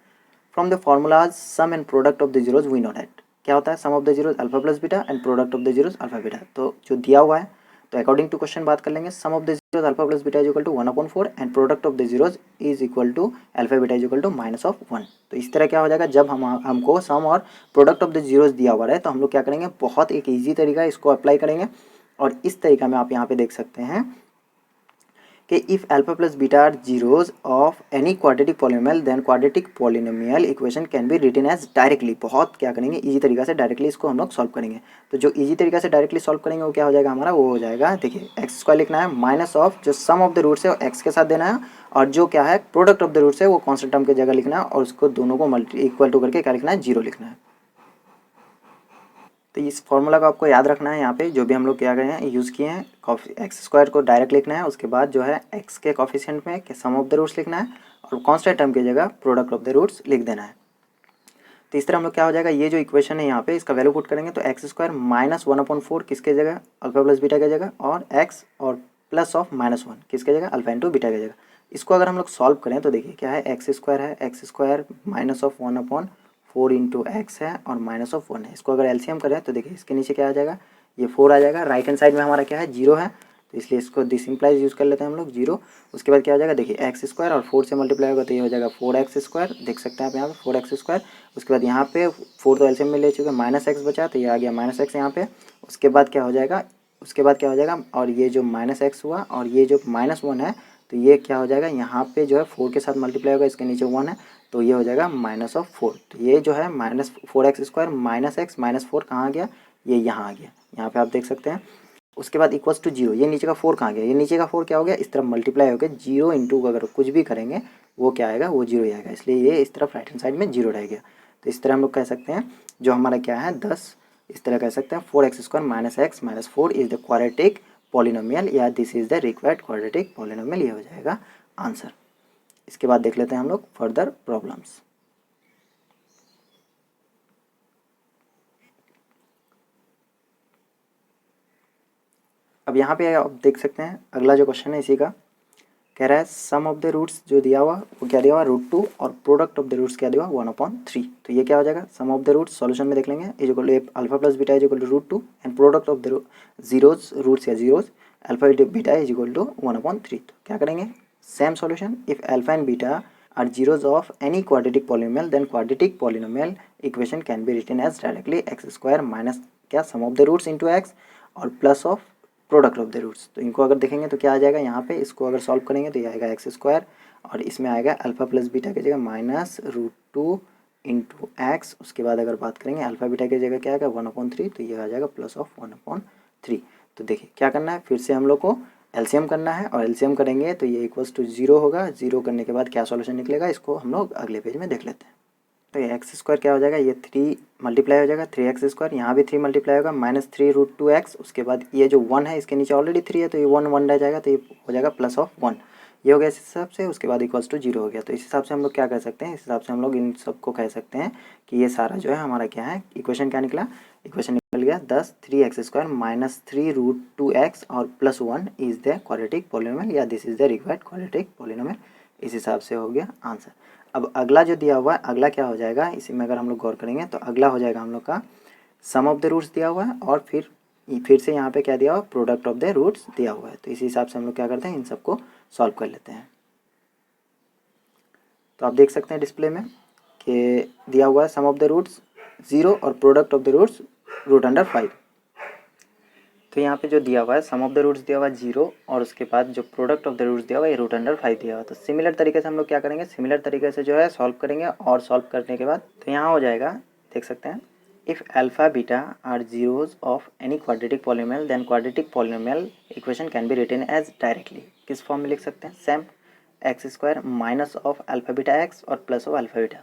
S1: From the formulas sum and product of the zeros we know that, क्या होता है, sum of the zeros alpha plus beta and product of the zeros alpha beta. तो जो दिया हुआ है तो अकॉर्डिंग टू क्वेश्चन बात कर लेंगे, sum of the zeros alpha plus beta is equal to 1/4 and product of the zeros is equal to alpha beta is equal to -1। तो इस तरह क्या हो जाएगा, जब हमको सम और प्रोडक्ट ऑफ द जीरोज दिया हुआ है तो हम लोग क्या करेंगे, बहुत एक ईजी तरीका इसको अप्लाई करेंगे। और इस तरीका में आप यहाँ पे देख सकते हैं कि if alpha plus beta are zeros of any quadratic polynomial then quadratic polynomial equation can be written as directly. बहुत क्या करेंगे, इजी तरीका से डायरेक्टली इसको हम लोग सॉल्व करेंगे। तो जो इजी तरीका से डायरेक्टली सॉल्व करेंगे वो क्या हो जाएगा हमारा, वो हो जाएगा, देखिए x² लिखना है, माइनस ऑफ जो सम ऑफ द रूट्स है वो x के साथ देना है, और जो क्या है प्रोडक्ट ऑफ द रूट्स है वो कॉन्स्टेंट टर्म की जगह लिखना है, और उसको दोनों को इक्वल टू करके क्या लिखना है, 0 लिखना है। तो इस फॉर्मूला को आपको याद रखना है। यहाँ पे जो भी हम लोग क्या गए हैं यूज़ किए हैं, x² को डायरेक्ट लिखना है, उसके बाद जो है x के कॉफिशिएंट में सम ऑफ द रूट्स लिखना है, और कांस्टेंट टर्म की जगह प्रोडक्ट ऑफ द रूट्स लिख देना है। तो इस तरह हम लोग क्या हो जाएगा, ये जो इक्वेशन है यहाँ पे इसका वैल्यू पुट करेंगे तो x² माइनस 1/4 किसके जगह, अल्फा प्लस बीटा की जगह, और x और प्लस ऑफ -1 किसके जगह, अल्फा इंटू बीटा की जगह। इसको अगर हम लोग सॉल्व करें तो देखिए क्या है, x² है, x² minus of 1/4 into x है और -1 है। इसको अगर एलसीएम करें तो देखिए इसके नीचे क्या आ जाएगा, ये 4 आ जाएगा। राइट हैंड साइड में हमारा क्या है, 0 है, तो इसलिए इसको दिस इम्प्लाइज यूज़ कर लेते हैं हम लोग 0। उसके बाद क्या हो जाएगा, देखिए x² और 4 से मल्टीप्लाई होगा तो ये हो जाएगा 4x², देख सकते हैं आप यहाँ पे 4x²। उसके बाद यहाँ पे 4 तो एलसीएम में ले चुके हैं, -x बचा तो ये आ गया -x यहाँ पे। उसके बाद क्या हो जाएगा, और ये जो -x हुआ और ये जो -1 है तो ये क्या हो जाएगा, यहाँ पे जो है 4 के साथ मल्टीप्लाई होगा, इसके नीचे 1 है तो ये हो जाएगा -4। तो ये जो है -4x² माइनस एक्स माइनस 4 कहाँ आ गया, ये यहाँ आ गया, यहाँ पे आप देख सकते हैं। उसके बाद इक्वल्स टू 0, ये नीचे का 4 कहाँ गया, ये नीचे का 4 क्या हो गया, इस तरफ मल्टीप्लाई हो गया 0 इंटू अगर कुछ भी करेंगे वो क्या आएगा, वो 0 ही आएगा, इसलिए ये इस तरफ राइट हैंड साइड में 0 रह गया। तो इस तरह हम लोग कह सकते हैं जो हमारा क्या है 10, इस तरह कह सकते हैं 4x² minus x minus 4 is the quadratic polynomial, या this is the required quadratic polynomial, ये हो जाएगा आंसर। इसके बाद देख लेते हैं हम लोग फर्दर प्रॉब्लम्स। अब यहाँ पे आप देख सकते हैं अगला जो क्वेश्चन है इसी का कह रहा है, सम ऑफ द रूट्स जो दिया हुआ वो क्या दिया हुआ √2 और प्रोडक्ट ऑफ द रूट्स क्या दिया हुआ 1/3। तो ये क्या हो जाएगा, sum of the roots solution में देख लेंगे, is equal to alpha plus beta is equal to √2 and product of the zeros roots या zeros alpha beta is equal to 1/3। तो क्या करेंगे, same solution, if alpha and beta are zeros of any quadratic polynomial then quadratic polynomial equation can be written as directly x² minus क्या sum of the roots into x और plus of product of the roots. तो इनको अगर देखेंगे तो क्या आ जाएगा, यहाँ पे इसको अगर सॉल्व करेंगे तो ये आएगा x² और इसमें आएगा अल्फा प्लस बीटा की जगह -√2 इंटू एक्स। उसके बाद अगर बात करेंगे अल्फा बीटा की जगह क्या आएगा 1/3, तो ये आ जाएगा प्लस ऑफ 1/3। तो देखिए क्या करना है, फिर से हम लोग को एलसीएम करना है, और एलसीएम करेंगे तो ये इक्वल्स टू 0 होगा। 0 करने के बाद क्या सॉल्यूशन निकलेगा, इसको हम लोग अगले पेज में देख लेते हैं। तो ये x² क्या हो जाएगा, ये 3 मल्टीप्लाई हो जाएगा 3x², यहाँ भी 3 मल्टीप्लाई होगा -3√2x। उसके बाद ये जो 1 है इसके नीचे ऑलरेडी 3 है तो ये 1 रह जाएगा, तो ये हो जाएगा प्लस ऑफ 1, ये हो गया इस हिसाब से। उसके बाद इक्वल्स टू 0 हो गया। तो इस हिसाब से हम लोग क्या कह सकते हैं, इस हिसाब से हम लोग इन सबको कह सकते हैं कि ये सारा जो है हमारा क्या है, इक्वेशन क्या निकला, इक्वेशन निकल गया 10 3x² माइनस 3√2x और +1 इज द क्वाड्रेटिक पॉलिनोमियल, या this is the required quadratic polynomial. इस हिसाब से हो गया आंसर। अब अगला जो दिया हुआ है, अगला क्या हो जाएगा, इसी में अगर हम लोग गौर करेंगे तो अगला हो जाएगा हम लोग का सम ऑफ द रूट्स दिया हुआ है और फिर से यहाँ पे क्या दिया हुआ है, प्रोडक्ट ऑफ द रूट्स दिया हुआ है। तो इसी हिसाब से हम लोग क्या करते हैं, इन सबको सॉल्व कर लेते हैं। तो आप देख सकते हैं डिस्प्ले में कि दिया हुआ है सम ऑफ द रूट्स 0 और प्रोडक्ट ऑफ द रूट्स √5। तो यहाँ पे जो दिया हुआ है सम ऑफ द रूट्स दिया हुआ है 0 और उसके बाद जो प्रोडक्ट ऑफ द रूट्स दिया हुआ है ये √5 दिया हुआ है। तो सिमिलर तरीके से हम लोग क्या करेंगे, सिमिलर तरीके से जो है सॉल्व करेंगे और सॉल्व करने के बाद तो यहाँ हो जाएगा, देख सकते हैं, if alpha beta are zeros of any quadratic polynomial then quadratic polynomial equation can be written as directly. किस फॉर्म में लिख सकते हैं, same x² minus of alpha beta x और प्लस ऑफ अल्फा बीटा।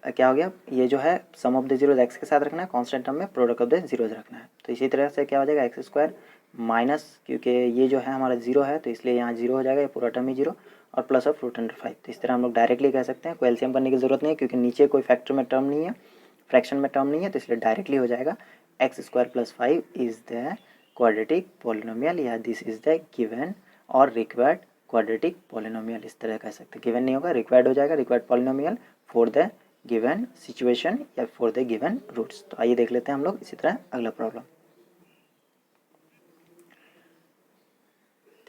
S1: क्या हो गया, ये जो है sum of the zeros x के साथ रखना है, कांस्टेंट टर्म में प्रोडक्ट ऑफ द जीरोज रखना है। तो इसी तरह से क्या हो जाएगा, x² माइनस, क्योंकि ये जो है हमारा 0 है तो इसलिए यहाँ 0 हो जाएगा, ये पूरा टर्म ही 0 और प्लस ऑफ √5। तो इस तरह हम लोग डायरेक्टली कह सकते हैं, कोई एलसीएम करने की जरूरत नहीं है क्योंकि नीचे कोई फैक्टर में टर्म नहीं है, फ्रैक्शन में टर्म नहीं है, तो इसलिए डायरेक्टली हो जाएगा x² + 5 is the quadratic polynomial या दिस इज़ द गिवन और रिक्वायर्ड क्वाड्रेटिक पॉलिनोमियल। इस तरह कह सकते हैं, गिवन नहीं होगा, रिक्वायर्ड हो जाएगा, required polynomial for the given situation या फॉर द गिवन रूट्स। तो आइए देख लेते हैं हम लोग इसी तरह अगला प्रॉब्लम।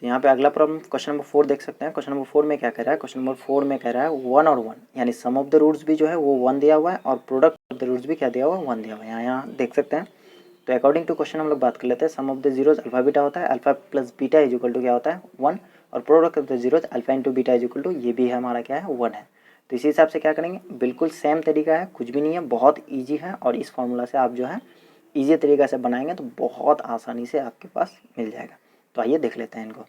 S1: तो यहाँ पे अगला प्रॉब्लम क्वेश्चन नंबर 4 देख सकते हैं। क्वेश्चन नंबर 4 में क्या कह रहा है, क्वेश्चन नंबर 4 में कह रहा है 1 और 1, यानी सम ऑफ द रूट्स भी जो है वो 1 दिया हुआ है और प्रोडक्ट ऑफ द रूट्स भी क्या दिया हुआ है, 1 दिया हुआ है। यहाँ देख सकते हैं। तो अकॉर्डिंग टू क्वेश्चन हम लोग बात कर लेते हैं, sum of the zeros alpha beta होता है, alpha plus beta is equal to क्या होता है 1 और product of the zeros alpha into beta is equal to ये भी है हमारा क्या है 1 है। तो इसी हिसाब से क्या करेंगे, बिल्कुल सेम तरीका है, कुछ भी नहीं है, बहुत ईजी है और इस फॉर्मूला से आप जो है ईजी तरीका से बनाएंगे तो बहुत आसानी से आपके पास मिल जाएगा। तो आइए देख लेते हैं इनको।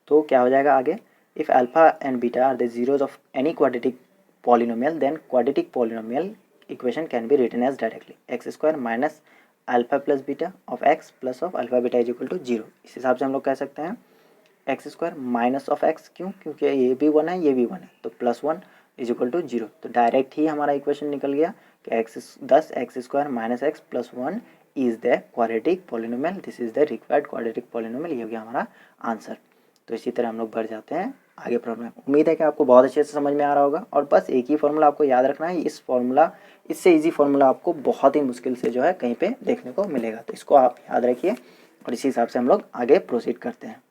S1: तो क्या हो जाएगा आगे, if alpha and beta are the zeros of any quadratic polynomial then quadratic polynomial equation can be written as directly x² minus alpha plus beta of x plus of alpha beta is equal to 0। इस हिसाब से हम लोग कह सकते हैं x² minus of x, क्यों, क्योंकि ये भी 1 है ये भी 1 है, तो +1 इज इक्वल टू 0। तो डायरेक्ट ही हमारा इक्वेशन निकल गया कि x² minus x plus 1 is the quadratic polynomial, this is the required quadratic polynomial. ये हो गया हमारा आंसर। तो इसी तरह हम लोग बढ़ जाते हैं आगे प्रॉब्लम। उम्मीद है कि आपको बहुत अच्छे से समझ में आ रहा होगा और बस एक ही फॉर्मूला आपको याद रखना है। इस फॉर्मूला, इससे इजी फॉर्मूला आपको बहुत ही मुश्किल से जो है कहीं पे देखने को मिलेगा, तो इसको आप याद रखिए और इसी हिसाब से हम लोग आगे प्रोसीड करते हैं।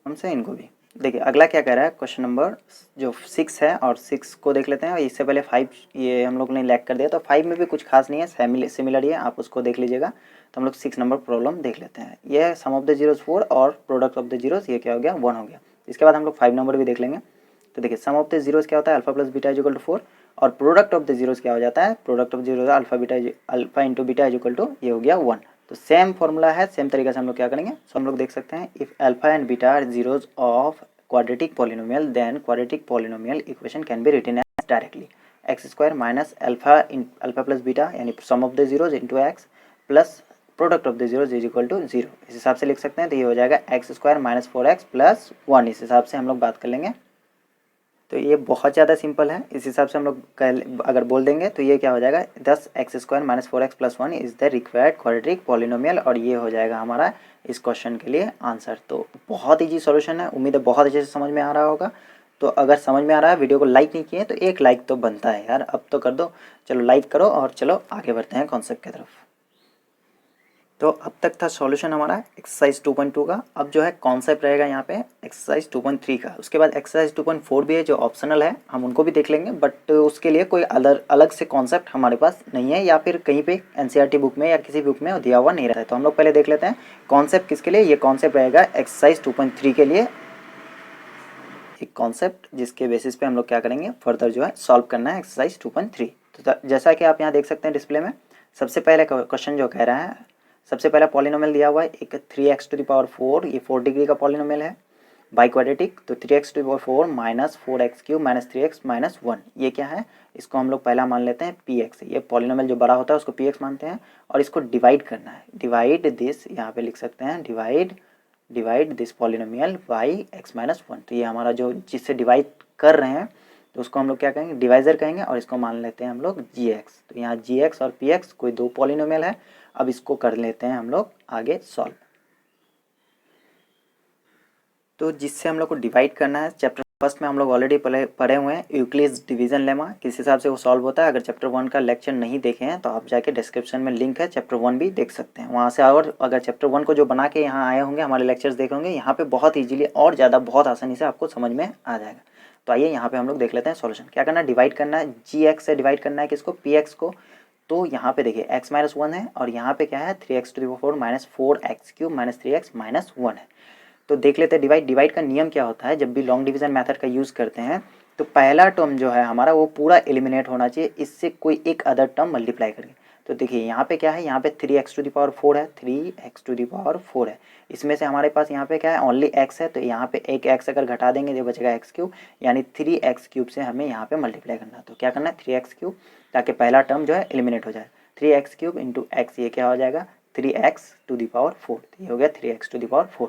S1: हमसे इनको भी देखिए, अगला क्या कह रहा है, क्वेश्चन नंबर जो 6 है और 6 को देख लेते हैं। और इससे पहले 5 ये हम लोग ने लैग कर दिया, तो 5 में भी कुछ खास नहीं है, सिमिलर ही है, आप उसको देख लीजिएगा। तो हम लोग 6 नंबर प्रॉब्लम देख लेते हैं। ये है सम ऑफ द जीरोज 4 और प्रोडक्ट ऑफ द जीरोज ये क्या हो गया 1 हो गया। इसके बाद हम लोग 5 नंबर भी देख लेंगे। तो देखिए, सम ऑफ द जीरोज क्या होता है, alpha plus beta is equal to 4 और प्रोडक्ट ऑफ द जीरोज क्या हो जाता है, product of zeros alpha into beta is equal to ये हो गया 1। तो सेम फॉर्मूला है, सेम तरीके से हम लोग क्या करेंगे। सो हम लोग देख सकते हैं, if alpha and beta are zeros of quadratic polynomial then quadratic polynomial equation can be written as directly x² minus alpha plus beta यानी sum of the zeros into x plus product of the zeros is equal to 0। इस हिसाब से लिख सकते हैं। तो ये हो जाएगा x² माइनस 4x प्लस 1। इस हिसाब से हम लोग बात कर लेंगे। तो ये बहुत ज़्यादा सिंपल है। इस हिसाब से हम लोग अगर बोल देंगे तो ये क्या हो जाएगा, 10x² minus 4x plus 1 is the required quadratic polynomial और ये हो जाएगा हमारा इस क्वेश्चन के लिए आंसर। तो बहुत ईजी सॉल्यूशन है, उम्मीद है बहुत अच्छे से समझ में आ रहा होगा। तो अगर समझ में आ रहा है, वीडियो को लाइक नहीं किए तो एक लाइक तो बनता है यार, अब तो कर दो। चलो लाइक करो और चलो आगे बढ़ते हैं कॉन्सेप्ट की तरफ। तो अब तक था सॉल्यूशन हमारा एक्सरसाइज 2.2 का। अब जो है कॉन्सेप्ट रहेगा यहाँ पे एक्सरसाइज 2.3 का। उसके बाद एक्सरसाइज 2.4 भी है जो ऑप्शनल है, हम उनको भी देख लेंगे, बट उसके लिए कोई अलग से कॉन्सेप्ट हमारे पास नहीं है या फिर कहीं पे एनसीईआरटी बुक में या किसी बुक में दिया हुआ नहीं रहता है। तो हम लोग पहले देख लेते हैं कॉन्सेप्ट किसके लिए। ये कॉन्सेप्ट रहेगा एक्सरसाइज 2.3 के लिए, एक कॉन्सेप्ट जिसके बेसिस पे हम लोग क्या करेंगे, फर्दर जो है सॉल्व करना है एक्सरसाइज 2.3। तो जैसा कि आप यहाँ देख सकते हैं डिस्प्ले में, सबसे पहले क्वेश्चन जो कह रहा है, सबसे पहला पॉलिनोमियल दिया हुआ है एक 3x⁴, ये 4 डिग्री का पॉलिनोमियल है बाई क्वाड्रेटिक। तो 3x⁴ minus 4x³ minus 3x minus 1, ये क्या है, इसको हम लोग पहला मान लेते हैं px। ये पॉलिनोमियल जो बड़ा होता है उसको px मानते हैं और इसको डिवाइड करना है। डिवाइड दिस, यहाँ पे लिख सकते हैं divide this polynomial by x minus 1। तो ये हमारा जो जिससे डिवाइड कर रहे हैं तो उसको हम लोग क्या कहेंगे, डिवाइजर कहेंगे और इसको मान लेते हैं हम लोग gx। तो यहाँ gx और px कोई दो पॉलिनोमियल है। अब इसको कर लेते हैं हम लोग आगे सॉल्व। तो जिससे हम लोग को डिवाइड करना है, चैप्टर फर्स्ट में हम लोग ऑलरेडी पढ़े हुए हैं यूक्लिड्स डिवीजन लेमा, किस हिसाब से वो सॉल्व होता है। अगर चैप्टर 1 का लेक्चर नहीं देखे हैं तो आप जाके डिस्क्रिप्शन में लिंक है, चैप्टर 1 भी देख सकते हैं वहाँ से। और अगर चैप्टर 1 को जो बना के यहाँ आए होंगे, हमारे लेक्चर्स देखे होंगे, यहाँ पे बहुत ईजिली और ज़्यादा बहुत आसानी से आपको समझ में आ जाएगा। तो आइए यहाँ पे हम लोग देख लेते हैं सॉल्यूशन। क्या करना है, डिवाइड करना है, जी से डिवाइड करना है किसको, पी को। तो यहाँ पे देखिए x - 1 है और यहाँ पे क्या है 3x⁴ - 4x³ - 3x - 1 है। तो देख लेते हैं डिवाइड का नियम क्या होता है। जब भी लॉन्ग डिवीजन मेथड का यूज़ करते हैं तो पहला टर्म जो है हमारा वो पूरा एलिमिनेट होना चाहिए, इससे कोई एक अदर टर्म मल्टीप्लाई करके। तो देखिए यहाँ पे क्या है, यहाँ पे 3x⁴ है, 3x⁴ है। इसमें से हमारे पास यहाँ पे क्या है, ओनली x है, तो यहाँ पे एक x अगर घटा देंगे तो बचेगा x³, यानी 3x³ से हमें यहाँ पे मल्टीप्लाई करना है। तो क्या करना है 3x³ ताकि पहला टर्म जो है एलिमिनेट हो जाए। 3x³ इंटू x, ये क्या हो जाएगा 3x⁴, ये हो गया 3x⁴।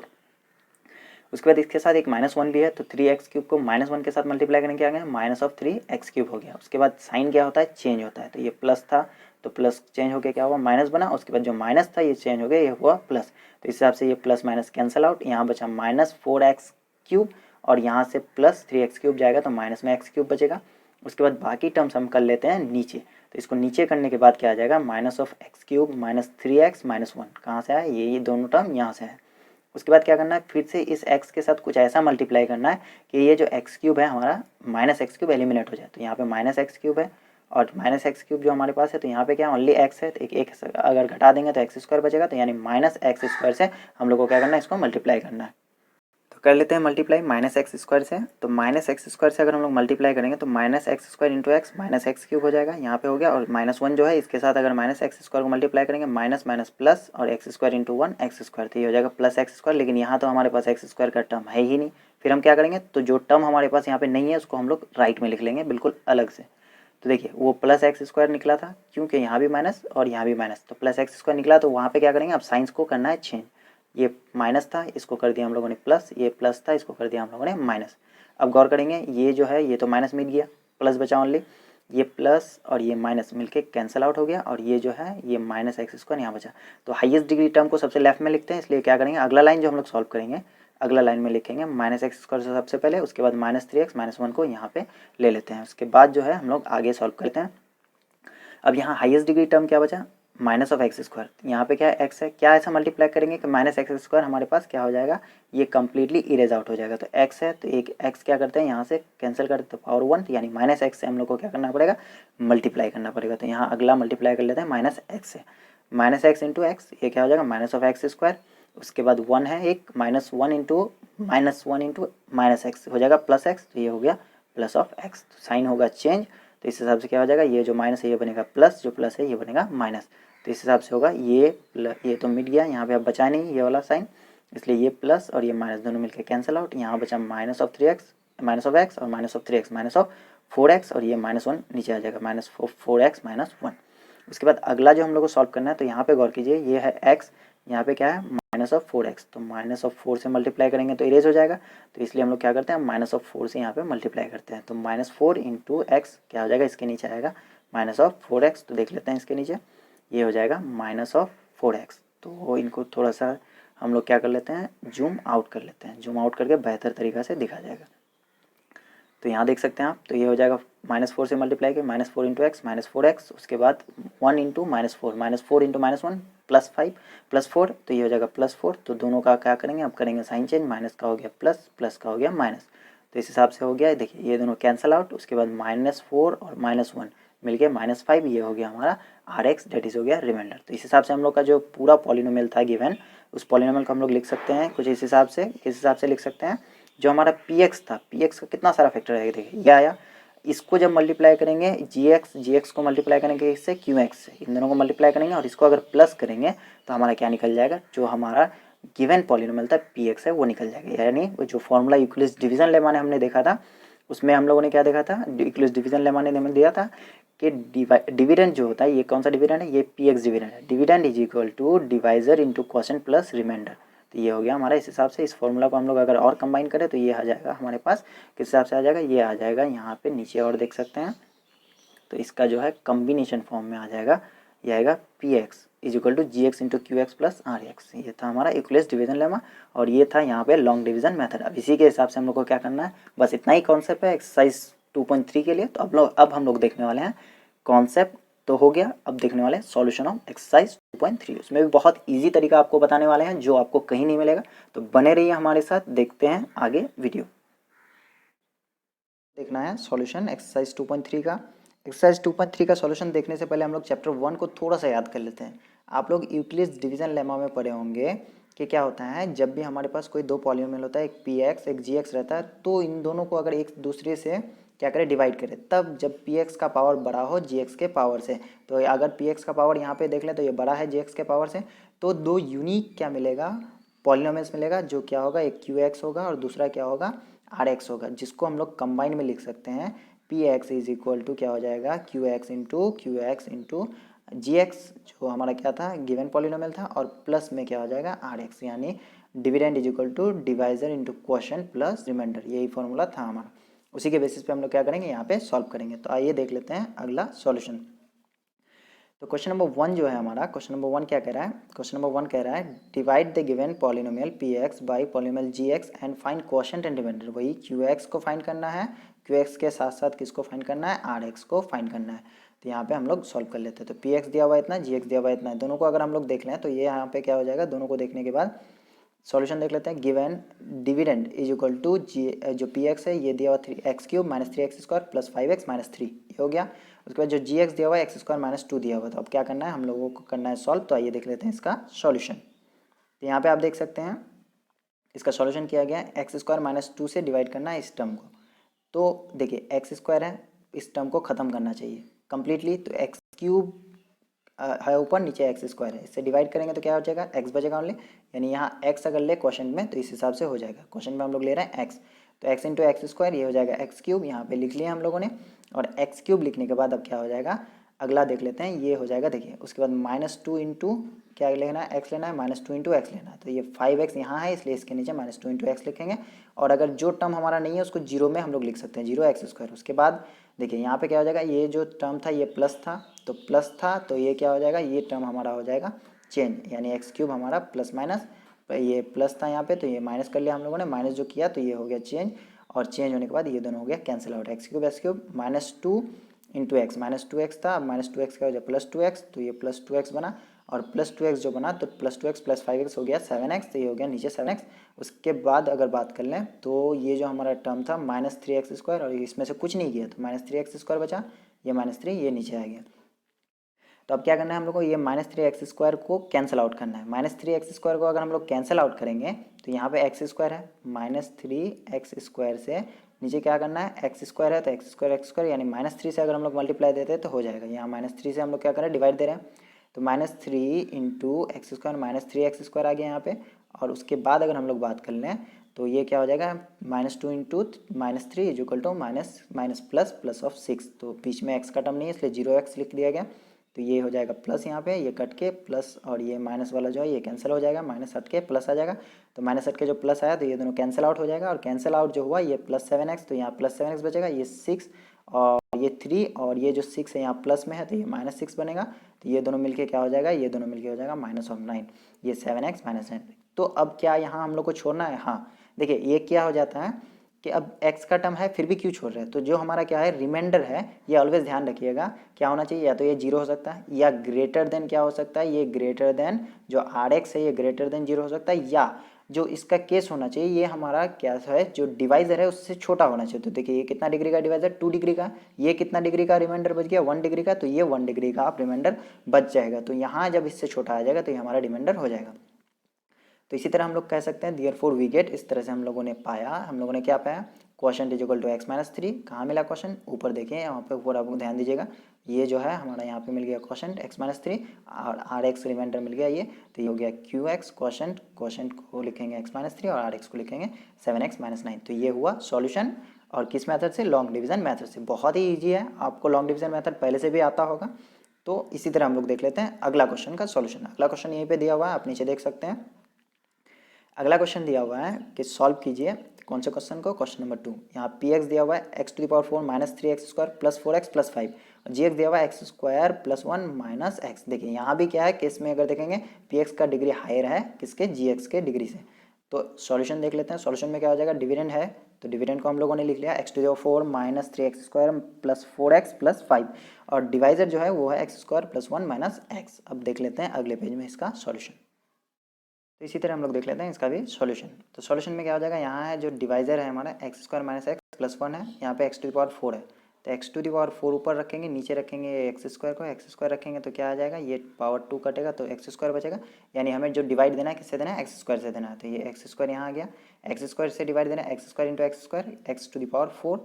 S1: उसके बाद इसके साथ एक -1 भी है, तो 3x³ को -1 के साथ मल्टीप्लाई करेंगे क्या गया, -3x³ हो गया। उसके बाद साइन क्या होता है, चेंज होता है। तो ये प्लस था तो प्लस चेंज हो गया क्या हुआ, माइनस बना। उसके बाद जो माइनस था ये चेंज हो गया, ये हुआ प्लस। तो इस हिसाब से ये प्लस माइनस कैंसिल आउट, यहाँ बचा -4x³ और यहाँ से प्लस 3x³ जाएगा तो माइनस में x³ बचेगा। उसके बाद बाकी टर्म्स हम कर लेते हैं नीचे। तो इसको नीचे करने के बाद क्या आ जाएगा, -x³ - 3x - 1, कहाँ से आया, ये दोनों टर्म यहाँ से है। उसके बाद क्या करना है, फिर से इस x के साथ कुछ ऐसा मल्टीप्लाई करना है कि ये जो x³ है हमारा -x³ एलिमिनेट हो जाए। तो यहाँ पे -x³ है और -x³ जो हमारे पास है, तो यहाँ पे क्या ओनली x है, तो एक अगर घटा देंगे तो x² बचेगा। तो यानी -x² से हम लोग को क्या करना है, इसको मल्टीप्लाई करना है। तो कर लेते हैं मल्टीप्लाई -x² से। तो -x² से अगर हम लोग मल्टीप्लाई करेंगे तो -x² इंटू x -x³ हो जाएगा, यहाँ पे हो गया। और -1 जो है इसके साथ अगर -x² को मल्टीप्लाई करेंगे माइनस माइनस प्लस और x² इंटू 1 x², तो ये हो जाएगा प्लस x²। लेकिन यहाँ तो हमारे पास x² का टर्म है ही नहीं, फिर हम क्या करेंगे, तो जो टर्म हमारे पास यहाँ पे नहीं है उसको हम लोग राइट में लिख लेंगे बिल्कुल अलग से। तो देखिए वो प्लस x² निकला था, क्योंकि यहाँ भी माइनस और यहाँ भी माइनस, तो प्लस x² निकला। तो वहाँ पे क्या करेंगे, अब साइंस को करना है चेंज। ये माइनस था, इसको कर दिया हम लोगों ने प्लस, ये प्लस था, इसको कर दिया हम लोगों ने माइनस। अब गौर करेंगे, ये जो है ये तो माइनस मिल गया, प्लस बचा ओनली। ये प्लस और ये माइनस मिलके कैंसिल आउट हो गया और ये जो है ये -x² यहाँ बचा। तो हाईएस्ट डिग्री टर्म को सबसे लेफ्ट में लिखते हैं, इसलिए क्या करेंगे, अगला लाइन जो हम लोग सॉल्व करेंगे, अगला लाइन में लिखेंगे -x² से सबसे पहले, उसके बाद -3x - 1 को यहाँ पे ले लेते हैं। उसके बाद जो है हम लोग आगे सॉल्व करते हैं। अब यहाँ हाईएस्ट डिग्री टर्म क्या बचा, -x²। यहाँ पे क्या है, x है, क्या ऐसा मल्टीप्लाई करेंगे कि -x² हमारे पास क्या हो जाएगा, ये कम्प्लीटली इरेज आउट हो जाएगा। तो x है, तो एक x क्या करते हैं यहाँ से कैंसिल कर देते हैं, पावर 1, यानी -x से हम लोग को क्या करना पड़ेगा, मल्टीप्लाई करना पड़ेगा। तो यहाँ अगला मल्टीप्लाई कर लेते हैं -x से, -x इंटू x, ये क्या हो जाएगा -x²। उसके बाद 1 है एक, -1 इंटू -x हो जाएगा +x, तो ये हो गया +x। तो साइन होगा चेंज, तो इस हिसाब से क्या हो जाएगा, ये जो माइनस है ये बनेगा प्लस, जो प्लस है ये बनेगा माइनस। तो इस हिसाब से होगा ये तो मिट गया, यहाँ पे अब बचा नहीं ये वाला साइन, इसलिए ये प्लस और ये माइनस दोनों मिलकर कैंसिल आउट। यहाँ बचा -3x और -3x -4x और ये -1 नीचे आ जाएगा, -4x - 1। उसके बाद अगला जो हम लोग को सॉल्व करना है, तो यहाँ पे गौर कीजिए, ये है x, यहाँ पे क्या है -4x, तो -4 से मल्टीप्लाई करेंगे तो इरेज हो जाएगा। तो इसलिए हम लोग क्या करते हैं, -4 से यहाँ पे मल्टीप्लाई करते हैं। तो -4 इंटू एक्स क्या हो जाएगा, इसके नीचे आएगा -4x। तो देख लेते हैं इसके नीचे, ये हो जाएगा -4x। तो इनको थोड़ा सा हम लोग क्या कर लेते हैं, जूम आउट कर लेते हैं, जूम आउट करके बेहतर तरीक़ा से दिखा जाएगा। तो यहाँ देख सकते हैं आप, तो ये हो जाएगा -4 से मल्टीप्लाई किया, -4 इंटू एक्स -4x, उसके बाद 1 इंटू -4 इंटू -1 +5 +4, तो ये हो जाएगा +4। तो दोनों का क्या करेंगे, अब करेंगे साइन चेंज, माइनस का हो गया प्लस, प्लस का हो गया माइनस। तो इस हिसाब से हो गया, देखिए ये दोनों कैंसिल आउट। उसके बाद -4 और -1 मिलके -5, ये हो गया हमारा Rx, डेट इज हो गया रिमाइंडर। तो इस हिसाब से हम लोग का जो पूरा पॉलिनोमियल था गिवन, उस पॉलिनोमियल को हम लोग लिख सकते हैं कुछ इस हिसाब से। किस हिसाब से लिख सकते हैं, जो हमारा px था, px का कितना सारा फैक्टर है, देखिए ये आया, इसको जब मल्टीप्लाई करेंगे gx को मल्टीप्लाई करेंगे इससे qx से, इन दोनों को मल्टीप्लाई करेंगे और इसको अगर प्लस करेंगे तो हमारा क्या निकल जाएगा, जो हमारा गिवन पॉलिनोमियल था px है वो निकल जाएगा। यानी जो फॉर्मूला यूक्लिड्स डिवीजन लेमा ने हमने देखा था, उसमें हम लोगों ने क्या देखा था, यूक्लिड्स डिवीजन लेमा ने हमें दिया था कि डिविडेंड जो होता है, ये कौन सा डिविडेंड है, ये px डिविडेंड है। Dividend is equal to divisor into quotient plus remainder. तो ये हो गया हमारा, इस हिसाब से इस फॉर्मूला को हम लोग अगर और कंबाइन करें तो ये आ जाएगा हमारे पास, किस हिसाब से आ जाएगा, ये आ जाएगा यहाँ पे नीचे और देख सकते हैं। तो इसका जो है कम्बिनेशन फॉर्म में आ जाएगा, ये आएगा p x is equal to g x into q x plus r x. ये था हमारा यूक्लिड्स डिवीजन लेमा और ये था यहाँ पे लॉन्ग डिवीजन मेथड। अब इसी के हिसाब से हम लोग को क्या करना है, बस इतना ही कॉन्सेप्ट है एक्सरसाइज 2.3 के लिए। तो अब हम लोग देखने वाले हैं कॉन्सेप्ट तो हो गया, अब देखने वाले हैं सॉल्यूशन ऑफ एक्सरसाइज 2.3। उसमें भी बहुत इजी तरीका आपको बताने वाले हैं जो आपको कहीं नहीं मिलेगा, तो बने रहिए हमारे साथ। देखते हैं आगे वीडियो। देखना है सॉल्यूशन एक्सरसाइज 2.3 का। एक्सरसाइज 2.3 का सॉल्यूशन देखने से पहले हम लोग चैप्टर 1 को थोड़ा सा याद कर लेते हैं। आप लोग यूक्लिड्स डिवीजन लेमा में पढ़े होंगे कि क्या होता है, जब भी हमारे पास कोई दो पॉलीनोमियल होता है, एक पी एक्स एक जी एक्स रहता है, तो इन दोनों को अगर एक दूसरे से क्या करें, डिवाइड करें, तब जब पी एक्स का पावर बड़ा हो जी एक्स के पावर से, तो अगर पी एक्स का पावर यहाँ पे देख लें तो ये बड़ा है जी एक्स के पावर से, तो दो यूनिक क्या मिलेगा, पॉलिनोमियल्स मिलेगा, जो क्या होगा, एक क्यू एक्स होगा और दूसरा क्या होगा, आर एक्स होगा, जिसको हम लोग कंबाइन में लिख सकते हैं p x is equal to क्या हो जाएगा, q x into g x जो हमारा क्या था गिवन पॉलिनोमियल था, और प्लस में क्या हो जाएगा आर एक्स, यानी dividend is equal to divisor into quotient plus remainder. यही फॉर्मूला था हमारा। उसी के बेसिस पे हम लोग क्या करेंगे, यहाँ पे सॉल्व करेंगे। तो आइए देख लेते हैं अगला सॉल्यूशन। तो क्वेश्चन नंबर 1 जो है हमारा, क्वेश्चन नंबर 1 क्या कह रहा है, क्वेश्चन नंबर 1 कह रहा है divide the given polynomial P x by polynomial g x and find quotient and remainder. वही क्यू एक्स को फाइंड करना है, क्यू एक्स के साथ साथ किसको फाइंड करना है, आर एक्स को फाइंड करना है। तो यहाँ पे हम लोग सॉल्व कर लेते हैं। तो पी एक्स दिया हुआ है इतना, जी एक्स दिया हुआ है इतना है, दोनों को अगर हम लोग देख लें तो ये यहाँ पे क्या हो जाएगा, दोनों को देखने के बाद सॉल्यूशन देख लेते हैं। Given dividend is equal to g, जो पी एक्स है ये दिया हुआ 3x³ minus 3x² plus 5x minus 3, ये हो गया। उसके बाद जो जी एक्स दिया हुआ है x² माइनस 2 दिया हुआ। तो अब क्या करना है, हम लोगों को करना है सॉल्व। तो आइए देख लेते हैं इसका सॉल्यूशन। तो यहाँ पे आप देख सकते हैं इसका सॉल्यूशन किया गया है, x² माइनस 2 से डिवाइड करना है इस टर्म को। तो देखिए x² है, इस टर्म को ख़त्म करना चाहिए कंप्लीटली। तो x³ है ऊपर, नीचे x² है, इससे डिवाइड करेंगे तो क्या हो जाएगा, x बचेगा ओनली, यानी यहाँ x अगर ले क्वेश्चन में तो इस हिसाब से हो जाएगा। क्वेश्चन में हम लोग ले रहे हैं x, तो x इंटू x², ये हो जाएगा x³ यहाँ पे लिख लिया हम लोगों ने। और x³ लिखने के बाद अब क्या हो जाएगा, अगला देख लेते हैं, ये हो जाएगा देखिए। उसके बाद -2 इंटू क्या लेना है, x लेना है, -2 इंटू x लेना है। तो ये 5x यहाँ है, इसलिए इसके नीचे -2 इंटू x लिखेंगे। और अगर जो टर्म हमारा नहीं है उसको जीरो में हम लोग लिख सकते हैं, 0x²। उसके बाद देखिए यहाँ पे क्या हो जाएगा, ये जो टर्म था ये प्लस था, तो प्लस था तो ये क्या हो जाएगा, ये टर्म हमारा हो जाएगा चेंज, यानी x³ हमारा प्लस माइनस, ये प्लस था यहाँ पे तो ये माइनस कर लिया हम लोगों ने, माइनस जो किया तो ये हो गया चेंज, और चेंज होने के बाद ये दोनों हो गया cancel out, x³ -2 into x, -2x था, -2x का हो जाए +2x, तो ये +2x बना, और +2x जो बना तो +2x प्लस 5x हो गया 7x, तो ये हो गया नीचे 7x। उसके बाद अगर बात कर लें तो ये जो हमारा टर्म था -3x², और इसमें से कुछ नहीं किया तो -3x² बचा, ये -3 ये नीचे आ गया। तो अब क्या करना है हम लोग को, ये -3x² को कैंसिल आउट करना है। -3x² को अगर हम लोग कैंसिल आउट करेंगे तो यहाँ पे x² है, -3x² से नीचे क्या करना है, x² है, तो x² यानी -3 से अगर हम लोग मल्टीप्लाई देते हैं तो हो जाएगा। यहाँ -3 से हम लोग क्या करें, डिवाइड दे रहे हैं, तो -3 इंटू x² -3x² आ गया यहाँ पे। और उसके बाद अगर हम लोग बात कर लें तो ये क्या हो जाएगा, -2 into -3 is equal to minus plus of 6, तो बीच में x का टर्म नहीं है इसलिए 0x लिख दिया गया। तो ये हो जाएगा प्लस, यहाँ पे ये कट के प्लस, और ये माइनस वाला जो है ये कैंसिल हो जाएगा, माइनस हट के प्लस आ जाएगा। तो माइनस हट के जो प्लस आया तो ये दोनों कैंसिल आउट हो जाएगा, और कैंसिल आउट जो हुआ ये +7x, तो यहाँ +7x बचेगा, ये 6 और ये 3, और ये जो 6 है यहाँ प्लस में है तो ये -6 बनेगा। तो ये दोनों मिलके क्या हो जाएगा, ये दोनों मिलके हो जाएगा -9, ये 7x -9। तो अब क्या यहाँ हम लोग को छोड़ना है, हाँ देखिए ये क्या हो जाता है कि अब x का टर्म है फिर भी क्यों छोड़ रहे हैं, तो जो हमारा क्या है रिमाइंडर है, ये ऑलवेज ध्यान रखिएगा क्या होना चाहिए, या तो ये 0 हो सकता है, या ग्रेटर देन क्या हो सकता है, ये ग्रेटर देन जो RX है ये ग्रेटर देन 0 हो सकता है, या जो इसका केस होना चाहिए ये हमारा क्या है, जो डिवाइजर है उससे छोटा होना चाहिए। तो देखिए ये कितना डिग्री का डिवाइजर, 2 डिग्री का, ये कितना डिग्री का रिमाइंडर बच गया, 1 डिग्री का, तो ये 1 डिग्री का आप रिमाइंडर बच जाएगा। तो यहाँ जब इससे छोटा आ जाएगा तो ये हमारा रिमाइंडर हो जाएगा। तो इसी तरह हम लोग कह सकते हैं देयरफॉर वी गेट, इस तरह से हम लोगों ने पाया, हम लोगों ने क्या पाया, quotient is equal to x-3। कहाँ मिला क्वोशंट, ऊपर देखें यहाँ पे ऊपर, आप ध्यान दीजिएगा, ये जो है हमारा यहाँ पे मिल गया क्वोशंट x-3, और RX रिमाइंडर मिल गया ये, तो ये हो गया QX क्वोशंट, क्वोशंट को लिखेंगे x-3 और RX को लिखेंगे 7x -9। तो ये हुआ सॉल्यूशन, और किस मेथड से, लॉन्ग डिवीजन मेथड से। बहुत ही ईजी है, आपको लॉन्ग डिवीजन मेथड पहले से भी आता होगा। तो इसी तरह हम लोग देख लेते हैं अगला क्वेश्चन का सॉल्यूशन। अगला क्वेश्चन यहीं पे दिया हुआ है, आप नीचे देख सकते हैं। अगला क्वेश्चन दिया हुआ है कि सॉल्व कीजिए कौन से क्वेश्चन को, क्वेश्चन नंबर 2। यहाँ पी एक्स दिया हुआ है x⁴ -3x² +4x +5, जी एक्स दिया हुआ है x square plus one minus x. देखिए यहाँ भी क्या है, केस में अगर देखेंगे पी एक्स का डिग्री हायर है किसके, जी एक्स के डिग्री से। तो सॉल्यूशन देख लेते हैं, सॉल्यूशन में क्या हो जाएगा, डिविडेंड है तो डिविडेंड को हम लोगों ने लिख लिया x to the 4 minus 3x² plus 4x plus 5, और डिवाइजर जो है वो है x square plus one minus x. अब देख लेते हैं अगले पेज में इसका सॉल्यूशन। तो इसी तरह हम लोग देख लेते हैं इसका भी सॉल्यूशन। तो सॉल्यूशन में क्या हो जाएगा, यहाँ है जो डिवाइजर है हमारा x square minus x plus one है, यहाँ पे एक्स टू द पावर 4 है, तो एक्स टू द पावर 4 ऊपर रखेंगे, नीचे रखेंगे एक्स स्क्वायर को, एक्स स्क्वायर रखेंगे तो क्या आ जाएगा, ये पावर 2 कटेगा तो एक्स स्क्वायर बचेगा। यानी हमें जो डिवाइड देना है किससे देना है, एक्स स्क्वायर से देना है, तो ये एक्स स्क्वायर यहाँ आ गया, एक्स स्क्वायर से डिवाइड देना है x square into x square, x to the power 4,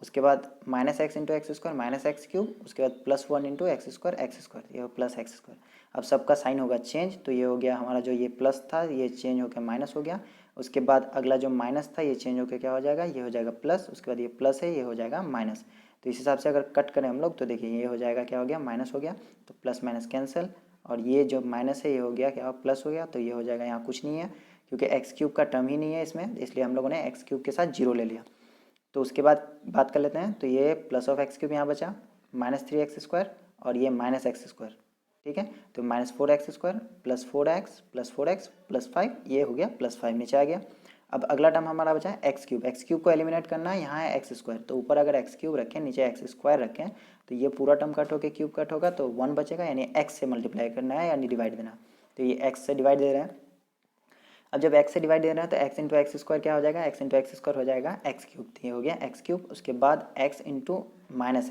S1: उसके बाद minus x into x square minus x cube, उसके बाद plus one into x square, ये प्लस एक्स स्क्वायर। अब सबका साइन होगा चेंज, तो ये हो गया हमारा जो ये प्लस था ये चेंज होकर माइनस हो गया, उसके बाद अगला जो माइनस था ये चेंज होकर क्या हो जाएगा, ये हो जाएगा प्लस, उसके बाद ये प्लस है ये हो जाएगा माइनस। तो इस हिसाब से अगर कट करें हम लोग तो देखिए ये हो जाएगा क्या हो गया, माइनस हो गया, तो प्लस माइनस कैंसिल, और ये जो माइनस है ये हो गया क्या, प्लस हो गया, तो ये हो जाएगा यहाँ कुछ नहीं है क्योंकि एक्स क्यूब का टर्म ही नहीं है इसमें, इसलिए हम लोगों ने एक्स क्यूब के साथ जीरो ले लिया। तो उसके बाद बात कर लेते हैं, तो ये प्लस ऑफ एक्स क्यूब यहाँ बचा माइनस 3x² और ये माइनस एक्स स्क्वायर, ठीक है, तो minus 4x² plus 4x plus 4x plus 5, ये हो गया प्लस 5 नीचे आ गया। अब अगला टर्म हमारा बचा है एक्स क्यूब, एक्स क्यूब को एलिमिनेट करना है, यहाँ है एक्स स्क्वायर, तो ऊपर अगर एक्स क्यूब रखें नीचे एक्स स्क्वायर रखें तो ये पूरा टर्म कट होकर क्यूब कट होगा तो 1 बचेगा, यानी एक्स से मल्टीप्लाई करना है यानी डिवाइड देना, तो ये एक्स से डिवाइड दे रहे हैं। अब जब x से डिवाइड दे रहे हैं तो x इंटू एक्स स्क्वायर क्या हो जाएगा, x इंटू एक्स स्क्वायर हो जाएगा एक्स क्यूब, तो ये हो गया एक्स क्यूब, उसके बाद x into minus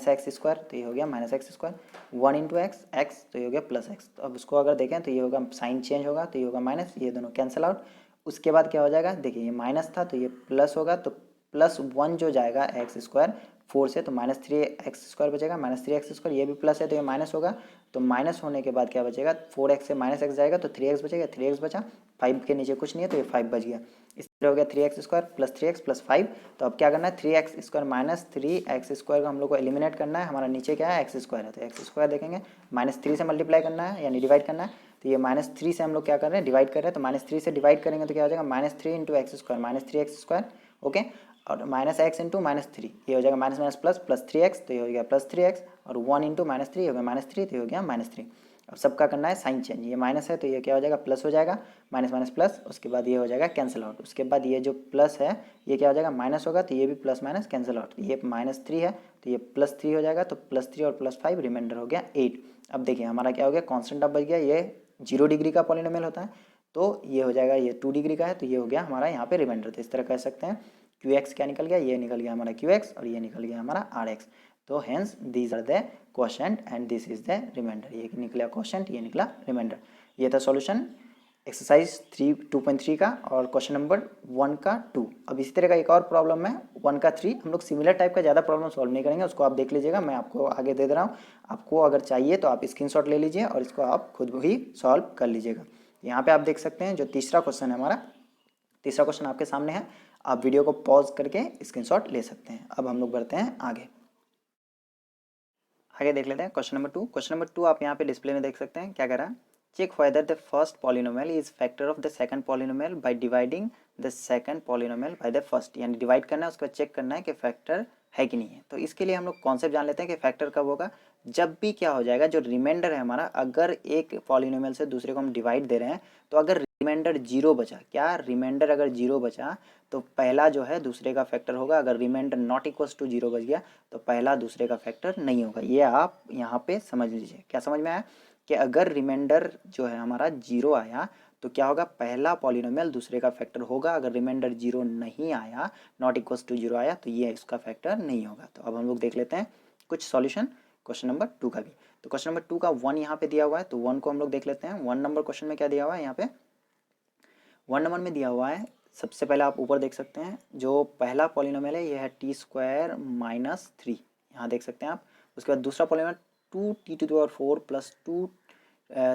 S1: x square, तो ये हो गया minus x square, one into x तो ये हो गया प्लस एक्स। तो अब उसको अगर देखें तो ये होगा साइन चेंज होगा तो ये होगा माइनस, ये दोनों कैंसिल आउट। उसके बाद क्या हो जाएगा, देखिए ये माइनस था तो ये प्लस होगा, तो प्लस वन जो जाएगा एक्स स्क्वायर 4 से तो माइनस 3x² बचेगा, माइनस 3x², ये भी प्लस है तो ये माइनस होगा, तो माइनस होने के बाद क्या बचेगा, 4x से माइनस एक्स जाएगा तो 3x बचेगा, 3x बचा, 5 के नीचे कुछ नहीं है तो ये 5 बच गया। इस तरह हो गया 3x² प्लस 3x प्लस 5। तो अब क्या करना है, 3x² माइनस 3x² को हम लोग को एलिमिनेट करना है, हमारा नीचे क्या है एक्स स्क्वायर है, तो एक्स स्क्वायर देखेंगे माइनस 3 से मल्टीप्लाई करना है यानी डिवाइड करना है, तो ये माइनस 3 से हम लोग क्या कर रहे हैं, डिवाइड कर रहे हैं, तो माइनस 3 से डिवाइड करेंगे तो क्या हो जाएगा, minus 3 into x square minus 3x², okay, और माइनस एक्स इंटू माइनस 3, ये हो जाएगा minus minus plus plus 3x, तो ये हो गया प्लस 3x, और 1 इंटू माइनस 3 हो गया माइनस 3, तो ये हो गया माइनस 3। अब सबका करना है साइन चेंज, ये माइनस है तो ये क्या हो जाएगा, प्लस हो जाएगा, माइनस माइनस प्लस, उसके बाद ये हो जाएगा कैंसिल आउट, उसके बाद ये जो प्लस है ये क्या हो जाएगा, माइनस होगा तो ये भी प्लस माइनस कैंसिल आउट, ये माइनस 3 है तो ये प्लस 3 हो जाएगा, तो प्लस 3 और प्लस 5 रिमाइंडर हो गया 8। अब देखिए हमारा क्या हो गया, कॉन्स्टेंट अब बच गया, ये 0 डिग्री का पॉलिनोमियल होता है तो ये हो जाएगा, ये 2 डिग्री का है तो ये हो गया हमारा यहाँ पे रिमाइंडर। तो इस तरह कह सकते हैं QX क्या निकल गया, ये निकल गया हमारा QX और ये निकल गया हमारा RX। तो hence these are the quotient and this is the remainder, ये निकला क्वोशंट ये निकला रिमाइंडर। ये था सॉल्यूशन एक्सरसाइज 2.3 का और क्वेश्चन नंबर 1 का 2। अब इसी तरह का एक और प्रॉब्लम है 1 का 3, हम लोग सिमिलर टाइप का ज़्यादा प्रॉब्लम सॉल्व नहीं करेंगे, उसको आप देख लीजिएगा, मैं आपको आगे दे रहा हूँ, आपको अगर चाहिए तो आप स्क्रीनशॉट ले लीजिए और इसको आप खुद ही सॉल्व कर लीजिएगा। यहाँ पे आप देख सकते हैं जो तीसरा क्वेश्चन है हमारा, तीसरा क्वेश्चन आपके सामने है, आप वीडियो को पॉज करके स्क्रीनशॉट ले सकते हैं। अब हम लोग बढ़ते हैं आगे देख लेते हैं क्वेश्चन नंबर 2। क्वेश्चन नंबर 2 आप यहाँ पे डिस्प्ले में देख सकते हैं, क्या कह रहा है, check whether the first polynomial is factor of the second polynomial by dividing the second polynomial by the first, यानी डिवाइड करना है उसके बाद चेक करना है कि फैक्टर है कि नहीं है। तो इसके लिए हम लोग कॉन्सेप्ट जान लेते हैं कि फैक्टर कब होगा, जब भी क्या हो जाएगा, जो रिमाइंडर है हमारा, अगर एक पॉलिनोमियल से दूसरे को हम डिवाइड दे रहे हैं तो अगर रिमाइंडर 0 बचा, क्या रिमाइंडर अगर 0 बचा तो पहला जो है दूसरे का फैक्टर होगा, अगर रिमाइंडर नॉट इक्वल्स टू 0 बच गया तो पहला दूसरे का फैक्टर नहीं होगा। ये आप यहाँ पे समझ लीजिए, क्या समझ में आया कि अगर रिमाइंडर जो है हमारा 0 आया तो क्या होगा, पहला पॉलिनोमियल दूसरे का फैक्टर होगा, अगर रिमाइंडर 0 नहीं आया, नॉट इक्वल्स टू 0 आया तो ये इसका फैक्टर नहीं होगा। तो अब हम लोग देख लेते हैं कुछ सॉल्यूशन क्वेश्चन नंबर 2 का भी। तो क्वेश्चन नंबर 2 का 1 यहाँ पे दिया हुआ है, तो 1 को हम लोग देख लेते हैं। 1 नंबर क्वेश्चन में क्या दिया हुआ है, यहाँ पे 1 नंबर में दिया हुआ है, सबसे पहले आप ऊपर देख सकते हैं जो पहला पॉलिनोमियल है ये है t² माइनस 3, यहाँ देख सकते हैं आप। उसके बाद दूसरा polynomial 2t⁴ plus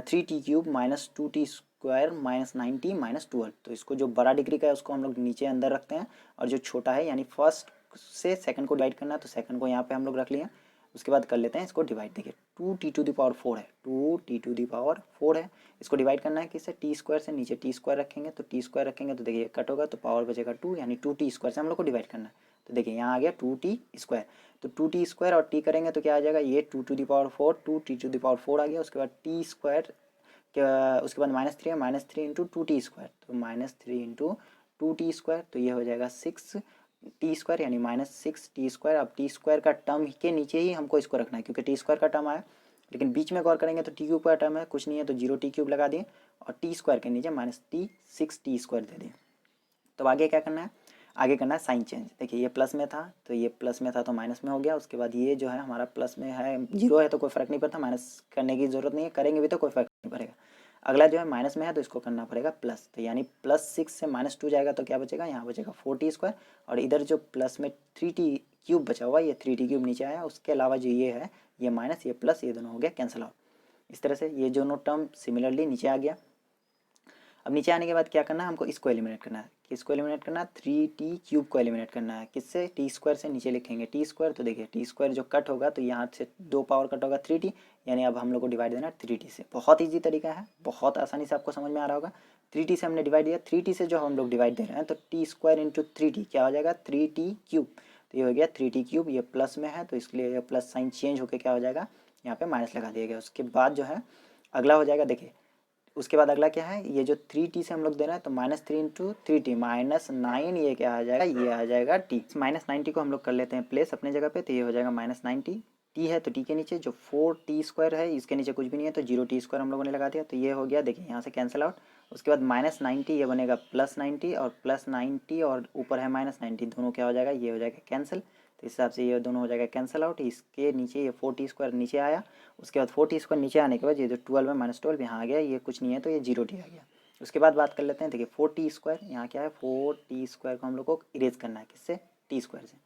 S1: 3t³ minus 2t² minus 90 minus 12। तो इसको जो बड़ा डिग्री का है उसको हम लोग नीचे अंदर रखते हैं और जो छोटा है यानी फर्स्ट से सेकंड को डिवाइड करना है तो सेकंड को यहाँ पे हम लोग रख लिए। उसके बाद कर लेते हैं इसको डिवाइड, देखिए 2t⁴ है, 2t⁴ है, इसको डिवाइड करना है किससे, t² से, नीचे t² रखेंगे तो t² रखेंगे तो देखिए कट होगा तो पावर बचेगा 2, यानी 2t² से हम लोग को डिवाइड करना है। तो देखिए यहाँ आ गया 2t²। तो 2t² और t करेंगे तो क्या आ जाएगा, ये 2⁴ 2t⁴ आ गया। उसके बाद t², उसके बाद -3 है, -3 इंटू 2t², तो -3 इंटू 2t², तो ये हो जाएगा 6t² यानी -6t²। अब t² का टर्म के नीचे ही हमको इसको रखना है क्योंकि t² का टर्म आया, लेकिन बीच में गौर करेंगे तो t³ का टर्म है, कुछ नहीं है तो 0t³ लगा दिए और t² के नीचे -6t² दे दिए। तो आगे क्या करना है, आगे करना है साइन चेंज। देखिए ये प्लस में था तो ये प्लस में था तो माइनस में हो गया। उसके बाद ये जो है हमारा प्लस में है, 0 है तो कोई फ़र्क नहीं पड़ता, माइनस करने की ज़रूरत नहीं है, करेंगे भी तो कोई फ़र्क नहीं पड़ेगा। अगला जो है माइनस में है तो इसको करना पड़ेगा प्लस, तो यानी +6 से -2 जाएगा तो क्या बचेगा, यहाँ बचेगा 4t²। और इधर जो प्लस में 3t³ बचा हुआ, ये 3t³ नीचे आया। उसके अलावा जो ये है, ये माइनस ये प्लस, ये दोनों हो गया कैंसिल आउट। इस तरह से ये दोनों टर्म सिमिलरली नीचे आ गया। अब नीचे आने के बाद क्या करना है, हमको इसको एलिमिनेट करना है। किसको एलिमिनेट करना है, 3t³ को एलिमिनेट करना है। किससे, t² से नीचे लिखेंगे t²। तो देखिए t² जो कट होगा तो यहाँ से 2 पावर कट होगा 3t, यानी अब हम लोग को डिवाइड देना है 3t से। बहुत ईजी तरीका है, बहुत आसानी से आपको समझ में आ रहा होगा। 3t से हमने डिवाइड दिया, 3t से जो हम लोग डिवाइड दे रहे हैं तो t² इंटू 3t क्या हो जाएगा, 3t³। तो ये हो गया 3t³, ये प्लस में है तो इसलिए ये प्लस साइन चेंज होकर क्या हो जाएगा, यहाँ पे माइनस लगा दिया गया। उसके बाद जो है अगला हो जाएगा, देखिए उसके बाद अगला क्या है, ये जो 3t से हम लोग दे रहे हैं तो -3 इंटू 3t -9, ये क्या आ जाएगा, ये आ जाएगा t। -9t को हम लोग कर लेते हैं प्लेस अपने जगह पे, तो ये हो जाएगा -9t। t है तो t के नीचे जो 4t² है इसके नीचे कुछ भी नहीं है तो 0t² हम लोगों ने लगा दिया, तो ये हो गया। देखिए यहाँ से कैंसिल आउट। उसके बाद -90 ये बनेगा +90 और +90 और ऊपर है -90, दोनों क्या हो जाएगा, ये हो जाएगा कैंसिल। तो इस हिसाब से ये दोनों हो जाएगा कैंसिल आउट। इसके नीचे ये 4t² नीचे आया। उसके बाद 4t² नीचे आने के बाद ये जो 12 है -12 यहाँ आ गया, ये कुछ नहीं है तो ये 0t आ गया। उसके बाद बात कर लेते हैं, देखिए 4t² यहाँ क्या है, 4t² को हम लोग को इरेज करना है, किससे, t² से।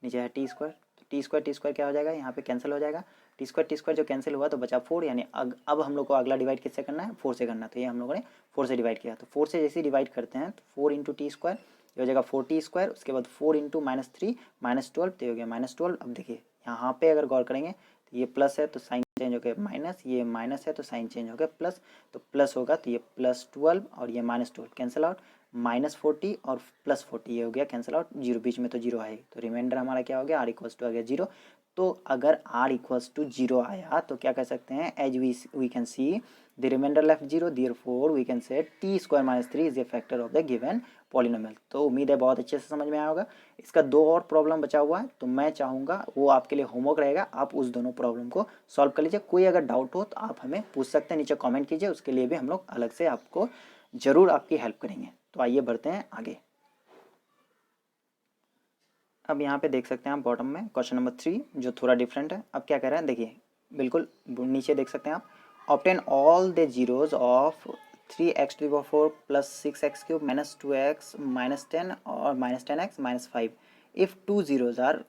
S1: नीचे है t², t² क्या हो जाएगा, यहाँ पे कैंसिल हो जाएगा। t² जो कैंसिल हुआ तो बचा 4, यानी अब हम लोग को अगला डिवाइड किससे करना है, 4 से करना है। तो ये हम लोगों ने 4 से डिवाइड किया, तो 4 से जैसे डिवाइड करते हैं तो 4 इंटू t², ये हो जाएगा 4t²। उसके बाद 4 इंटू -3 -12, तो ये हो गया -12। अब देखिए यहाँ पे अगर गौर करेंगे तो ये प्लस है तो साइन चेंज हो गया माइनस, ये माइनस है तो साइन चेंज हो गया प्लस, तो प्लस होगा तो ये +12 और ये -12 कैंसिल आउट, -40 और +40 ये हो गया कैंसिल आउट। 0 बीच में तो 0 है, तो रिमाइंडर हमारा क्या हो गया, r = आ गया 0। तो अगर r = 0 आया तो क्या कह सकते हैं, as we can see the remainder left 0, therefore we can say t² - 3 is a factor of the given polynomial. तो उम्मीद है बहुत अच्छे से समझ में आया होगा। इसका 2 और प्रॉब्लम बचा हुआ है तो मैं चाहूँगा वो आपके लिए होमवर्क रहेगा, आप उस दोनों प्रॉब्लम को सॉल्व कर लीजिए। कोई अगर डाउट हो तो आप हमें पूछ सकते हैं, नीचे कमेंट कीजिए, उसके लिए भी हम लोग अलग से आपको ज़रूर आपकी हेल्प करेंगे। तो आइए बढ़ते हैं आगे। अब यहाँ पे देख सकते हैं आप बॉटम में क्वेश्चन नंबर 3 जो थोड़ा डिफरेंट है। अब क्या कह रहा है, देखिए बिल्कुल नीचे देख सकते हैं आप, obtain all the zeros of 3x⁴ + 6x³ - 2x - 10 और -10x - 5 इफ़ 2 zeros आर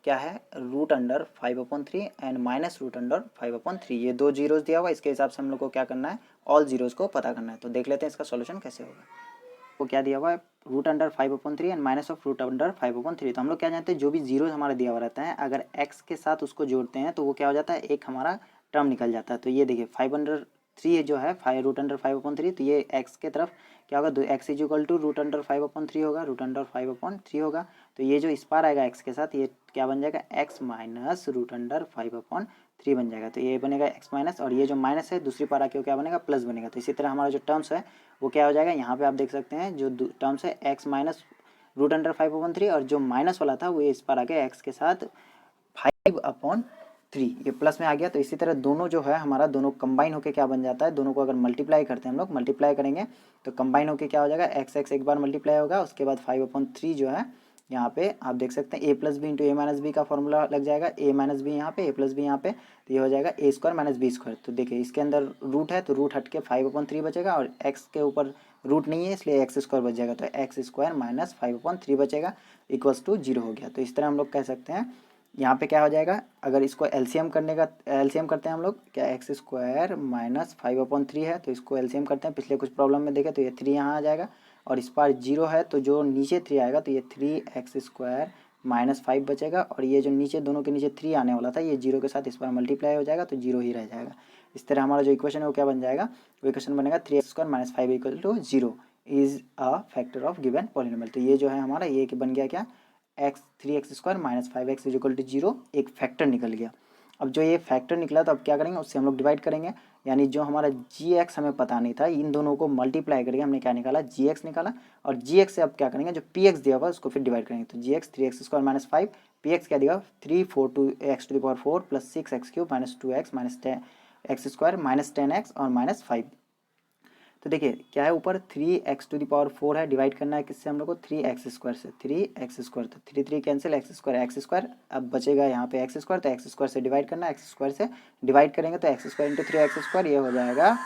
S1: क्या है, √5/3 एंड -√5/3। ये 2 जीरोज दिया हुआ, इसके हिसाब से हम लोग को क्या करना है, ऑल जीरोज को पता करना है। तो देख लेते हैं इसका सॉल्यूशन कैसे होगा। वो क्या दिया हुआ है, √5/3 एंड -√5/3। तो हम लोग क्या जानते हैं, जो भी जीरो हमारा दिया हुआ रहता है अगर x के साथ उसको जोड़ते हैं तो वो क्या हो जाता है, एक हमारा टर्म निकल जाता है। तो ये देखिए 503 जो है √5/3, तो ये x के तरफ क्या होगा, x = √5/3 होगा, √5/3 होगा। तो ये जो इस पार आएगा x के साथ, ये क्या बन जाएगा, x - √5/3 बन जाएगा। तो ये बनेगा x माइनस, और ये जो माइनस है दूसरी पार आके क्या बनेगा, प्लस बनेगा। तो इसी तरह हमारा जो टर्म्स है वो क्या हो जाएगा, यहाँ पे आप देख सकते हैं जो टर्म्स है x - √5/3 और जो माइनस वाला था वो इस पर आ गया x के साथ 5/3, ये प्लस में आ गया। तो इसी तरह दोनों जो है हमारा दोनों कंबाइन होके क्या बन जाता है, दोनों को अगर मल्टीप्लाई करते हैं हम लोग, मल्टीप्लाई करेंगे तो कंबाइन होके क्या हो जाएगा, x एक बार मल्टीप्लाई होगा, उसके बाद 5/3 जो है यहाँ पे आप देख सकते हैं a + b × a - b का फॉर्मूला लग जाएगा, a - b यहाँ पे, a + b यहाँ पे, तो ये हो जाएगा a² - b²। तो देखिए इसके अंदर रूट है तो रूट हट के 5/3 बचेगा और x के ऊपर रूट नहीं है इसलिए x² बच जाएगा, तो x² - 5/3 बचेगा = 0 हो गया। तो इस तरह हम लोग कह सकते हैं यहाँ पे क्या हो जाएगा, अगर इसको एलसीएम करते हैं हम लोग, क्या x² - 5/3 है तो इसको एलसीएम करते हैं। पिछले कुछ प्रॉब्लम में देखें तो ये 3 यहाँ आ जाएगा और इस पार 0 है तो जो नीचे 3 आएगा तो ये 3x² - 5 बचेगा, और ये जो नीचे दोनों के नीचे 3 आने वाला था ये 0 के साथ इस बार मल्टीप्लाई हो जाएगा तो 0 ही रह जाएगा। इस तरह हमारा जो इक्वेशन है वो क्या बन जाएगा, वो इक्वेशन बनेगा 3x² - 5 = 0 is a factor of given polynomial. तो ये जो है हमारा ये बन गया क्या, x 3x² minus 5x is equal to 0 एक फैक्टर निकल गया। अब जो ये फैक्टर निकला तो अब क्या करेंगे, उससे हम लोग डिवाइड करेंगे, यानी जो हमारा gx हमें पता नहीं था, इन दोनों को मल्टीप्लाई करके हमने क्या निकाला, gx निकाला। और gx से अब क्या करेंगे, जो px दिया हुआ उसको फिर डिवाइड करेंगे। तो gx 3x² माइनस 5, px क्या दिया 3 4 2 x to the power 4 plus 6x³ minus 2x minus 10x² minus 10x और माइनस 5। तो देखिए क्या है, ऊपर 3x टू द पावर 4 है, डिवाइड करना है किससे हम लोग को, 3x² से, 3x², तो 3 3 कैंसिल, x², अब बचेगा यहाँ पे x², तो x² से डिवाइड करना है, x² से डिवाइड करेंगे तो x² इंटू 3x², ये हो जाएगा,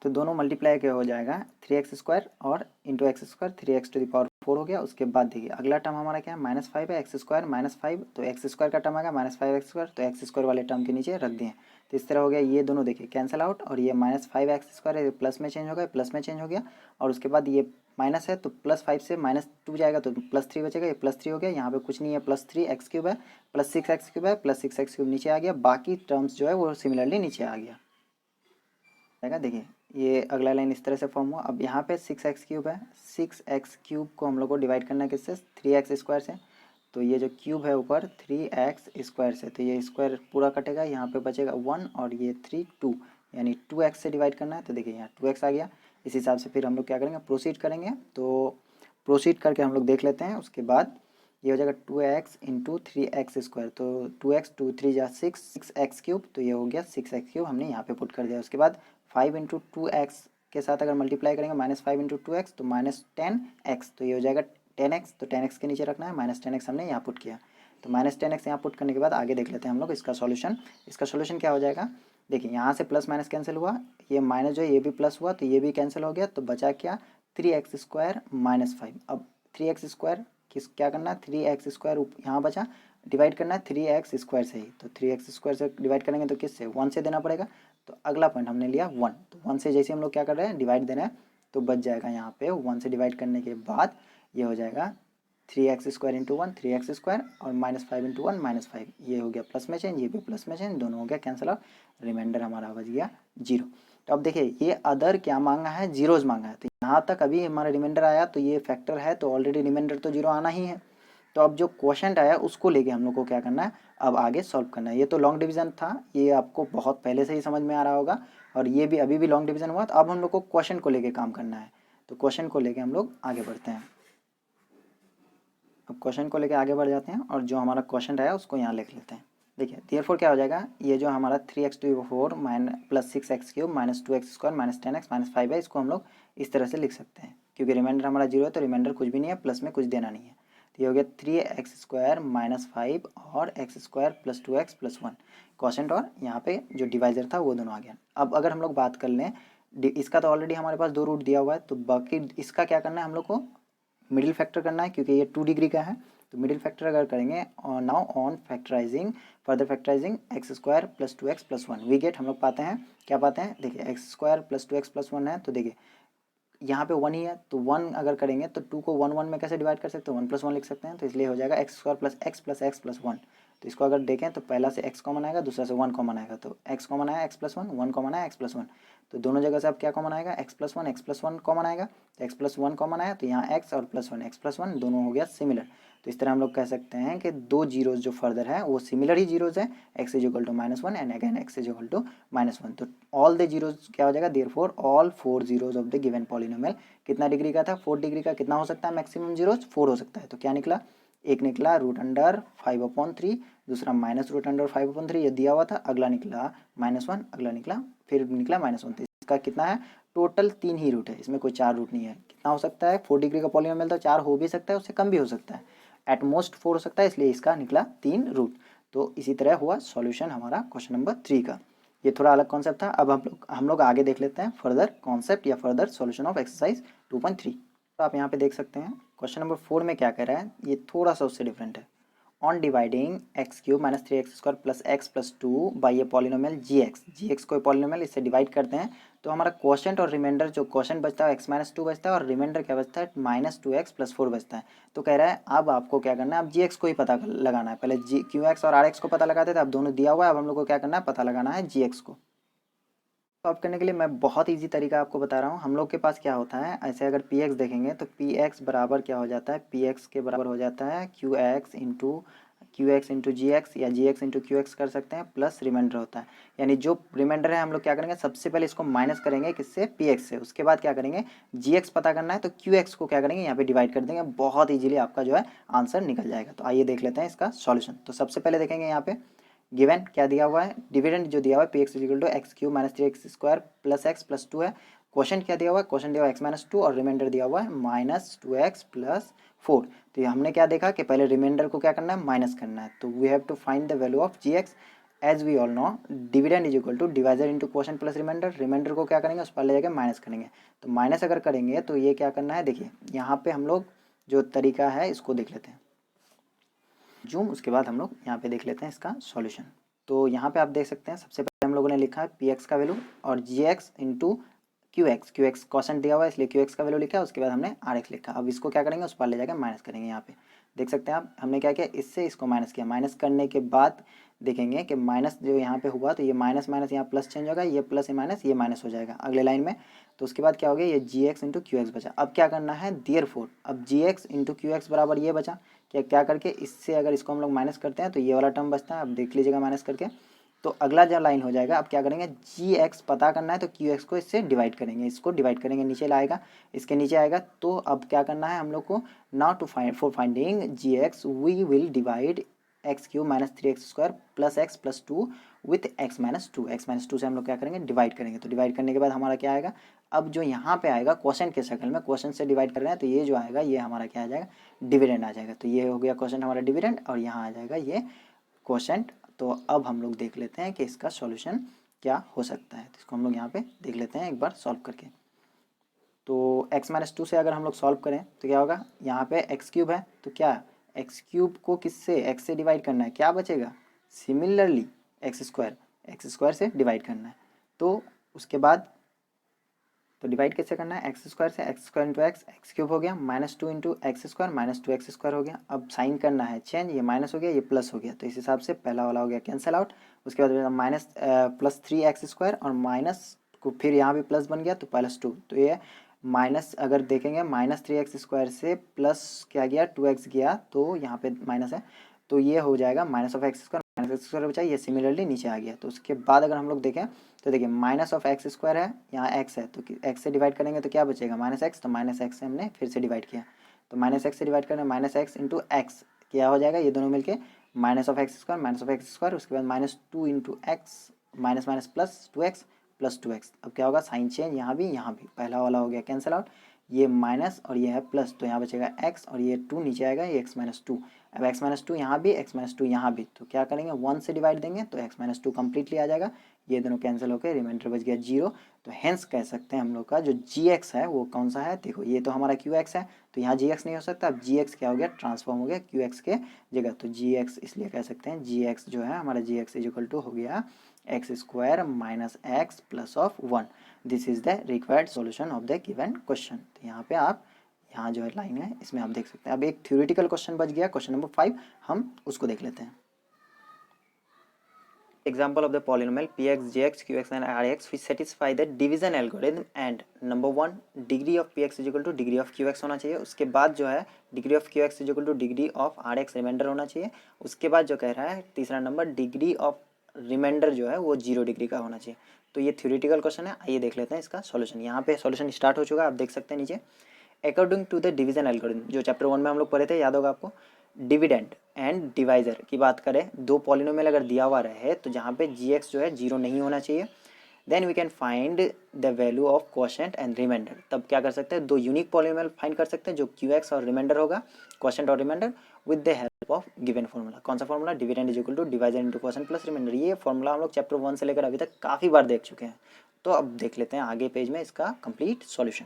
S1: तो दोनों मल्टीप्लाई क्या हो जाएगा 3x² और into x², 3x to the power 4 हो गया। उसके बाद देखिए अगला टर्म हमारा क्या है, -5 है, x² माइनस 5, तो x² का टर्म आ गया -5x², तो x² वाले टर्म के नीचे रख दिए। तो इस तरह हो गया, ये दोनों देखिए कैंसिल आउट, और ये -5x² है, प्लस में चेंज हो गया, प्लस में चेंज हो गया, और उसके बाद ये माइनस है तो +5 से -2 जाएगा तो +3 बचेगा, ये +3 हो गया, यहाँ पे कुछ नहीं है, +3x³ है, +6x³ है, +6x³ नीचे आ गया, बाकी टर्म्स जो है वो सिमिलरली नीचे आ गया। देखिए ये अगला लाइन इस तरह से फॉर्म हुआ। अब यहाँ पे 6x³ है, 6x³ को हम लोग को डिवाइड करना है किससे, 3x² से, तो ये जो क्यूब है ऊपर 3x² से, तो ये स्क्वायर पूरा कटेगा, यहाँ पे बचेगा 1 और ये 3 2, यानी 2x से डिवाइड करना है, तो देखिए यहाँ 2x आ गया। इस हिसाब से फिर हम लोग क्या करेंगे, प्रोसीड करेंगे, तो प्रोसीड करके हम लोग देख लेते हैं। उसके बाद ये हो जाएगा 2x इंटू 3x², तो 2x 2 3 जा 6x³, तो ये हो गया 6x³ हमने यहाँ पे पुट कर दिया। उसके बाद 5 इंटू 2x के साथ अगर मल्टीप्लाई करेंगे -5 इंटू 2x तो -10x, तो ये हो जाएगा 10x, तो 10x के नीचे रखना है, -10x हमने यहाँ पुट किया। तो -10x यहाँ पुट करने के बाद आगे देख लेते हैं हम लोग इसका सॉल्यूशन। इसका सॉल्यूशन क्या हो जाएगा, देखिए यहाँ से प्लस माइनस कैंसिल हुआ, ये माइनस जो है ये भी प्लस हुआ, तो ये भी कैंसिल हो गया, तो बचा क्या 3x² माइनस 5। अब 3x² क्या करना है, 3x² यहाँ बचा, डिवाइड करना है 3x² से ही, तो 3x² से डिवाइड करेंगे तो किससे 1 से देना पड़ेगा, तो अगला पॉइंट हमने लिया 1, तो 1 से जैसे हम लोग क्या कर रहे हैं डिवाइड देना है, तो बच जाएगा यहाँ पे 1 से डिवाइड करने के बाद ये हो जाएगा 3x² इंटू 1 3x² और -5 इंटू 1 -5, ये हो गया प्लस में चेंज, ये भी प्लस में चेंज, दोनों हो गया कैंसिल आउट, रिमाइंडर हमारा बच गया 0। तो अब देखिए ये अदर क्या मांगा है, जीरोज मांगा है, तो यहाँ तक अभी हमारा रिमाइंडर आया, तो ये फैक्टर है तो ऑलरेडी रिमाइंडर तो 0 आना ही है। तो अब जो क्वेश्चन आया उसको लेके हम लोग को क्या करना है, अब आगे सॉल्व करना है। ये तो लॉन्ग डिवीजन था, ये आपको बहुत पहले से ही समझ में आ रहा होगा, और ये भी अभी भी लॉन्ग डिवीजन हुआ, तो अब हम लोग को क्वेश्चन को लेके काम करना है। तो क्वेश्चन को लेके हम लोग आगे बढ़ते हैं। अब क्वेश्चन को लेके आगे बढ़ जाते हैं, और जो हमारा क्वेश्चन रहा उसको यहाँ लिख लेते हैं। देखिए देयरफॉर क्या हो जाएगा, ये जो हमारा 3x⁴ plus 6x³ minus 2x² minus 10x minus 5 है, इसको हम लोग इस तरह से लिख सकते हैं, क्योंकि रिमाइंडर हमारा 0 है, तो रिमाइंडर कुछ भी नहीं है, प्लस में कुछ देना नहीं है। तो ये हो गया 3x² माइनस 5 और x² plus 2x plus 1, question और यहाँ पे जो डिवाइजर था वो दोनों आ गया। अब अगर हम लोग बात कर लें, इसका तो ऑलरेडी हमारे पास 2 रूट दिया हुआ है, तो बाकी इसका क्या करना है हम लोग को, मिडिल फैक्टर करना है, क्योंकि ये 2 डिग्री का है, तो मिडिल फैक्टर अगर करेंगे now on factorizing further factorizing x² plus 2x plus 1 we get, हम लोग पाते हैं क्या पाते हैं, देखिए x² प्लस 2x प्लस 1 है, तो देखिए यहाँ पे 1 ही है, तो 1 अगर करेंगे तो 2 को 1 1 में कैसे डिवाइड कर सकते हैं, 1 प्लस 1 लिख सकते हैं, तो इसलिए हो जाएगा x² plus x plus x plus 1। तो इसको अगर देखें तो पहला से x कॉमन आएगा, दूसरा से 1 कॉमन आएगा, तो x कॉमन आया x प्लस 1, 1 कॉमन आया x प्लस 1, तो दोनों जगह से अब क्या कॉमन आएगा x प्लस 1 कॉमन आएगा, तो x प्लस 1 कॉमन आया, तो यहाँ x और प्लस 1 x प्लस 1 दोनों हो गया सिमिलर। तो इस तरह हम लोग कह सकते हैं कि 2 जीरोज जो फर्दर है वो सिमिलर ही जीरोज है, x is equal to -1 and again x is equal to -1। तो ऑल द जीरोज क्या हो जाएगा, therefore all 4 zeros of the given polynomial, कितना डिग्री का था 4 डिग्री का, कितना हो सकता है मैक्सिमम जीरोज 4 हो सकता है, तो क्या निकला, एक निकला √5/3, दूसरा -√5/3 ये दिया हुआ था, अगला निकला -1, अगला निकला फिर निकला -1, तो इसका कितना है टोटल 3 ही रूट है, इसमें कोई 4 रूट नहीं है। कितना हो सकता है 4 डिग्री का पॉलिनोमियल, तो 4 हो भी सकता है, उससे कम भी हो सकता है, एट मोस्ट 4 हो सकता है, इसलिए इसका निकला 3 रूट। तो इसी तरह हुआ सॉल्यूशन हमारा क्वेश्चन नंबर 3 का। ये थोड़ा अलग कॉन्सेप्ट था। अब हम लोग आगे देख लेते हैं फर्दर कॉन्सेप्ट या फर्दर सॉल्यूशन ऑफ एक्सरसाइज 2.3। तो आप यहाँ पे देख सकते हैं क्वेश्चन नंबर 4 में क्या कह रहा है, ये थोड़ा सा उससे डिफरेंट है। On dividing x³ minus 3x² plus x plus 2 by a polynomial gx को पॉलिनोमियल इससे डिवाइड करते हैं, तो हमारा क्वेश्चन और रिमाइंडर जो क्वेश्चन बचता है x-2 बचता है, और रिमाइंडर क्या बचता है -2x प्लस 4 बचता है। तो कह रहा है अब आपको क्या करना है, अब gx को ही पता लगाना है, पहले qx और rx को पता लगाते थे, अब दोनों दिया हुआ है, अब हम लोग को क्या करना है पता लगाना है gx को। सॉल्व करने के लिए मैं बहुत इजी तरीका आपको बता रहा हूँ। हम लोग के पास क्या होता है, ऐसे अगर पी एक्स देखेंगे तो पी एक्स बराबर क्या हो जाता है, पी एक्स के बराबर हो जाता है Q x into g x, या जी एक्स इंटू क्यू एक्स कर सकते हैं, प्लस रिमाइंडर होता है। यानी जो रिमाइंडर है हम लोग क्या करेंगे, सबसे पहले इसको माइनस करेंगे किससे, पी एक्स से। उसके बाद क्या करेंगे, जी एक्स पता करना है तो क्यू एक्स को क्या करेंगे, यहाँ पे डिवाइड कर देंगे। बहुत ईजिली आपका जो है आंसर निकल जाएगा। तो आइए देख लेते हैं इसका सॉल्यूशन। तो सबसे पहले देखेंगे यहाँ पे गिवन क्या दिया हुआ है, डिविडेंड जो दिया हुआ है p x equal to x cube minus 3x² plus x plus 2 है। क्वेश्चन क्या दिया हुआ है, क्वेश्चन दिया हुआ है x-2 और रिमाइंडर दिया हुआ है -2x प्लस 4। तो ये हमने क्या देखा कि पहले रिमाइंडर को क्या करना है, माइनस करना है। तो we have to find the value of g x. As we all know dividend is equal to divisor into question plus remainder. Remainder को क्या करेंगे, उस पर ले जाकर माइनस करेंगे। तो माइनस अगर करेंगे तो ये क्या करना है, देखिए यहाँ पे हम लोग जो तरीका है इसको देख लेते हैं जूम। उसके बाद हम लोग यहाँ पे देख लेते हैं इसका सॉल्यूशन। तो यहाँ पे आप देख सकते हैं सबसे पहले हम लोगों ने लिखा है पी एक्स का वैल्यू और g x into q x question दिया हुआ है इसलिए क्यू एक्स का वैल्यू लिखा है। उसके बाद हमने आर एक्स लिखा। अब इसको क्या करेंगे, उस पर ले जाकर माइनस करेंगे। यहाँ पे देख सकते हैं आप, हमने क्या किया, इससे इसको माइनस किया। माइनस करने के बाद देखेंगे कि माइनस जो यहाँ पे हुआ तो ये माइनस माइनस यहाँ प्लस चेंज होगा, ये प्लस ये माइनस हो जाएगा अगले लाइन में। तो उसके बाद क्या हो गया, ये जी एक्स इंटू क्यू एक्स बचा। अब क्या करना है, देयरफॉर अब जी एक्स इंटू क्यू एक्स बराबर ये बचा। क्या करके इससे अगर इसको हम लोग माइनस करते हैं तो ये वाला टर्म बचता है। अब देख लीजिएगा माइनस करके। तो अगला जो लाइन हो जाएगा, अब क्या करेंगे, जी एक्स पता करना है तो क्यू एक्स को इससे डिवाइड करेंगे। इसको डिवाइड करेंगे, नीचे लाएगा, इसके नीचे आएगा। तो अब क्या करना है हम लोग को, now to find for finding g x we will divide x cube minus 3x² plus x plus 2 with x-2 से हम लोग क्या करेंगे, डिवाइड करेंगे। तो डिवाइड करने के बाद हमारा क्या आएगा, अब जो यहाँ पे आएगा क्वेश्चन के शक्ल में, क्वेश्चन से डिवाइड कर रहे हैं तो ये जो आएगा ये हमारा क्या आ जाएगा, डिविडेंड आ जाएगा। तो ये हो गया क्वेश्चन हमारा डिविडेंड और यहाँ आ जाएगा ये क्वेश्चन। तो अब हम लोग देख लेते हैं कि इसका सॉल्यूशन क्या हो सकता है। तो इसको हम लोग यहाँ पे देख लेते हैं एक बार सॉल्व करके। तो x-2 से अगर हम लोग सॉल्व करें तो क्या होगा, यहाँ पे x³ है तो क्या, x³ को किससे, x से डिवाइड करना है, क्या बचेगा, सिमिलरली x² से डिवाइड करना है। तो उसके बाद तो डिवाइड कैसे करना है, x² से, x² इंटू x³ हो गया, -2 इंटू x² -2x² हो गया। अब साइन करना है चेंज, ये माइनस हो गया ये प्लस हो गया। तो इस हिसाब से पहला वाला हो गया कैंसिल आउट। उसके बाद माइनस प्लस 3x² और माइनस को फिर यहाँ भी प्लस बन गया तो +2। तो ये माइनस अगर देखेंगे -3x² से प्लस क्या गया 2x गया, तो यहाँ पे माइनस है तो ये हो जाएगा -(x²) बचा, ये सिमिलरली नीचे आ गया। तो उसके बाद अगर हम लोग देखें तो देखिए -(x² है, यहाँ x है तो x से डिवाइड करेंगे तो क्या बचेगा, -x। तो -x से हमने फिर से डिवाइड किया। तो -x से डिवाइड करना, -x इंटू x क्या हो जाएगा, ये दोनों मिलके -(x²) उसके बाद -2 into x minus minus plus 2x plus 2x। अब क्या होगा, साइन चेंज, यहाँ भी पहला वाला हो गया कैंसिल आउट, ये माइनस और ये है प्लस, तो यहाँ बचेगा x और ये 2 नीचे आएगा, ये x-2। अब x-2 यहाँ भी, x-2 यहाँ भी, तो क्या करेंगे 1 से डिवाइड देंगे तो x-2 कम्प्लीटली आ जाएगा। ये दोनों कैंसिल होकर रिमाइंडर बच गया 0। तो हेंस कह सकते हैं हम लोग का जो gx है वो कौन सा है, देखो ये तो हमारा qx है तो यहाँ gx नहीं हो सकता। अब gx क्या हो गया, ट्रांसफॉर्म हो गया qx के जगह। तो gx इसलिए कह सकते हैं gx जो है हमारा gx इज इक्वल टू हो गया x² minus x plus of 1। This is the required solution of the given question. तो यहाँ पे आप, यहाँ जो है लाइन है इसमें आप देख सकते हैं। अब एक थ्योरेटिकल क्वेश्चन बच गया, क्वेश्चन नंबर 5, हम उसको देख लेते हैं। Example of the polynomial px, gx, qx and rx which satisfy the division algorithm and number 1 degree of px is equal to degree of qx होना चाहिए। उसके बाद जो है degree of qx is equal to degree of rx remainder होना चाहिए। उसके बाद जो कह रहा है तीसरा नंबर डिग्री ऑफ रिमाइंडर जो है वो 0 डिग्री का होना चाहिए। तो ये थ्योरेटिकल क्वेश्चन है, आइए देख लेते हैं इसका सॉल्यूशन। यहाँ पे सॉल्यूशन स्टार्ट हो चुका है, आप देख सकते हैं नीचे। According to the division algorithm, जो चैप्टर 1 में हम लोग पढ़े थे, याद होगा आपको। डिविडेंड एंड डिवाइजर की बात करें, दो पॉलिनोमियल अगर दिया हुआ रहे तो जहाँ पे gx जो है 0 नहीं होना चाहिए, then we can find the value of quotient and remainder. तब क्या कर सकते हैं, दो यूनिक पॉलिनोमियल फाइंड कर सकते हैं जो qx और रिमाइंडर होगा, क्वोशेंट और remainder, with the help of given formula. कौन सा formula, dividend is equal to divisor into quotient plus remainder. ये फॉर्मूला हम लोग चैप्टर 1 से लेकर अभी तक काफ़ी बार देख चुके हैं। तो अब देख लेते हैं आगे पेज में इसका कंप्लीट सॉल्यूशन।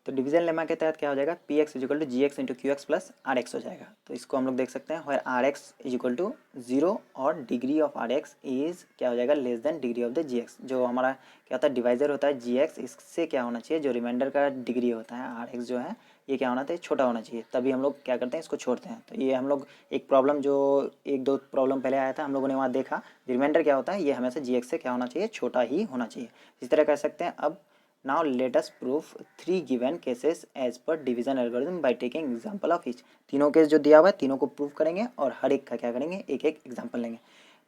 S1: तो डिवीजन लेमा के तहत क्या हो जाएगा, p x equal to g x into q x plus r x हो जाएगा। तो इसको हम लोग देख सकते हैं, where r x equal to 0 और degree of r x is क्या हो जाएगा, less than degree of the g x. जो हमारा क्या होता है डिवाइजर होता है जी एक्स, इससे क्या होना चाहिए, जो रिमाइंडर का डिग्री होता है आर एक्स जो है ये क्या होना चाहिए, छोटा होना चाहिए, तभी हम लोग क्या करते हैं इसको छोड़ते हैं। तो ये हम लोग एक प्रॉब्लम जो एक दो प्रॉब्लम पहले आया था हम लोगों ने वहाँ देखा, रिमाइंडर क्या होता है ये हमेशा जी एक्स से क्या होना चाहिए, छोटा ही होना चाहिए। इस तरह कर सकते हैं। अब now let us proof 3 given cases as per division algorithm by taking example of each. तीनों केस जो दिया हुआ है तीनों को प्रूव करेंगे और हर एक का क्या करेंगे, एक एक एग्जांपल लेंगे।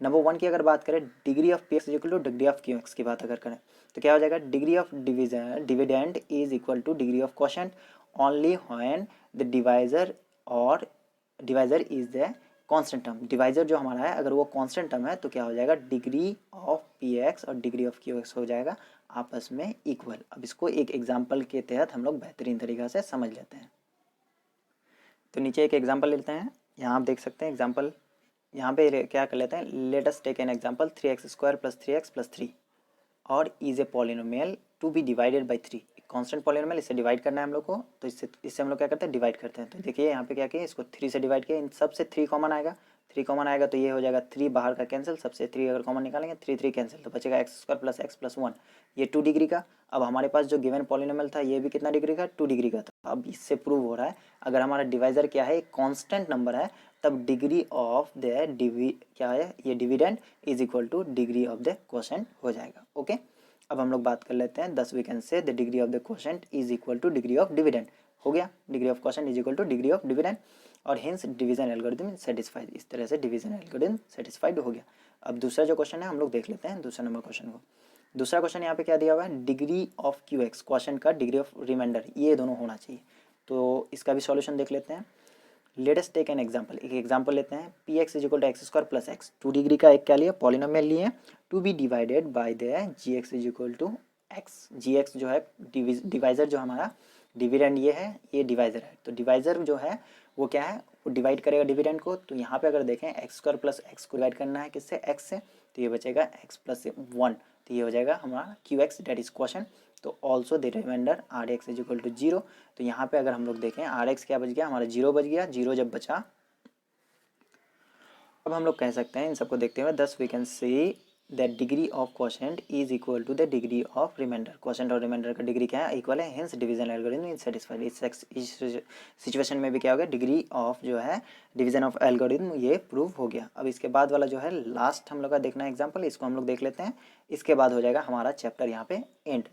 S1: नंबर 1 की अगर बात करें, degree of p x equal to degree of q x की बात अगर करें तो क्या हो जाएगा, degree of dividend is equal to degree of quotient only when the divisor और divisor is the constant term. Divisor जो हमारा है अगर वो कांस्टेंट टर्म है तो क्या हो जाएगा, डिग्री ऑफ पी एक्स और डिग्री ऑफ क्यू एक्स हो जाएगा आपस में इक्वल। अब इसको एक एग्जांपल के तहत हम लोग बेहतरीन तरीक़ा से समझ लेते हैं। तो नीचे एक एग्जांपल लेते हैं, यहाँ आप देख सकते हैं एग्जांपल, यहाँ पे क्या कर लेते हैं, let us take an example 3x square plus 3x plus 3 और is a polynomial to be divided by 3। Constant polynomial, इससे डिवाइड करना है हम लोग को, तो इससे हम लोग क्या करते हैं, डिवाइड करते हैं। तो देखिए यहाँ पे क्या किया, इसको 3 से डिवाइड किया, इन सब से 3 कॉमन आएगा, 3 कॉमन आएगा तो ये हो जाएगा 3 बाहर का कैंसिल, सबसे 3 अगर कॉमन निकालेंगे 3 3 कैंसिल, तो बचेगा x square plus x plus 1, ये 2 डिग्री का। अब हमारे पास जो गिवन पॉलिनोमियल था ये भी कितना डिग्री का, 2 डिग्री का था। अब इससे प्रूव हो रहा है अगर हमारा डिवाइजर क्या है, कॉन्स्टेंट नंबर है, तब डिग्री ऑफ द क्या है, ये dividend is equal to degree of the quotient हो जाएगा। ओके अब हम लोग बात कर लेते हैं, 10 we can say the degree of the quotient is equal to degree of dividend. हो गया, degree of quotient is equal to degree of dividend और हेंस डिवीजन एल्गोरिथम सेटिस्फाइड। इस तरह से डिवीजन एल्गोरिथम सेटिस्फाइड हो गया। अब दूसरा जो क्वेश्चन है हम लोग देख लेते हैं, दूसरा नंबर क्वेश्चन को। दूसरा क्वेश्चन यहाँ पे क्या दिया हुआ है, degree of q x, question का डिग्री ऑफ रिमाइंडर, ये दोनों होना चाहिए। तो इसका भी सॉल्यूशन देख लेते हैं। Let us take an example, एक एग्जांपल लेते हैं, p x is equal to x square plus x, 2 degree का एक क्या लिया, पॉलिनोमियल लिए, to be divided by the g x is equal to x. G x जो है डिवाइजर, जो हमारा डिविडेंड ये है, ये डिवाइजर है। तो डिवाइजर जो है वो क्या है, वो डिवाइड करेगा डिविडेंड को। तो यहाँ पे अगर देखें एक्स स्क्वायर प्लस एक्स को डिवाइड करना है किससे, एक्स से, तो ये बचेगा एक्स प्लस 1, तो ये हो जाएगा हमारा q x that is quotient. तो also the remainder r x is equal to 0। तो यहाँ पे अगर हम लोग देखें आर एक्स क्या बच गया, हमारा 0 बच गया, 0 जब बचा, अब हम लोग कह सकते हैं इन सबको देखते हुए, thus we can see that degree of quotient is equal to the degree of remainder. Quotient और रिमाइंडर का डिग्री क्या है, इक्वल है, hence division algorithm is satisfied. इस सिचुएशन में भी क्या हो गया, डिग्री ऑफ जो है डिवीजन ऑफ एल्गोरिथम ये प्रूव हो गया। अब इसके बाद वाला जो है लास्ट हम लोग का देखना है एग्जाम्पल, इसको हम लोग देख लेते हैं, इसके बाद हो जाएगा हमारा चैप्टर यहाँ पे एंड।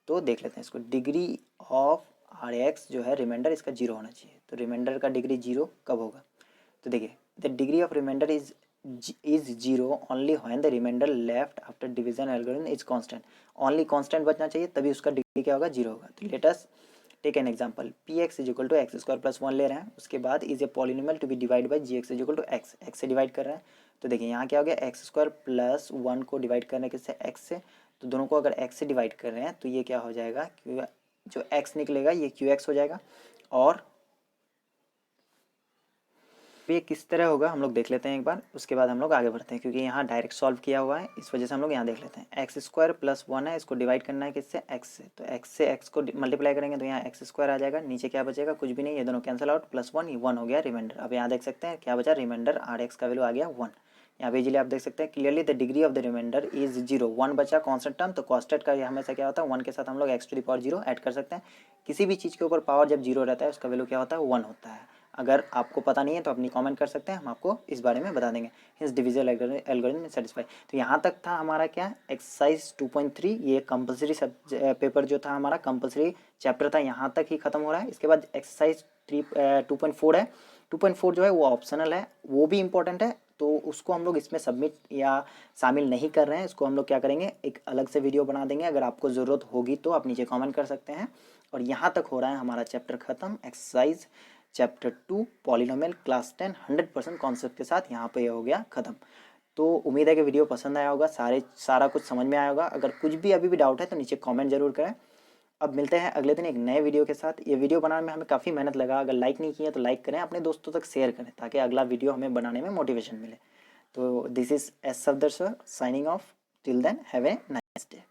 S1: तो देख लेते हैं इसको, डिग्री ऑफ आर एक्स जो है रिमाइंडर इसका 0 होना चाहिए। तो रिमाइंडर का डिग्री 0 कब होगा, तो देखिए the degree of remainder is 0 only when the remainder left after division algorithm is constant. Only constant बचना चाहिए तभी उसका डिग्री क्या होगा, 0 होगा। तो let us take an example, p x is equal to x square plus 1 ले रहे हैं, उसके बाद is a polynomial to be divide by g x is equal to x, x से डिवाइड कर रहे हैं। तो देखिए यहाँ क्या हो गया, एक्स स्क्वायर प्लस 1 को डिवाइड करने किससे, एक्स से, तो दोनों को अगर एक्स से डिवाइड कर रहे हैं तो ये क्या हो जाएगा, जो एक्स निकलेगा ये क्यू एक्स हो जाएगा। और ये किस तरह होगा हम लोग देख लेते हैं एक बार, उसके बाद हम लोग आगे बढ़ते हैं, क्योंकि यहाँ डायरेक्ट सॉल्व किया हुआ है इस वजह से हम लोग यहाँ देख लेते हैं। एक्स स्क्वायर प्लस 1 है, इसको डिवाइड करना है किससे, एक्स से, तो एक्स से एक्स को मल्टीप्लाई करेंगे तो यहाँ एक्स स्क्वायर आ जाएगा, नीचे क्या बचेगा, कुछ भी नहीं, ये दोनों कैंसिल आउट, प्लस 1, ये 1 हो गया रिमाइंडर। अब यहाँ देख सकते हैं क्या बचा, रिमाइंडर आर एक्स का वैल्यू आ गया 1। यहाँ पे इजीली आप देख सकते हैं clearly the degree of the remainder is 0, 1 बचा कॉन्स्टेंट टर्म, तो कॉन्स्टेंट का हमेशा क्या होता है, 1 के साथ हम लोग x to the power 0 add कर सकते हैं। किसी भी चीज़ के ऊपर पावर जब 0 रहता है उसका वैल्यू क्या होता है, 1 होता है। अगर आपको पता नहीं है तो अपनी कमेंट कर सकते हैं, हम आपको इस बारे में बता देंगे। Hints division algorithm satisfy. तो यहाँ तक था हमारा क्या, एक्सरसाइज 2.3, ये कंपलसरी पेपर जो था हमारा, कंपलसरी चैप्टर था, यहाँ तक ही खत्म हो रहा है। इसके बाद एक्सरसाइज 2.4 है, 2.4 जो है वो ऑप्शनल है, वो भी इंपॉर्टेंट है, तो उसको हम लोग इसमें सबमिट या शामिल नहीं कर रहे हैं। इसको हम लोग क्या करेंगे, एक अलग से वीडियो बना देंगे, अगर आपको ज़रूरत होगी तो आप नीचे कमेंट कर सकते हैं। और यहाँ तक हो रहा है हमारा चैप्टर ख़त्म, exercise chapter 2 polynomial class 10 100% concept के साथ यहाँ पे हो गया ख़त्म। तो उम्मीद है कि वीडियो पसंद आया होगा, सारा कुछ समझ में आया होगा। अगर कुछ भी अभी भी डाउट है तो नीचे कमेंट जरूर करें। अब मिलते हैं अगले दिन एक नए वीडियो के साथ। ये वीडियो बनाने में हमें काफ़ी मेहनत लगा, अगर लाइक नहीं किया तो लाइक करें, अपने दोस्तों तक शेयर करें ताकि अगला वीडियो हमें बनाने में मोटिवेशन मिले। तो this is S Safdar sir signing off, till then have a nice day.